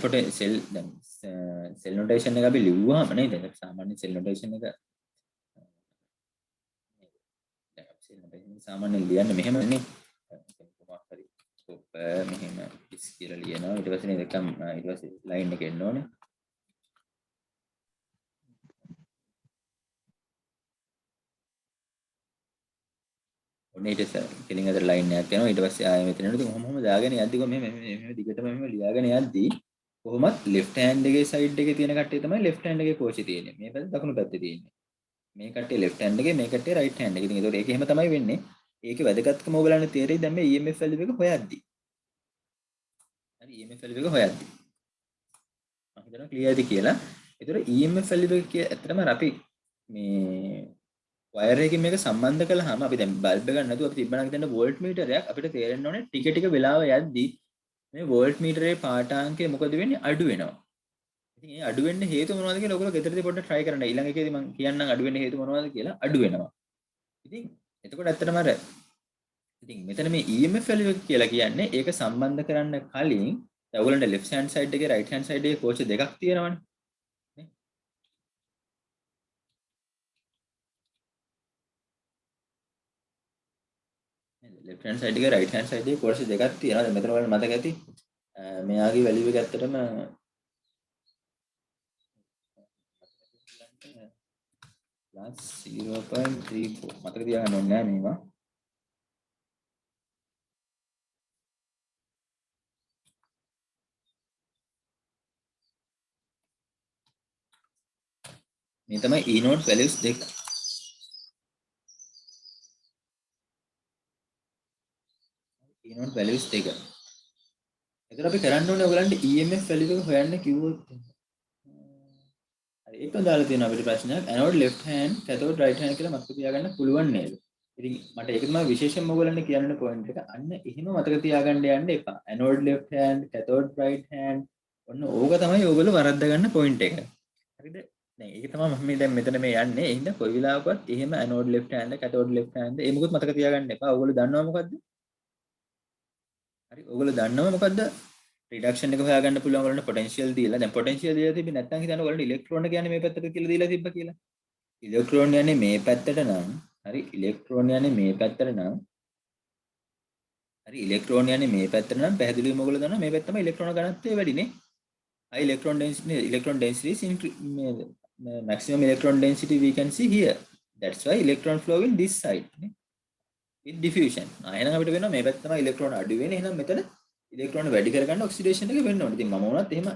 නොටේෂන් එක අපි ලිව්වහම නේද? සාමාන්‍ය සෙල් නොටේෂන් එක සාමාන්‍යයෙන් ලියන්නේ මෙහෙමනේ. කොහොමද හරි ස්ටොප් මෙහෙම ඉස් කියලා ලියනවා. ඊට පස්සේ නේද ඊට පස්සේ ලයින් එක එන්න ඕනේ. ඔන්න ඊට කෙලින් අතර ලයින් එකක් යනවා. ඊට පස්සේ ආයෙ මෙතන එනවා. ඉතින් කොහොම දාගෙන යද්දි මෙහෙම දිගටම මෙහෙම ලියාගෙන යද්දි කොහොමත් left hand එකේ side එකේ තියෙන කට්ටිය තමයි left hand එකේ කෝච්චි තියෙන්නේ. මේ පැත්ත දකුණු පැත්තේ තියෙන්නේ. මේ කට්ටිය left hand එකේ මේ කට්ටිය right hand එකේ. ඉතින් ඒතකොට ඒක එහෙම තමයි වෙන්නේ. ඒකේ වැදගත්කම ඔයගලන්ට තේරෙයි දැන් මේ EMF value එක හොයද්දි. හරි EMF value එක හොයද්දි. මම හිතනවා ක්ලියර්ද කියලා. ඒතකොට EMF value එක ඇත්තටම අපි මේ වයර් එකකින් මේක සම්බන්ධ කළාම අපි දැන් බල්බ් එක නැතුව අපි තිබ්බනම් හිතන්න වෝල්ට් මීටරයක් අපිට තේරෙන්න ඕනේ ටික වෙලාව යද්දී මේ වෝල්ට් මීටරේ පාඨාංකය මොකද වෙන්නේ අඩු වෙනවා. ඉතින් ඒ අඩු වෙන්න හේතුව මොනවද කියලා ඔයගොල්ලෝ ගෙදරදී පොඩ්ඩක් try කරන්න. ඊළඟ එකේදී මම කියන්නම් අඩු වෙන්න හේතුව මොනවද කියලා අඩු වෙනවා. ඉතින් එතකොට ඇත්තටම අර ඉතින් මෙතන මේ EMF value එක කියලා කියන්නේ ඒක සම්බන්ධ කරන්න කලින් දැන් ඔයගොල්ලන්ට left hand side එකේ right hand side එකේ කෝච්චි දෙකක් තියෙනවනේ. left hand side එකේ right hand side එකේ කෝච්චි දෙකක් තියෙනවා. දැන් මෙතන ඔයාලට මතක ඇති මෙයාගේ value එක ඇත්තටම plus 0.34 මතක තියාගන්න ඕනේ නෑ මේවා. මේ තමයි E node values දෙක. E node values දෙක. එතන අපි කරන්න ඕනේ ඔයගලන්ට EMF value එක හොයන්න කිව්වොත් හරි ඒක දාලා තියෙනවා අපිට ප්‍රශ්නයක් anode left hand cathode right hand කියලා මතක තියාගන්න පුළුවන් නේද? ඉතින් මට ඒක තමයි විශේෂයෙන්ම ඔයගලන්ට කියන්න point එක. අන්න එහෙම මතක තියාගන්න යන්න එපා. anode left hand cathode right hand ඔන්න ඕක තමයි ඔයගොල්ලෝ වරද්ද ගන්න point එක. හරිද? දැන් ඒක තමයි මම දැන් මෙතන මේ යන්නේ. එහෙනම් කොයි වෙලාවකවත් එහෙම anode left hand cathode left hand ඒ මොකුත් මතක තියාගන්න එපා. ඔයගොල්ලෝ දන්නවා මොකද්ද? හරි ඔයගොල්ලෝ දන්නවා මොකද්ද? රිඩක්ෂන් එක හොයාගන්න පුළුවන් ඔයගොල්ලන්ට පොටෙන්ෂියල් දීලා. දැන් පොටෙන්ෂියල් දීලා තිබ්බේ නැත්නම් හිතන්න ඔයගොල්ලන්ට ඉලෙක්ට්‍රෝන කියන්නේ මේ පැත්තට කියලා දීලා තිබ්බ කියලා. ඉලෙක්ට්‍රෝන යන්නේ මේ පැත්තට නම් හරි ඉලෙක්ට්‍රෝන යන්නේ මේ පැත්තට නම් හරි ඉලෙක්ට්‍රෝන යන්නේ මේ පැත්තට නම් පැහැදිලිවම ඔයගොල්ලෝ දන්නවා මේ පැත්ත තමයි ඉලෙක්ට්‍රෝන ඝනත්වය වැඩිනේ. high electron density is maximum electron density we can see here. That's why electron flow in this side with diffusion. එහෙනම් අපිට වෙනවා මේ පැත්ත තමයි ඉලෙක්ට්‍රෝන අඩු වෙන්නේ. එහෙනම් මෙතන ඉලෙක්ට්‍රෝන වැඩි කරගන්න ඔක්සිඩේෂන් එක වෙන්න ඕනේ. ඉතින් මම වුණත් එහෙම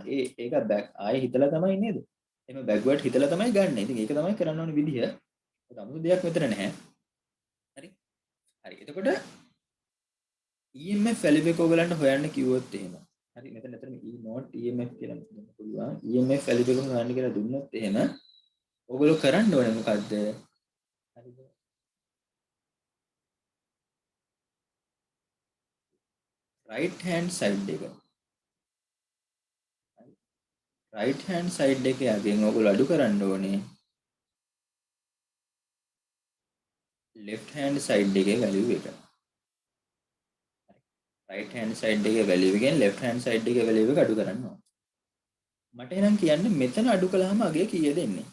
ඒක බෑක් ආයෙ හිතලා තමයි නේද? එහෙම බෑක්වර්ඩ් හිතලා තමයි ගන්න. ඉතින් ඒක තමයි කරන්න ඕනේ විදිහ. ඒක අමුතු දෙයක් මෙතන නැහැ. හරි. හරි. එතකොට EMF value එක ඔයගලන්ට හොයන්න කිව්වොත් එහෙම. හරි මෙතන E not EMF කියලා දෙන්න පුළුවන්. EMF value එක හොයන්න කියලා දුන්නොත් එහෙම ඔයගොල්ලෝ කරන්න ඕනේ මොකද්ද? හරිද? right hand side එක. right hand side එකේ අගින් ඔයගොල්ලෝ අඩු කරන්න ඕනේ. left hand side එකේ value එක. right hand side එකේ value එකෙන් left hand side එකේ value එක අඩු කරන්න ඕනේ. මට එහෙනම් කියන්න මෙතන අඩු කළාම අගය කීයද එන්නේ?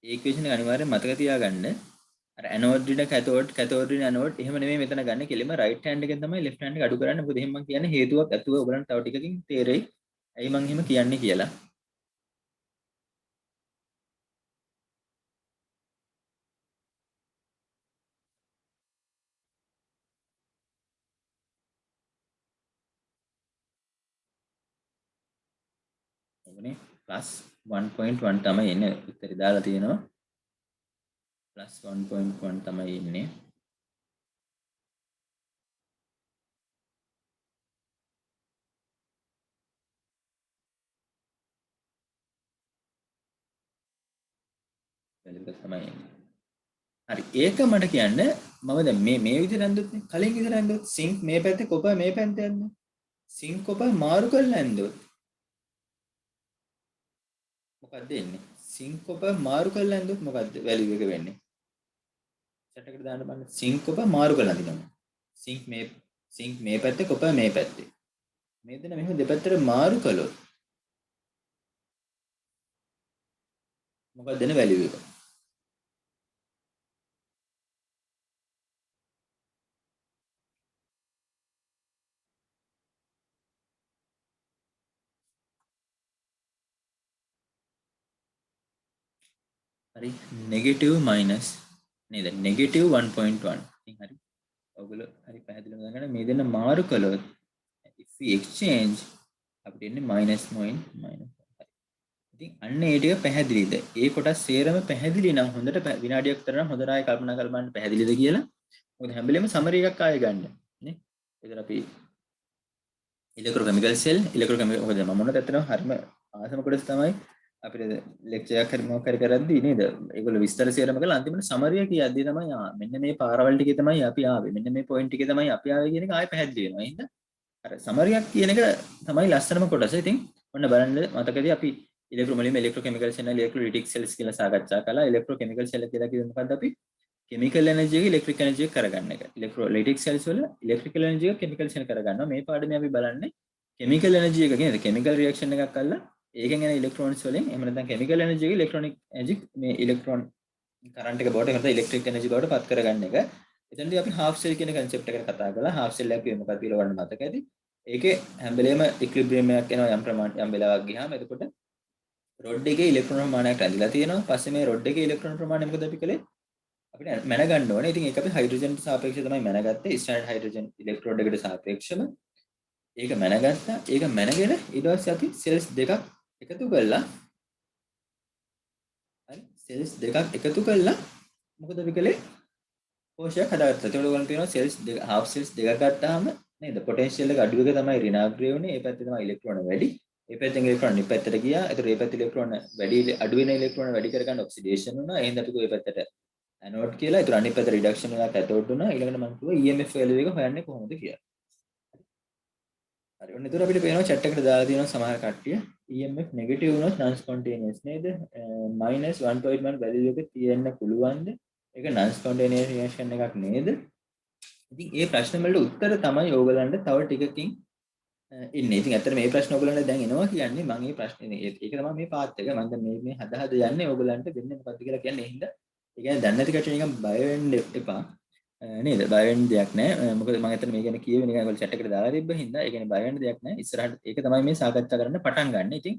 ඒ ඉක්වේෂන් එක අනිවාර්යෙන් මතක තියාගන්න. අර anode රින cathode රින anode එහෙම නෙමෙයි මෙතන ගන්න. කෙලින්ම right hand එකෙන් තමයි left hand එක අඩු කරන්නේ. මොකද එහෙම මම කියන්නේ හේතුවක් ඇතුව ඔයගලන්ට තව ටිකකින් තේරෙයි. ඇයි මම එහෙම කියන්නේ කියලා. ඔබනේ plus 1.1 තමයි එන්නේ. උත්තරය දාලා තියෙනවා. plus 1.1 තමයි එන්නේ. value එක තමයි එන්නේ. හරි ඒක මට කියන්න මම දැන් මේ විදිහට ඇඳුත් කලින් විදිහට ඇඳුත් සිංක් මේ පැත්තේ කොපර් මේ පැත්තේ ඇඳ සිංක් කොපර් මාරු කරලා ඇඳුත් මොකක්ද එන්නේ සිංක් කොපර් මාරු කරලා ඇඳුත් මොකක්ද වැලියු එක වෙන්නේ සෙට් එකට දාන්න බලන්න සිංක් කොපර් මාරු කරලා අඳිනවා සිංක් මේ පැත්තේ කොපර් මේ පැත්තේ මේ දෙන මෙහෙම දෙපැත්තට මාරු කළොත් මොකක්ද දෙන වැලියු එක හරි නෙගටිව් මයිනස් නේද නෙගටිව් 1.1 ඉතින් හරි ඔයගොල්ලෝ හරි පැහැදිලිව ගන්න මේ දෙන්න මාරු කළොත් if we exchange අපිට එන්නේ -0.1 ඉතින් අන්න ඒ ටික පැහැදිලිද ඒ කොටස් සේරම පැහැදිලි නම් හොඳට විනාඩියක් විතර නම් හොඳට ආයෙ කල්පනා කරලා බලන්න පැහැදිලිද කියලා මොකද හැම වෙලෙම සමරි එකක් ආයෙ ගන්න නේ ඒතර අපි ඉලෙක්ට්‍රෝකෙමිකල් සෙල් ඉලෙක්ට්‍රෝකෙමිකල් මොකද මම මොනවද අතන හරිම ආසම කොටස් තමයි අපිට ලෙක්චර් එකක් හරි මොකක් හරි කරද්දී නේද ඒගොල්ලෝ විස්තර සේරම කරලා අන්තිමට සමරිය කියද්දී තමයි මෙන්න මේ පාරවල් ටිකේ තමයි අපි ආවේ මෙන්න මේ පොයින්ට් ටිකේ තමයි අපි ආවේ කියන එක ආයෙ පැහැදිලි වෙනවා එහෙනම් අර සමරියක් කියන එක තමයි ලස්සනම කොටස ඉතින් ඔන්න බලන්න මතකදී අපි ඉලෙක්ට්‍රෝකෙමිකල් සෙල් ඉලෙක්ට්‍රොලයිටික් සෙල්ස් කියලා සාකච්ඡා කළා ඉලෙක්ට්‍රෝකෙමිකල් සෙල් කියලා කියන්නේ මොකද්ද අපි කෙමිකල් එනර්ජි එක ඉලෙක්ට්‍රික් එනර්ජි එක කරගන්න එක ඉලෙක්ට්‍රොලයිටික් සෙල්ස් වල ඉලෙක්ට්‍රිකල් එනර්ජි එක කෙමිකල් සෙල් කරගන්නවා මේ පාඩමේ අපි බලන්නේ කෙමිකල් එනර්ජි එක කියන්නේ කෙමිකල් රියැක්ෂන් එකක් අල්ලලා ඒකෙන් එන ඉලෙක්ට්‍රෝන්ස් වලින් එහෙම නැත්නම් කෙමිකල් එනර්ජි එක ඉලෙක්ට්‍රොනික එනර්ජි මේ ඉලෙක්ට්‍රෝන කරන්ට් එක බවට කරලා ඉලෙක්ට්‍රික් එනර්ජි බවට පත් කරගන්න එක. එතනදී අපි half cell කියන concept එකට කතා කළා. half cell එක කියන්නේ මොකක්ද කියලා වඩා මතක ඇති. ඒකේ හැම වෙලේම ඉක්විලිබ්‍රියම් එකක් එනවා යම් ප්‍රමාණයක් යම් වෙලාවක් ගියාම එතකොට රොඩ් එකේ ඉලෙක්ට්‍රෝන ප්‍රමාණයක් රැඳිලා තියෙනවා. පස්සේ මේ රොඩ් එකේ ඉලෙක්ට්‍රෝන ප්‍රමාණය මොකද අපි කළේ? අපිට මැනගන්න ඕනේ. ඉතින් ඒක අපි හයිඩ්‍රජන්ට සාපේක්ෂව තමයි මැනගත්තේ. ස්ටෑන්ඩඩ් හයිඩ්‍රජන් ඉලෙක්ට්‍රෝඩ් එකට සාපේක්ෂව. ඒක මැනගත්තා. ඒක මැනගෙන ඊට පස්සේ අපි සෙල්ස් දෙකක් එකතු කළා. හරි සෙල්ස් දෙකක් එකතු කළා මොකද අපි කළේ? කෝෂයක් හදාගත්තා. ඒතකොට ඔයගොල්ලෝ තියෙනවා සෙල්ස් දෙක half cells දෙකක් ගත්තාම නේද? පොටෙන්ෂියල් එක අඩු එක තමයි ඍණාග්‍රය වුනේ. ඒ පැත්තේ තමයි ඉලෙක්ට්‍රෝන වැඩි. ඒ පැත්තෙන් ඉලෙක්ට්‍රෝන අනිත් පැත්තට ගියා. ඒතකොට ඒ පැත්තේ ඉලෙක්ට්‍රෝන වැඩි අඩු වෙන ඉලෙක්ට්‍රෝන වැඩි කරගන්න ඔක්සිඩේෂන් වුණා. එහෙනම් අපි කොයි පැත්තට ඇනෝඩ් කියලා. ඒතකොට අනිත් පැත්ත රිඩක්ෂන් වෙලා කැතෝඩ් වුණා. ඊළඟට මම කිව්වා EMF value එක හොයන්නේ කොහොමද කියලා. හරි ඔන්න ඒතර අපිට පේනවා chat එකට දාලා තියෙනවා සමහර කට්ටිය EMF නෙගටිව් වුණොත් non spontaneous නේද -1.1 value එක තියෙන්න පුළුවන්ද ඒක non spontaneous reaction එකක් නේද ඉතින් මේ ප්‍රශ්න වලට උත්තර තමයි ඕගලන්ට තව ටිකකින් ඉන්නේ ඉතින් ඇත්තට මේ ප්‍රශ්න ඕගලන්ට දැන් එනවා කියන්නේ මම මේ ප්‍රශ්නේ ඒක තමයි මේ පාත් එක මම දැන් මේ හද යන්නේ ඕගලන්ට වෙන්නේ මොකද්ද කියලා කියන්නේ ඒ හින්දා ඒ කියන්නේ දැන් නැති කට්ටිය නිකන් බය වෙන්න එපා නේද බය වෙන්න දෙයක් නැහැ මොකද මම අතන මේ ගැන කියවෙ නිකන් ඔයගොල්ලෝ chat එකට දාලා තිබ්බ හින්දා ඒ කියන්නේ බය වෙන්න දෙයක් නැහැ ඉස්සරහට ඒක තමයි මේ සාකච්ඡා කරන්න පටන් ගන්න. ඉතින්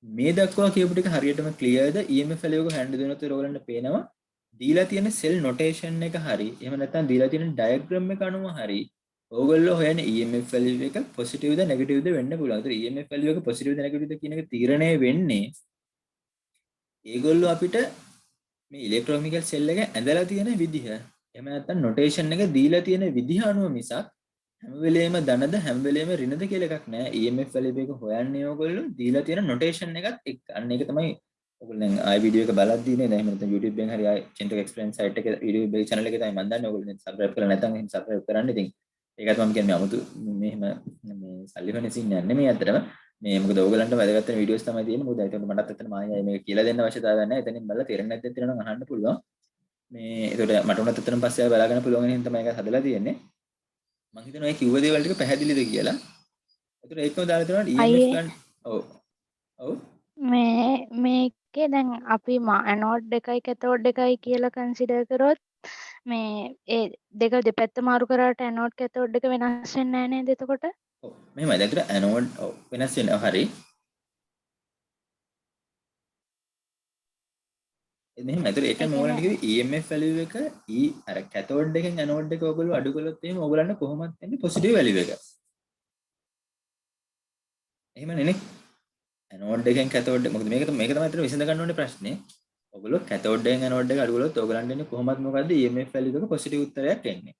මේ දක්වා කියපු ටික හරියටම ක්ලියර්ද EMF value එක හැන්ඩල් දෙනොත් ඔයගොල්ලන්ට පේනවා දීලා තියෙන සෙල් නොටේෂන් එක හරි එහෙම නැත්නම් දීලා තියෙන ඩයග්‍රෑම් එක අනුව හරි ඕගොල්ලෝ හොයන්නේ EMF value එක පොසිටිව්ද නෙගටිව්ද වෙන්න පුළුවන්. ඒතර EMF value එක පොසිටිව්ද නෙගටිව්ද කියන එක තීරණය වෙන්නේ ඒගොල්ලෝ අපිට මේ ඉලෙක්ට්‍රොකෙමිකල් සෙල් එක ඇඳලා තියෙන විදිහ එහෙම නැත්නම් නොටේෂන් එක දීලා තියෙන විදිහ අනුව මිසක් හැම වෙලේම ධනද හැම වෙලේම ඍණද කියලා එකක් නෑ. EMF value එක හොයන්නේ ඕගොල්ලෝ දීලා තියෙන නොටේෂන් එකත් එක්ක. අන්න ඒක තමයි ඔයගොල්ලෝ දැන් ආයි වීඩියෝ එක බලද්දී නේද? එහෙම නැත්නම් YouTube එකෙන් හරි ආයි Chintok Explain site එකේ YouTube එක channel එකේ තමයි මම දන්නේ ඔයගොල්ලෝ subscribe කරලා නැත්නම් එහෙම subscribe කරන්න. ඉතින් ඒකත් මම කියන්නේ 아무තු මෙහෙම මේ සල්ලි හොයන සින් යන්නේ නෙමෙයි අතරම. මේ මොකද ඕගොල්ලන්ට වැදගත් වෙන වීඩියෝස් තමයි තියෙන්නේ. මොකද ඒකට මටත් අතන මායි මේක කියලා දෙන්න අවශ්‍යතාවයක් නැහැ. එතනින් බලලා තේරෙන්නේ නැත්නම් තියෙනවා නම් අහන්න පුළුවන්. මේ ඒකට මට උනත් අතන පස්සේ ආය බලාගන්න පුළුවන් වෙන හින්දා තමයි ඒක හදලා තියෙන්නේ. මම හිතනවා ඒ කිව්ව දේවල් ටික පැහැදිලිද කියලා. ඒතර ඒකම දාලා තියෙනවා EMF ගන්න. ඔව්. ඔව්. මේකේ දැන් අපි ඇනෝඩ් එකයි කැතෝඩ් එකයි කියලා කන්සිඩර් කරොත් මේ ඒ දෙක දෙපැත්ත මාරු කරාට ඇනෝඩ් කැතෝඩ් එක වෙනස් වෙන්නේ නැහැ නේද එතකොට? ඔව්. මෙහෙමයි. දැන් ඒතර ඇනෝඩ් ඔව් වෙනස් වෙනවා. හරි. මෙහෙම ඇතර ඒක මොකලන්ට කිව්වේ EMF value එක අර කැතෝඩ් එකෙන් ඇනෝඩ් එක ඔයගොල්ලෝ අඩු කළොත් එහෙම ඔයගොල්ලන්ට කොහොමද එන්නේ පොසිටිව් value එක. එහෙමනේ නේ. ඇනෝඩ් එකෙන් කැතෝඩ් මොකද මේක තමයි අතර විසඳ ගන්න ඕනේ ප්‍රශ්නේ. ඔයගොල්ලෝ කැතෝඩ් එකෙන් ඇනෝඩ් එක අඩු කළොත් ඔයගොල්ලන්ට එන්නේ කොහොමද මොකද්ද EMF value එක පොසිටිව් උත්තරයක් එන්නේ.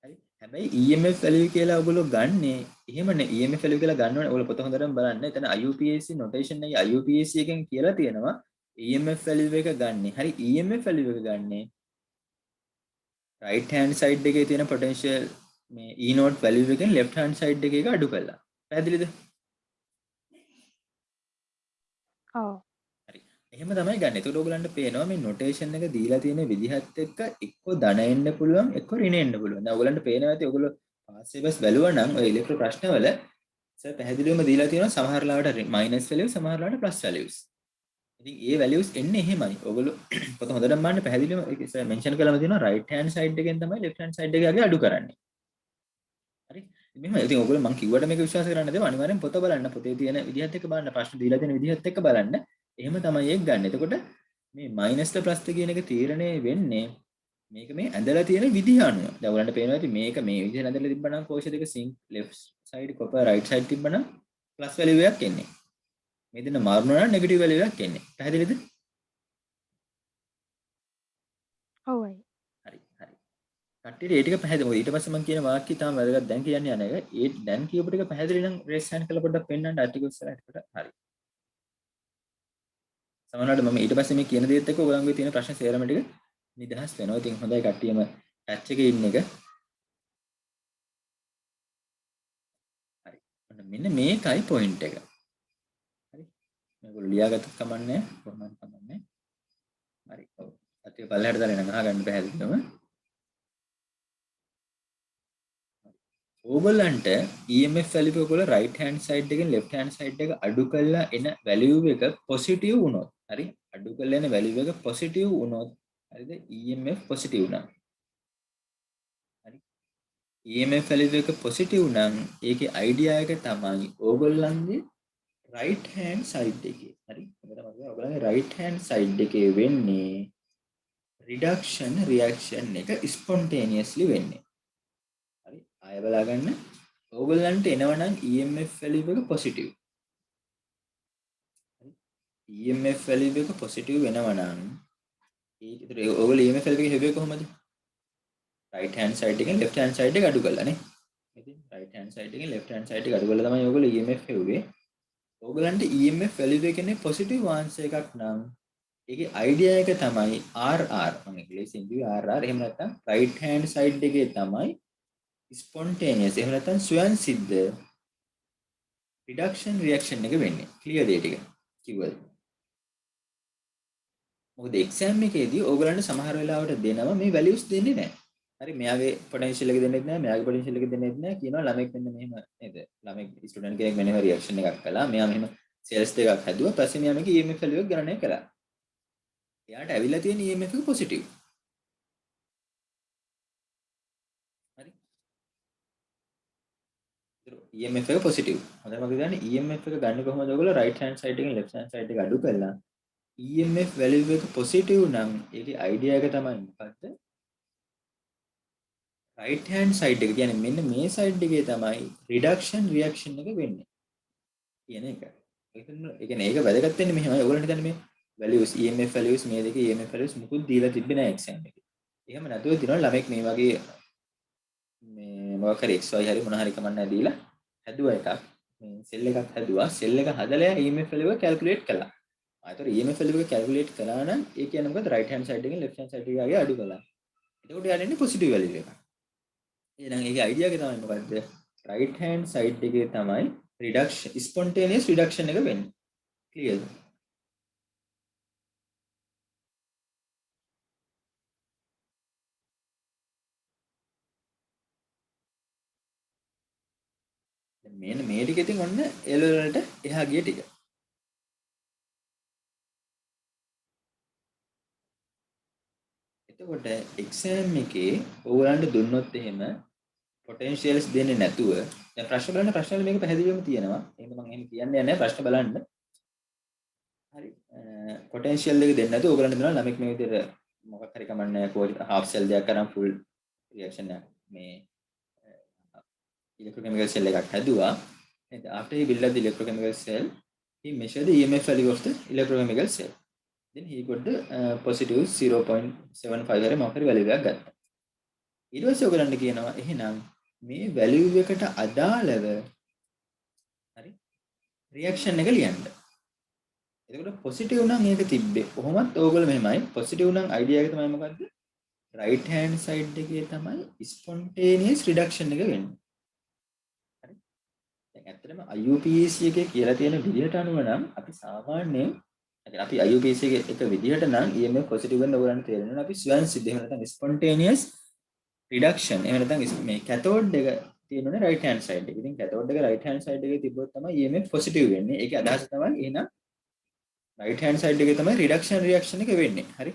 හරි. හැබැයි EMF value කියලා ඔයගොල්ලෝ ගන්නේ එහෙමනේ EMF value කියලා ගන්න ඕනේ. ඔයගොල්ලෝ පොත හොඳටම බලන්න. එතන IUPAC notation එකේ IUPAC එකෙන් කියලා තියෙනවා EMF value එක ගන්නෙ. හරි EMF value එක ගන්නෙ right hand side එකේ තියෙන potential මේ E naught value එකෙන් left hand side එකේ එක අඩු කළා. පැහැදිලිද? ඔව්. හරි. එහෙම තමයි ගන්න. ඒකට ඔයගලන්ට පේනවා මේ notation එක දීලා තියෙන විදිහත් එක්ක එක්ක ධන එන්න පුළුවන් එක්ක ඍණ එන්න පුළුවන්. දැන් ඔයගලන්ට පේනවා ඇති ඔයගොල්ලෝ පාසෙබස් බැලුවා නම් ඔය ඉලෙක්ට්‍රෝ ප්‍රශ්නවල සර් පැහැදිලිවම දීලා තියෙනවා සමහර ලාවට minus values සමහර ලාවට plus values. ඉතින් ඒ values එන්නේ එහෙමයි. ඔයගොල්ලෝ පොත හොඳටම බලන්න පැහැදිලිවම ඒක මෙන්ෂන් කළාම තියෙනවා right hand side එකෙන් තමයි left hand side එකේ අඩු කරන්නේ. හරි. මෙහෙම ඉතින් ඔයගොල්ලෝ මම කිව්වට මේක විශ්වාස කරන්න දෙව අනිවාර්යෙන් පොත බලන්න. පොතේ තියෙන විදිහත් එක්ක බලන්න ප්‍රශ්න දීලා තියෙන විදිහත් එක්ක බලන්න. එහෙම තමයි ඒක ගන්න. එතකොට මේ මයිනස්ද ප්ලස්ද කියන එක තීරණය වෙන්නේ මේක මේ ඇඳලා තියෙන විදිහ අනුව. දැන් ඔයගලන්ට පේනවා ඉතින් මේක මේ විදිහට ඇඳලා තිබ්බනම් කෝෂ දෙක sync left side copper right side තිබ්බනම් ප්ලස් වැලියු එකක් එන්නේ. මේ දෙන්න මාරුණා නම් නෙගටිව් වැලියු එකක් එන්නේ. පැහැදිලිද? ඔවයි. හරි හරි. කට්ටියට ඒ ටික පැහැදිලි. මොකද ඊට පස්සේ මම කියන වාක්‍යය තාම වැදගත් දැන් කියන්න යන එක. ඒ දැන් කියපු ටික පැහැදිලි නම් රේස් හෑන්ඩ් කරලා පොඩ්ඩක් පෙන්නන්න ආටිකල් ඉස්සරහට. හරි. සමහරවිට මම ඊට පස්සේ මේ කියන දේත් එක්ක ඔයගොල්ලන්ගේ තියෙන ප්‍රශ්න සේරම ටික නිදහස් වෙනවා. ඉතින් හොඳයි කට්ටියම ටච් එකේ ඉන්න එක. හරි. මෙන්න මේකයි පොයින්ට් එක. හරි. මේගොල්ලෝ ලියාගත්තත් කමන්නේ කොහොමද කමන්නේ. හරි. ඔව්. අතිය පල්ලෙහාට දාලා එන ගහගන්න පැහැදිලිවම. ඕගොල්ලන්ට EMF වැලියු එක ඔයගොල්ලෝ right hand side එකෙන් left hand side එක අඩු කරලා එන වැලියු එක පොසිටිව් වුණොත් හරි අඩු කරලා එන වැලියු එක පොසිටිව් වුණොත් හරිද EMF පොසිටිව් නම් හරි EMF වැලියු එක පොසිටිව් නම් ඒකේ අයිඩියා එක තමයි ඕගොල්ලන්ගේ right hand side එකේ හරි ඔයගොල්ලන්ගේ right hand side එකේ වෙන්නේ reduction reaction එක spontaneously වෙන්නේ ආය බලා ගන්න ඕගොල්ලන්ට එනවනම් EMF වැලියු එක පොසිටිව්. EMF වැලියු එක පොසිටිව් වෙනවනම් ඒක ඒතර ඕගොල්ලෝ EMF වැලියු එක හෙව්වේ කොහමද? right hand side එකෙන් left hand side එක අඩු කරලා නේ. ඉතින් right hand side එකෙන් left hand side එක අඩු කරලා තමයි ඕගොල්ලෝ EMF හෙව්වේ. ඕගොල්ලන්ට EMF වැලියු එක කියන්නේ පොසිටිව් ආන්සර් එකක් නම් ඒකේ අයිඩියා එක තමයි RR. මම ඉංග්‍රීසියෙන් කිව්වේ RR. එහෙම නැත්නම් right hand side එකේ තමයි spontaneous එහෙම නැත්නම් ස්වයන් සිද්ධ reduction reaction එක වෙන්නේ clear දේ ටික කිව්වද මොකද exam එකේදී ඕගලන්ට සමහර වෙලාවට දෙනවා මේ values දෙන්නේ නැහැ හරි මෙයාගේ potential එක දෙන්නෙත් නැහැ මෙයාගේ potential එක දෙන්නෙත් නැහැ කියනවා ළමෙක් මෙන්න මෙහෙම නේද ළමෙක් ස්ටුඩන්ට් කෙනෙක් මෙන්න reaction එකක් කළා මෙයා මෙහෙම cells දෙකක් හැදුවා පස්සේ මෙයා මේක EMF value එක ගණනය කළා එයාට ඇවිල්ලා තියෙන EMF එක positive EMF එක positive. හොඳයි මම කියන්නේ EMF එක ගන්න කොහොමද ඔයගොල්ලෝ right hand side එකෙන් left hand side එක අඩු කරලා EMF value එක positive නම් ඒකේ idea එක තමයි මොකද්ද? right hand side එක කියන්නේ මෙන්න මේ side එකේ තමයි reduction reaction එක වෙන්නේ. කියන එක. ඒ කියන්නේ ඒක වැදගත් වෙන්නේ මෙහෙමයි. ඔයගොල්ලන්ට දැන් මේ values EMF values මේ දෙකේ EMF values මුකුත් දීලා තිබ්බේ නැහැ exam එකේ. එහෙම නැතුව දිනවල ළමෙක් මේ වගේ මේ මොකක් හරි XY හරි මොන හරි කමක් නැහැ දීලා හැදුවා එකක් මේ සෙල් එකක් හැදුවා සෙල් එක හදලා EMF value එක කැල්කියුලේට් කළා. ආයතන EMF value එක කැල්කියුලේට් කළා නම් ඒ කියන්නේ මොකද right hand side එකෙන් left hand side එකේ අඩු කළා. එතකොට යාට එන්නේ positive value එකක්. එහෙනම් ඒකේ idea එක තමයි මොකද්ද? right hand side එකේ තමයි reduction spontaneous reduction එක වෙන්නේ. clear? මෙන්න මේ ටික ඉතින් ඔන්න L වලට එහා ගිය ටික. එතකොට exam එකේ ඕගලන්ට දුන්නොත් එහෙම potentials දෙන්නේ නැතුව දැන් ප්‍රශ්න බලන්න ප්‍රශ්න වල මේක පැහැදිලිවම තියෙනවා. එහෙනම් මම එහෙම කියන්නේ නැහැ ප්‍රශ්න බලන්න. හරි. potential එක දෙන්නේ නැතුව ඕගලන්ට දෙනවා ළමෙක් මේ විදිහට මොකක් හරි කමන්නේ half cell දෙයක් කරන් full reaction එක මේ electrochemical cell එකක් හැදුවා. After he built up the electrochemical cell, he measured the EMF value of the electrochemical cell. Then he got the positive 0.75 හරි මොකක් හරි value එකක් ගත්තා. ඊට පස්සේ ඔයගලන්ට කියනවා එහෙනම් මේ value එකට අදාළව හරි reaction එක ලියන්න. එතකොට positive නම් මේක තිබ්බේ. කොහොමත් ඕගොල්ලෝ මෙහෙමයි. positive නම් idea එක තමයි මොකද්ද? right hand side එකේ තමයි spontaneous reduction එක වෙන්නේ. ඇත්තටම IUPAC එකේ කියලා තියෙන විදිහට අනුව නම් අපි සාමාන්‍යයෙන් අපි IUPAC එකේ එක විදිහට නම් EMF පොසිටිව් වෙන ඕගලන්ට තේරෙනවා අපි ස්වයන් සිද්ධ එහෙම නැත්නම් ස්පොන්ටේනියස් රිඩක්ෂන් එහෙම නැත්නම් මේ කැතෝඩ් එක තියෙනුනේ රයිට් හෑන්ඩ් සයිඩ් එකේ. ඉතින් කැතෝඩ් එක රයිට් හෑන්ඩ් සයිඩ් එකේ තිබ්බොත් තමයි EMF පොසිටිව් වෙන්නේ. ඒකේ අදහස තමයි එහෙනම් රයිට් හෑන්ඩ් සයිඩ් එකේ තමයි රිඩක්ෂන් රියැක්ෂන් එක වෙන්නේ. හරි.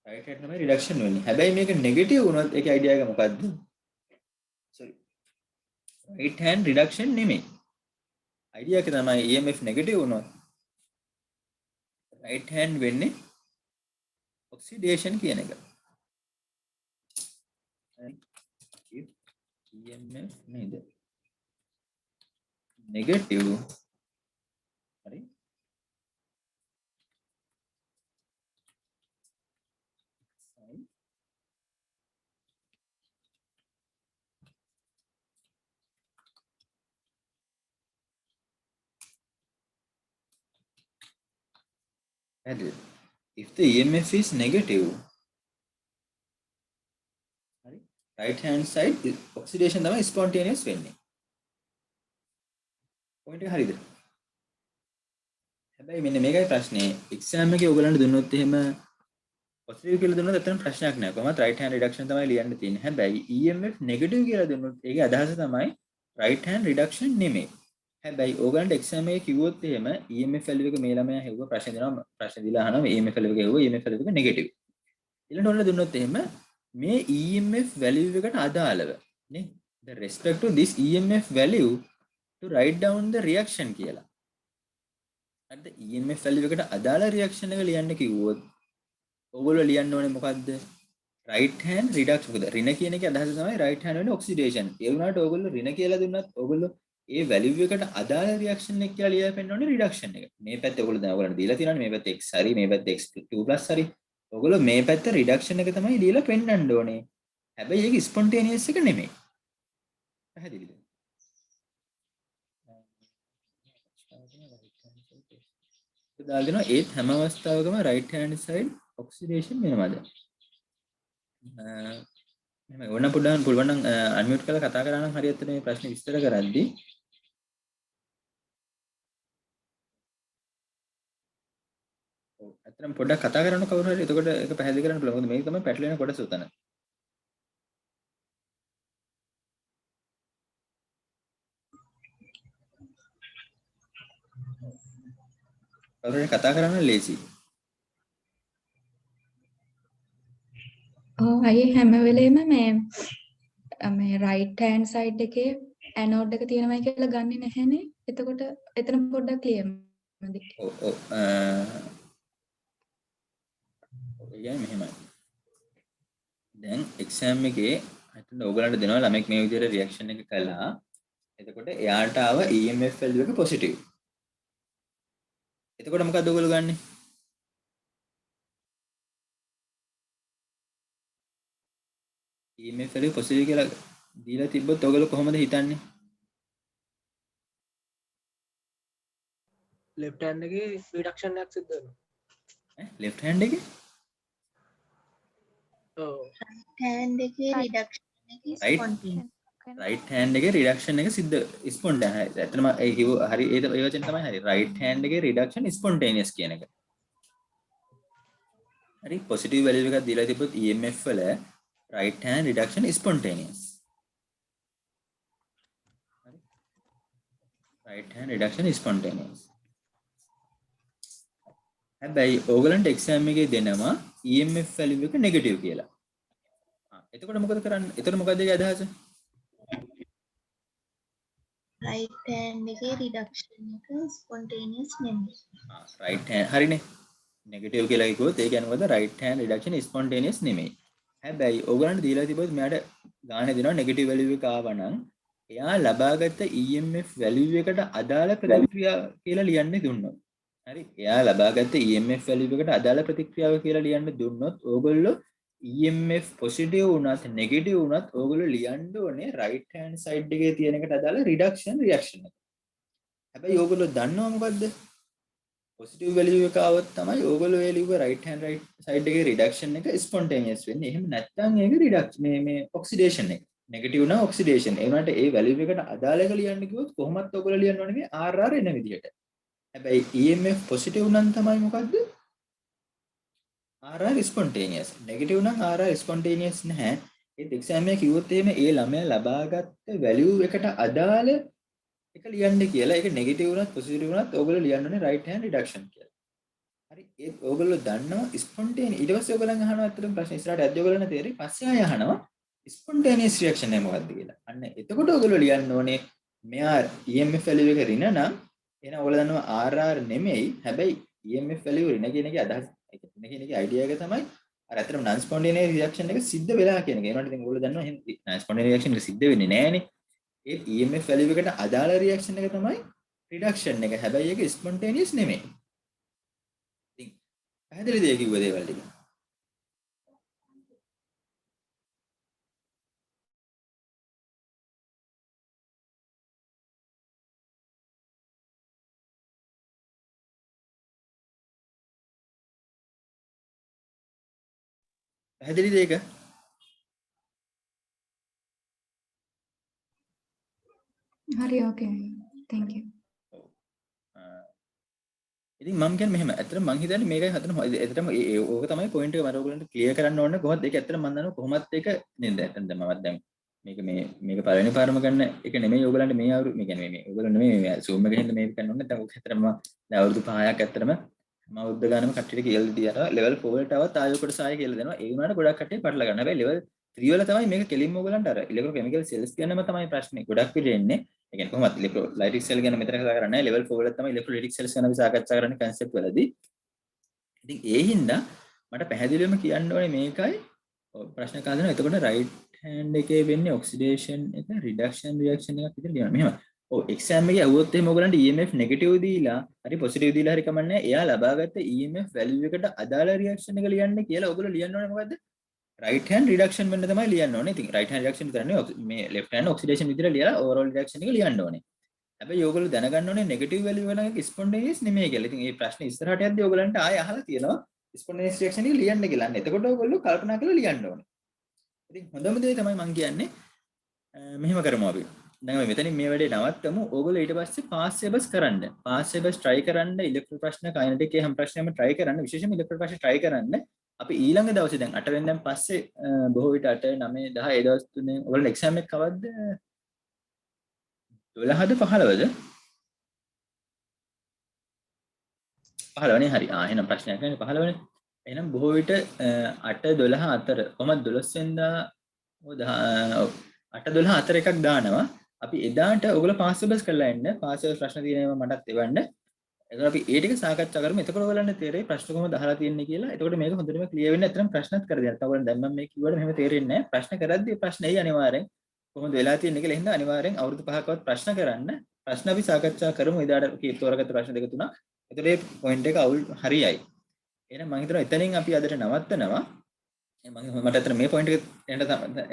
රයිට් හෑන්ඩ් තමයි රිඩක්ෂන් වෙන්නේ. හැබැයි මේක නෙගටිව් වුණොත් ඒකේ අයිඩියා එක මොකද්ද? sorry right hand reduction නෙමෙයි. idea එක තමයි EMF negative වුණොත් right hand වෙන්නේ ඔක්සිඩේෂන් කියන එක. if EMF නේද නෙගටිව් හරි if the EMF is negative හරි right hand side oxidation තමයි spontaneous වෙන්නේ. point එක හරිද? හැබැයි මෙන්න මේකයි ප්‍රශ්නේ. exam එකේ ඔයගලන්ට දුන්නොත් එහෙම positive කියලා දුන්නොත් ඇත්තටම ප්‍රශ්නයක් නෑ. කොහොමද right hand reduction තමයි ලියන්න තියෙන්නේ. හැබැයි EMF negative කියලා දුන්නොත් ඒකේ අදහස තමයි right hand reduction නෙමෙයි. හැබැයි ඕගලන්ට exam එකේ කිව්වොත් එහෙම EMF value එක මේ ළමයා හෙව්ව ප්‍රශ්න දෙනවා. ප්‍රශ්න දීලා අහනවා EMF value එක හෙව්ව EMF value එක negative. ඊළඟට ඔන්න දුන්නොත් එහෙම මේ EMF value එකට අදාළව නේ the respect to this EMF value to write down the reaction කියලා. හරිද? EMF value එකට අදාළ reaction එක ලියන්න කිව්වොත් ඔයගොල්ලෝ ලියන්න ඕනේ මොකද්ද? right hand reduction. මොකද ඍණ කියන එකේ අදහස තමයි right hand වෙන oxidation. ඒ වුණාට ඔයගොල්ලෝ ඍණ කියලා දුන්නත් ඔයගොල්ලෝ ඒ value එකට අදාළ reaction එක කියලා ලියලා පෙන්නන්න ඕනේ reduction එක. මේ පැත්තේ ඔයගොල්ලෝ දැන් ඔයගොල්ලන්ට දීලා තියෙනවානේ මේ පැත්තේ x හරි මේ පැත්තේ x2+ හරි. ඔයගොල්ලෝ මේ පැත්තේ reduction එක තමයි ලියලා පෙන්නන්න ඕනේ. හැබැයි ඒක spontaneous එක නෙමෙයි. පැහැදිලිද? දාලා දෙනවා ඒත් හැම අවස්ථාවකම right hand side oxidation වෙනවද? එහෙනම් ඕන පොඩ්ඩක් පුළුවන් නම් unmute කරලා කතා කරා නම් හරියට මේ ප්‍රශ්නේ විස්තර කරද්දී ඔව් අතරම පොඩ්ඩක් කතා කරන්න කවුරු හරි එතකොට ඒක පැහැදිලි කරන්න පුළුවන්. මොකද මේක තමයි පැටලෙන කොටස උතන. කවුරු හරි කතා කරන්න ලේසි. අයියේ හැම වෙලේම මේ right hand side එකේ anode එක තියෙනවයි කියලා ගන්නෙ නැහැනේ. එතකොට එතන පොඩ්ඩක් clear මදි. ඔව් කියන්නේ මෙහෙමයි. දැන් exam එකේ හිතන්න ඕගලන්ට දෙනවා ළමෙක් මේ විදිහට reaction එක කළා. එතකොට එයාට ආව EMF value එක positive. එතකොට මොකද ඔයගොල්ලෝ ගන්නෙ? EMF value positive කියලා දීලා තිබ්බොත් ඔයගොල්ලෝ කොහොමද හිතන්නේ? left hand එකේ reduction එකක් සිද්ධ වෙනවා. left hand එකේ? ඔව්. hand එකේ reduction එකේ spontaneous. right hand එකේ reduction එක සිද්ධ spontaneous. ඇත්තටම ඒ කිව්ව හරි ඒ වචන තමයි හරි. right hand එකේ reduction spontaneous කියන එක. හරි positive value එකක් දීලා තිබ්බොත් EMF වල right hand reduction spontaneous. හරි right hand reduction spontaneous. හැබැයි ඕගලන්ට exam එකේ දෙනවා EMF value එක negative කියලා. එතකොට මොකද කරන්නේ? එතකොට මොකද ඒකේ අදහස? right hand එකේ reduction එක spontaneous නෙමෙයි. right hand හරිනේ. negative කියලා කිව්වොත් ඒ කියන්නේ මොකද? right hand reduction spontaneous නෙමෙයි. හැබැයි ඕගලන්ට දීලා තිබ්බොත් මෙයාට ගාන දෙනවා negative value එක ආවනම් එයා ලබාගත් EMF value එකට අදාළ ප්‍රතික්‍රියාව කියලා ලියන්න දුන්නොත්. හරි. එයා ලබාගත් EMF value එකට අදාළ ප්‍රතික්‍රියාව කියලා ලියන්න දුන්නොත් ඕගොල්ලෝ EMF positive වුණත් negative වුණත් ඕගොල්ලෝ ලියන්න ඕනේ right hand side එකේ තියෙන එකට අදාළ reduction reaction එක. හැබැයි ඕගොල්ලෝ දන්නවා මොකද්ද? positive value එක આવොත් තමයි ඕගොල්ලෝ ඒ ලිව්ව right hand right side එකේ reduction එක spontaneous වෙන්නේ. එහෙම නැත්නම් ඒක reduction මේ oxidation එක. negative නා oxidation. ඒ වුණාට ඒ value එකට අදාළ එක ලියන්න කිව්වොත් කොහොමත් ඕගොල්ලෝ ලියන්න ඕනේ මේ RR එන විදිහට. හැබැයි EMF positive නම් තමයි මොකද්ද? RR spontaneous. negative නම් RR spontaneous නැහැ. ඒත් exam එකේ කිව්වොත් එහෙම ඒ ළමයා ලබාගත් value එකට අදාළ එක ලියන්න කියලා. ඒක negative වුණත් positive වුණත් ඕගොල්ලෝ ලියන්න ඕනේ right hand reduction කියලා. හරි. ඒත් ඕගොල්ලෝ දන්නවා spontaneous. ඊට පස්සේ ඕගොල්ලන් අහනවා ඇත්තටම ප්‍රශ්න ඉස්සරහට ඇද්ද ඕගොල්ලන්ට තේරෙයි. පස්සේ ආය අහනවා spontaneous reaction එක මොකක්ද කියලා. අන්න එතකොට ඕගොල්ලෝ ලියන්න ඕනේ මෙයා EMF value එක ඍණ නම් එහෙනම් ඔයාලා දන්නවා RR නෙමෙයි. හැබැයි EMF value ඍණ කියන එකේ අදහස ඒක කියන එකේ අයිඩියා එක තමයි අර ඇත්තටම non spontaneous reaction එක සිද්ධ වෙලා කියන එක. ඒනොට ඉතින් ඔයගොල්ලෝ දන්නවා එහෙනම් non spontaneous reaction එක සිද්ධ වෙන්නේ නැහනේ. ඒ EMF value එකට අදාළ reaction එක තමයි reduction එක. හැබැයි ඒක spontaneous නෙමෙයි. ඉතින් පැහැදිලිද ඒ කිව්ව දේවල් ටික? පැහැදිලිද ඒක? හරි ඕකේ. thank you. ඉතින් මම කියන්නේ මෙහෙම ඇත්තටම මම හිතන්නේ මේකයි හදන ඇත්තටම ඕක තමයි පොයින්ට් එක මම ඔයගොල්ලන්ට ක්ලියර් කරන්න ඕනේ කොහොමද ඒක ඇත්තටම මම දන්නවා කොහොමත් ඒක නේද ඇත්තටම මමත් දැන් මේක පළවෙනි පාරම ගන්න එක නෙමෙයි ඔයගොල්ලන්ට මේ අවුරු මේ කියන්නේ මේ ඔයගොල්ලෝ නෙමෙයි මේ Zoom එකෙන් හින්දා මේක කරන්න ඕනේ නැත්නම් ඔක ඇත්තටම දැන් අවුරුදු 5ක් ඇත්තටම මම උද්ද ගන්නම කට්ටියට කියලා දීලා level 4 වලට આવත් ආයෝකට සාය කියලා දෙනවා ඒ වුණාට ගොඩක් කට්ටිය පටල ගන්න හැබැයි level 3 වල තමයි මේක කෙලින්ම ඔයගොල්ලන්ට අර ඉලෙක්ට්‍රෝකෙමිකල් සෙල්ස් ගැනම තමයි ප්‍රශ්නේ ගොඩක් විදිහට එන්නේ ඒ කියන්නේ කොහොමද ඉලෙක්ට්‍රෝලයිටික් සෙල් ගැන මෙතන කතා කරන්නේ level 4 වල තමයි ඉලෙක්ට්‍රෝලයිටික් සෙල්ස් ගැන අපි සාකච්ඡා කරන්නේ concept වලදී ඉතින් ඒ හින්දා මට පැහැදිලිවම කියන්න ඕනේ මේකයි ප්‍රශ්න කාදෙනවා එතකොට right hand එකේ වෙන්නේ oxidation එක reduction reaction එකක් විතර ලියනවා මෙහෙම ඔව් exam එකේ අහුවොත් එහෙම ඔයගලන්ට EMF negative දීලා හරි positive දීලා හරි කමන්නේ එයා ලබාගත්ත EMF value එකට අදාළ reaction එක ලියන්න කියලා ඔයගොල්ලෝ ලියන්න ඕනේ මොකද්ද right hand reduction වෙන්න තමයි ලියන්න ඕනේ ඉතින් right hand reaction විතරනේ මේ left hand oxidation විතර ලියලා overall reaction එක ලියන්න ඕනේ හැබැයි ඔයගොල්ලෝ දැනගන්න ඕනේ නෙගටිව් වැලියු වෙන එක ස්පොන්ටේනියස් නෙමෙයි කියලා. ඉතින් මේ ප්‍රශ්නේ ඉස්සරහට යද්දී ඔයගලන්ට ආයෙ අහලා තියෙනවා ස්පොන්ටේනියස් රියැක්ෂන් එක ලියන්න කියලා. එතකොට ඔයගොල්ලෝ කල්පනා කරලා ලියන්න ඕනේ. ඉතින් හොඳම දේ තමයි මම කියන්නේ මෙහෙම කරමු අපි. දැන් අපි මෙතනින් මේ වැඩේ නවත්තමු. ඔයගොල්ලෝ ඊට පස්සේ පාස් සෙබස් කරන්න. පාස් සෙබස් try කරන්න ඉලෙක්ට්‍රෝ ප්‍රශ්න කයිනටික් ඒ හැම ප්‍රශ්නයක්ම try කරන්න. විශේෂයෙන්ම ඉලෙක්ට්‍රෝ ප්‍රශ්න try කරන්න. අපි ඊළඟ දවසේ දැන් 8 වෙනිදාන් පස්සේ බොහෝ විට 8 9 10 ඒ දවස් තුනේ ඔයගොල්ලෝ එක්සෑම් එක කවද්ද? 12ද 15ද 15 හරි එහෙනම් ප්‍රශ්නයක් නැහැ 15 එහෙනම් බොහෝ විට 8 12 අතර කොහමද 12 වෙනිදා 8 12 අතර එකක් දානවා අපි එදාට ඔයගොල්ලෝ පාස් සෙබස් කරලා ඉන්න පාස් සෙබස් ප්‍රශ්න තියෙනවා මටත් එවන්න එතකොට අපි ඒ ටික සාකච්ඡා කරමු එතකොට ඔයගොල්ලන්ට තේරෙයි ප්‍රශ්න කොහොමද අහලා තියෙන්නේ කියලා එතකොට මේක හොඳටම ක්ලියර් වෙන්න ඇත්තටම ප්‍රශ්නත් කර දෙන්න. ඔයගොල්ලන් දැන් මම මේ කිව්වට මෙහෙම තේරෙන්නේ නැහැ. ප්‍රශ්න කරද්දී ප්‍රශ්න එයි අනිවාර්යෙන්. කොහොමද වෙලා තියෙන්නේ කියලා එහෙනම් අනිවාර්යෙන් අවුරුදු 5කවත් ප්‍රශ්න කරන්න. ප්‍රශ්න අපි සාකච්ඡා කරමු. එදාට තෝරගත්ත ප්‍රශ්න දෙක තුනක්. එතකොට මේ පොයින්ට් එක අවුල් හරියයි. එහෙනම් මම හිතනවා එතනින් අපි අදට නවත්තනවා. මට අතන මේ පොයින්ට් එක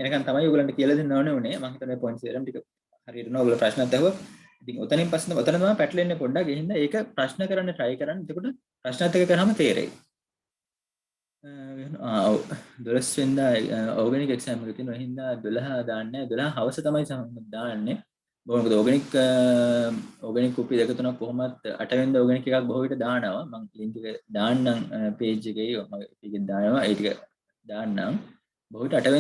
එනකන් තමයි ඔයගලන්ට කියලා දෙන්න ඕනේ උනේ. මම හිතනවා මේ පොයින්ට්ස් දෙකම ටික හරියට නෝ ඔයගොල්ලෝ ප්‍රශ්නත් අහුවා. ඉතින් ඔතනින් පස්සේ ඔතන තමයි පැටලෙන්නේ පොඩ්ඩක්. ඒ හින්දා ඒක ප්‍රශ්න කරන්න try කරන්න. එතකොට ප්‍රශ්නත් එක කරාම තේරෙයි. ඔව් 12 වෙනිදා ඕගනික් එක්සෑම් එක තියෙනවා. ඒ හින්දා 12 දාන්නේ 12 හවස තමයි දාන්නේ. මොකද ඕගනික් කුප්පි දෙක තුනක් කොහොමත් 8 වෙනිදා ඕගනික් එකක් බොහෝ විට දානවා. මම ලින්ක් එක දාන්නම් page එකේ මම එකෙන් දානවා. ඒ ටික දාන්නම්. බොහෝ විට 8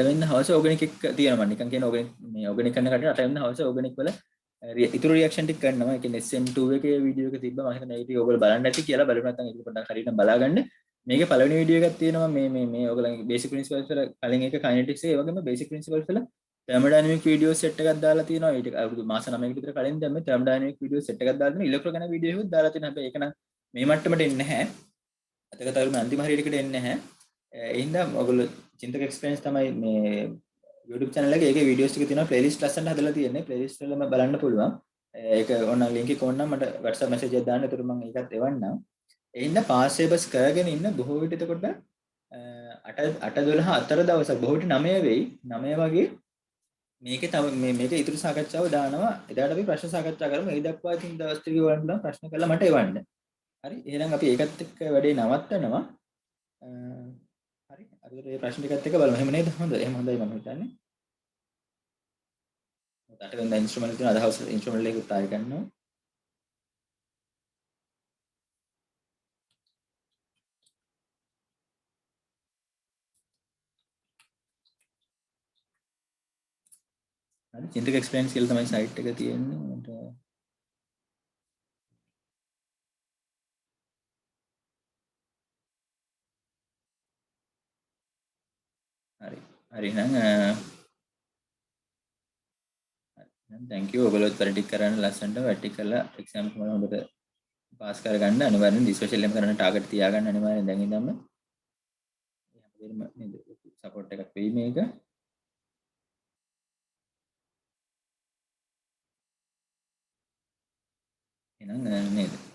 වෙනිදා හවස ඕගනික් එක තියෙනවා. මම නිකන් කියන ඕගනික් මේ ඕගනික් කරන කටට 8 වෙනිදා හවස ඕගනික් වල ඉතුරු රියැක්ෂන් ටික කරනවා. ඒ කියන්නේ SM2 එකේ වීඩියෝ එක තිබ්බා. මම හිතන්නේ ඒක ඔයගොල්ලෝ බලන්න ඇති කියලා බලමු නැත්නම් ඒක පොඩ්ඩක් හරියට බලාගන්න. මේකේ පළවෙනි වීඩියෝ එකක් තියෙනවා මේ ඔයගොල්ලන්ගේ බේසික් ප්‍රින්සිපල්ස් වල කලින් එක කයිනෙටික්ස් ඒ වගේම බේසික් ප්‍රින්සිපල්ස් වල තර්මෝඩයිනමික් වීඩියෝ සෙට් එකක් දාලා තියෙනවා. ඊට අවුරුදු මාස 9ක විතර කලින් දැන් මේ තර්මෝඩයිනමික් වීඩියෝ සෙට් එකක් දාලා තියෙනවා. ඉලෙක්ට්‍රෝ ගැන වීඩියෝ එකක් දාලා තියෙනවා. හැබැයි ඒක නම් මේ මට්ටමට එන්නේ නැහැ. අතකතරුම අන්තිම හරියටකට එන්නේ නැහැ. ඒ හින්දා ඔයගොල්ලෝ චින්තක එක්ස්පීරියන්ස් තමයි මේ YouTube channel එකේ ඒකේ වීඩියෝස් ටික තියෙනවා. ප්ලේලිස්ට් ලස්සනට හදලා තියෙන්නේ. ප්ලේලිස්ට් වලම බලන්න පුළුවන්. ඒක ඕනනම් ලින්ක් එක ඕනනම් මට WhatsApp message එකක් දාන්න. ඒතර මම ඒකත් එවන්නම්. ඒ හින්දා පාස් සේබස් කරගෙන ඉන්න බොහෝ විට එතකොට 8-12 අතර දවසක් බොහෝ විට 9 වෙයි 9 වගේ මේකේ තව මේක ඉතුරු සාකච්ඡාව දානවා එදාට අපි ප්‍රශ්න සාකච්ඡා කරමු ඒ දක්වා ඉතින් දවස් ටික වලට ප්‍රශ්න කරලා මට එවන්න හරි එහෙනම් අපි ඒකත් එක්ක වැඩේ නවත්තනවා හරි අද මේ ප්‍රශ්න ටිකත් එක්ක බලමු එහෙම නේද හොඳ එහෙම හොඳයි මම හිතන්නේ මට වෙන ඉන්ස්ට්‍රුමන්ට් තියෙන අදහස් ඉන්ස්ට්‍රුමන්ට් එකක් උත්සාහ කරනවා හරි චින්තක එක්ස්පීරියන්ස් කියලා තමයි සයිට් එක තියෙන්නේ මට හරි හරි එහෙනම් thank you ඔයගොල්ලෝ පරිටික් කරන්න ලස්සනට වැටි කරලා එක්සෑම් එක හොඳට පාස් කරගන්න අනිවාර්යෙන් ඩිස්කෂන් එකම කරන්න ටාගට් තියාගන්න අනිවාර්යෙන් දැන් ඉඳන්ම නේද සපෝට් එකක් වෙයි මේක එහෙනම් නේද